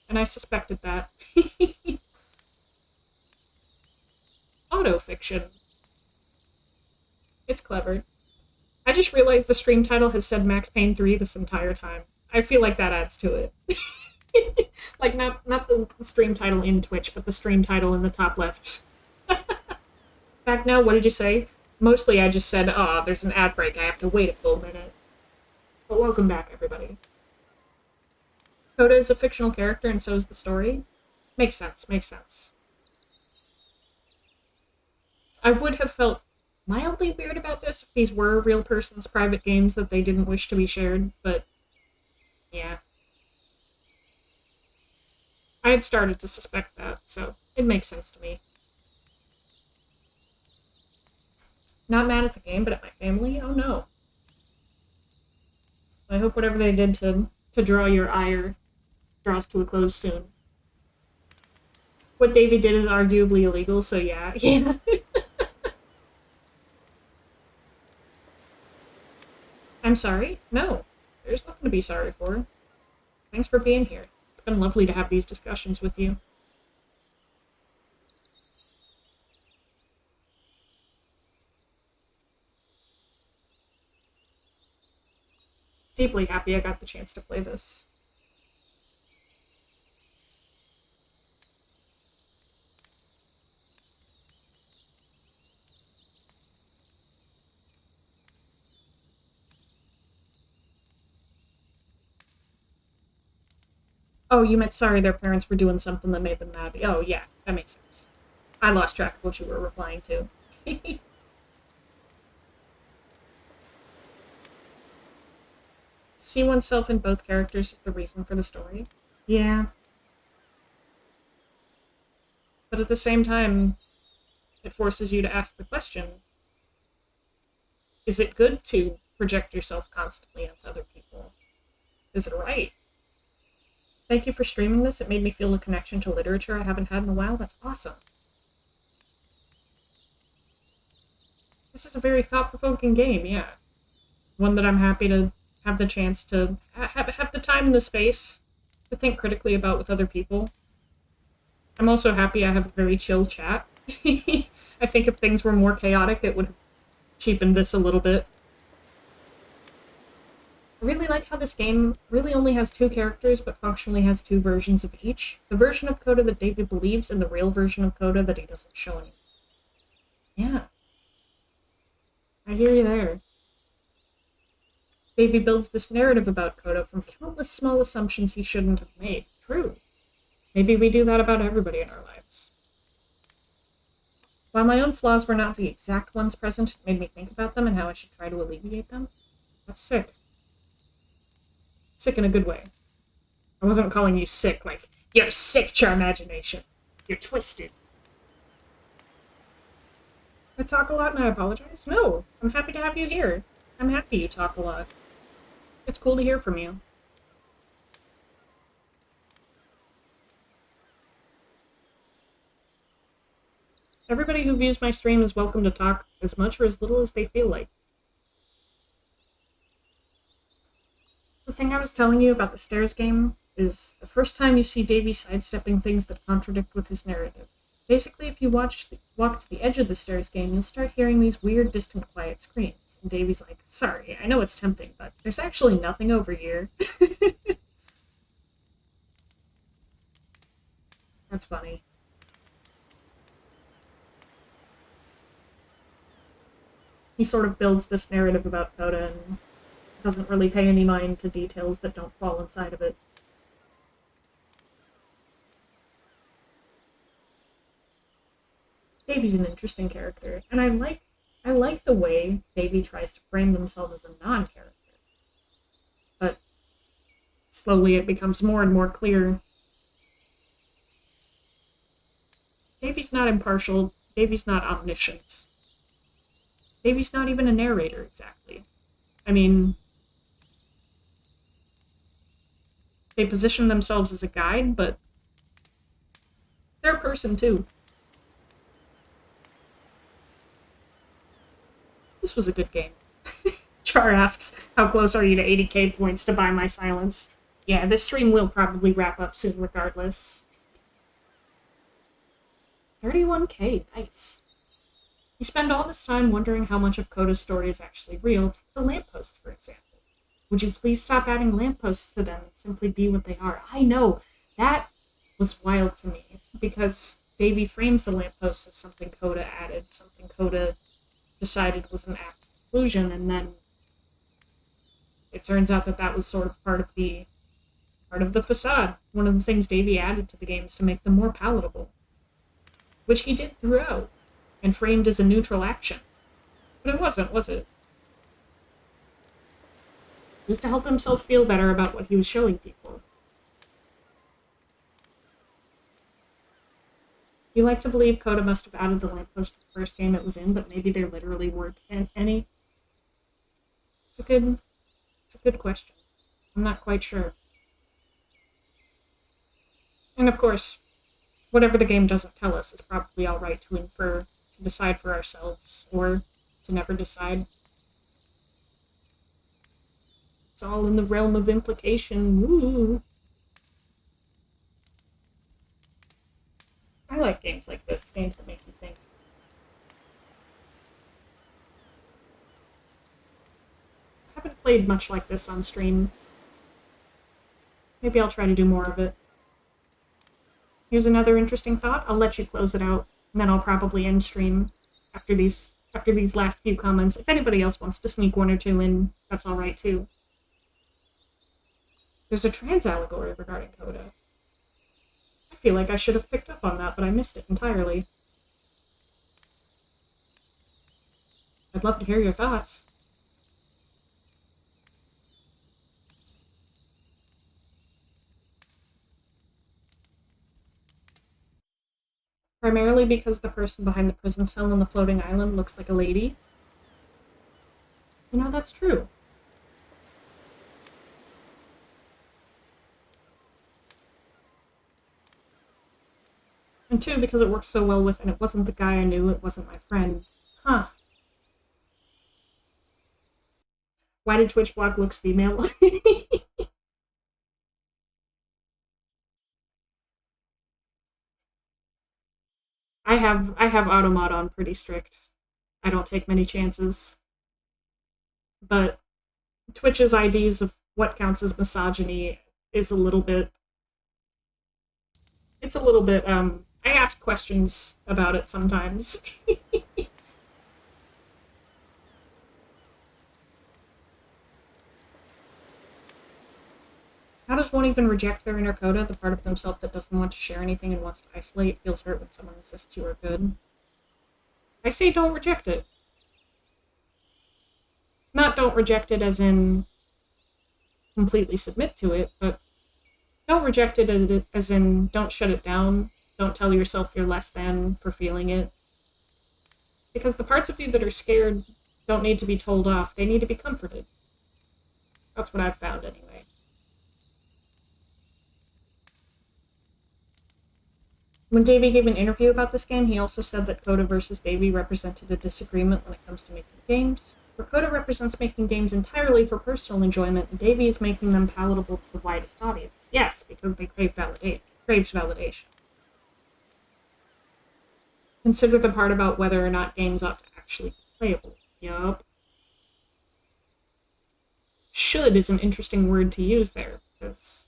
And I suspected that. Autofiction. It's clever. I just realized the stream title has said Max Payne 3 this entire time. I feel like that adds to it. Like, not the stream title in Twitch, but the stream title in the top left. Back now, what did you say? Mostly I just said, oh, there's an ad break, I have to wait a full minute. But welcome back, everybody. Coda is a fictional character, and so is the story. Makes sense, makes sense. I would have felt mildly weird about this if these were a real person's private games that they didn't wish to be shared, but yeah. I had started to suspect that, so it makes sense to me. Not mad at the game, but at my family? Oh no. I hope whatever they did to draw your ire draws to a close soon. What Davey did is arguably illegal, so yeah. Yeah. I'm sorry? No. There's nothing to be sorry for. Thanks for being here. It's been lovely to have these discussions with you. Deeply happy I got the chance to play this. Oh, you meant sorry their parents were doing something that made them mad. Oh, yeah, that makes sense. I lost track of what you were replying to. See oneself in both characters is the reason for the story. Yeah. But at the same time, it forces you to ask the question, is it good to project yourself constantly onto other people? Is it right? Thank you for streaming this. It made me feel a connection to literature I haven't had in a while. That's awesome. This is a very thought-provoking game, yeah. One that I'm happy to have the chance to have the time and the space to think critically about with other people. I'm also happy I have a very chill chat. I think if things were more chaotic, it would have cheapened this a little bit. I really like how this game really only has two characters, but functionally has two versions of each. The version of Coda that David believes, and the real version of Coda that he doesn't show anyone. Yeah. I hear you there. Davy builds this narrative about Kodo from countless small assumptions he shouldn't have made. True. Maybe we do that about everybody in our lives. While my own flaws were not the exact ones present, it made me think about them and how I should try to alleviate them. That's sick. Sick in a good way. I wasn't calling you sick like, you're sick to your imagination. You're twisted. I talk a lot and I apologize? No, I'm happy to have you here. I'm happy you talk a lot. It's cool to hear from you. Everybody who views my stream is welcome to talk as much or as little as they feel like. The thing I was telling you about the stairs game is the first time you see Davy sidestepping things that contradict with his narrative. Basically, if you walk to the edge of the stairs game, you'll start hearing these weird, distant, quiet screams. And Davy's like, sorry, I know it's tempting, but there's actually nothing over here. That's funny. He sort of builds this narrative about Coda and doesn't really pay any mind to details that don't fall inside of it. Davy's an interesting character, and I like the way Davy tries to frame himself as a non-character. But slowly it becomes more and more clear. Davy's not impartial, Davy's not omniscient. Davy's not even a narrator, exactly. I mean, they position themselves as a guide, but they're a person too. This was a good game. Char asks, how close are you to 80k points to buy my silence? Yeah, this stream will probably wrap up soon regardless. 31k, nice. You spend all this time wondering how much of Coda's story is actually real. Take the lamppost, for example. Would you please stop adding lampposts to them and simply be what they are? I know, that was wild to me, because Davy frames the lampposts as something Coda added, something Coda decided was an apt conclusion, and then it turns out that that was sort of part of the facade. One of the things Davy added to the games to make them more palatable, which he did throughout, and framed as a neutral action. But it wasn't, was it? It was to help himself feel better about what he was showing people. You like to believe Coda must have added the lamppost to the first game it was in, but maybe there literally weren't any? It's a good question. I'm not quite sure. And of course, whatever the game doesn't tell us is probably alright to infer, to decide for ourselves, or to never decide. It's all in the realm of implication. Woo! I like games like this, games that make you think. I haven't played much like this on stream. Maybe I'll try to do more of it. Here's another interesting thought. I'll let you close it out, and then I'll probably end stream after these last few comments. If anybody else wants to sneak one or two in, that's alright too. There's a trans allegory regarding Coda. I feel like I should have picked up on that, but I missed it entirely. I'd love to hear your thoughts. Primarily because the person behind the prison cell on the floating island looks like a lady. You know, that's true. And two, because it works so well with, and it wasn't the guy I knew, it wasn't my friend. Huh. Why did Twitch blog looks female? I have automod on pretty strict. I don't take many chances. But Twitch's IDs of what counts as misogyny is a little bit... It's a little bit, I ask questions about it sometimes. Others won't even reject their inner coda, the part of themselves that doesn't want to share anything and wants to isolate, feels hurt when someone insists you are good. I say don't reject it. Not don't reject it as in completely submit to it, but don't reject it as in don't shut it down. Don't tell yourself you're less than for feeling it. Because the parts of you that are scared don't need to be told off, they need to be comforted. That's what I've found anyway. When Davey gave an interview about this game, he also said that Coda versus Davey represented a disagreement when it comes to making games. Where Coda represents making games entirely for personal enjoyment, and Davey is making them palatable to the widest audience. Yes, because they crave craves validation. Consider the part about whether or not games ought to actually be playable. Yup. Should is an interesting word to use there, because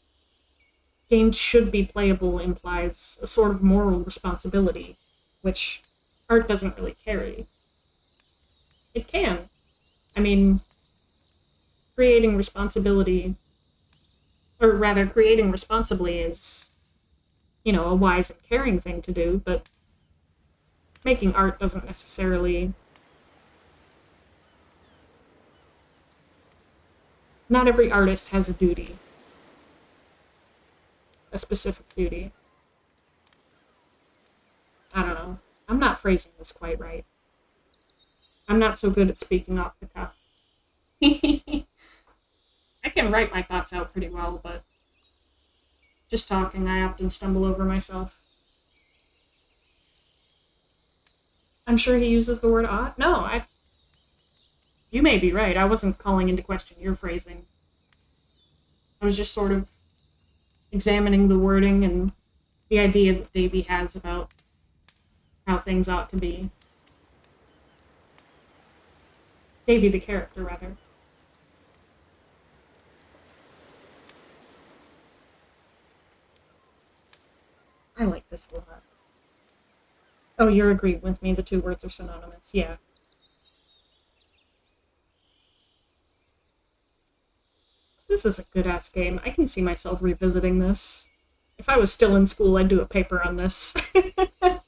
games should be playable implies a sort of moral responsibility, which art doesn't really carry. It can. I mean, creating responsibly is, you know, a wise and caring thing to do, but making art doesn't necessarily... Not every artist has a duty. A specific duty. I don't know. I'm not phrasing this quite right. I'm not so good at speaking off the cuff. I can write my thoughts out pretty well, but just talking, I often stumble over myself. I'm sure he uses the word odd? No, You may be right. I wasn't calling into question your phrasing. I was just sort of examining the wording and the idea that Davey has about how things ought to be. Davey the character, rather. I like this a lot. Oh, you're agreeing with me, the two words are synonymous. Yeah. This is a good-ass game. I can see myself revisiting this. If I was still in school, I'd do a paper on this. I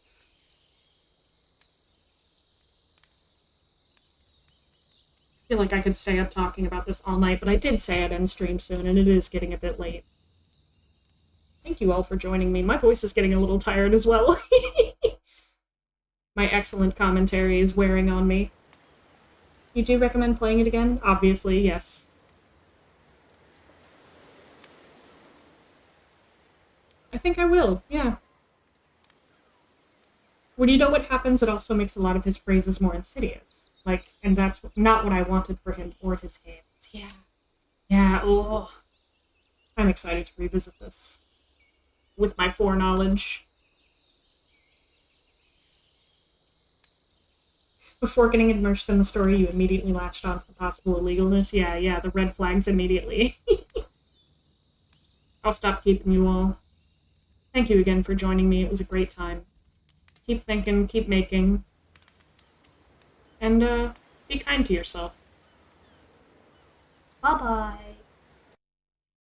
feel like I could stay up talking about this all night, but I did say I'd end stream soon, and it is getting a bit late. Thank you all for joining me. My voice is getting a little tired as well. My excellent commentary is wearing on me. You do recommend playing it again? Obviously, yes. I think I will, yeah. When you know what happens, it also makes a lot of his phrases more insidious. Like, and that's not what I wanted for him or his games. Yeah. Yeah, ugh. I'm excited to revisit this. With my foreknowledge. Before getting immersed in the story, you immediately latched onto the possible illegalness. Yeah, the red flags immediately. I'll stop keeping you all. Thank you again for joining me. It was a great time. Keep thinking, keep making. And, be kind to yourself. Bye-bye.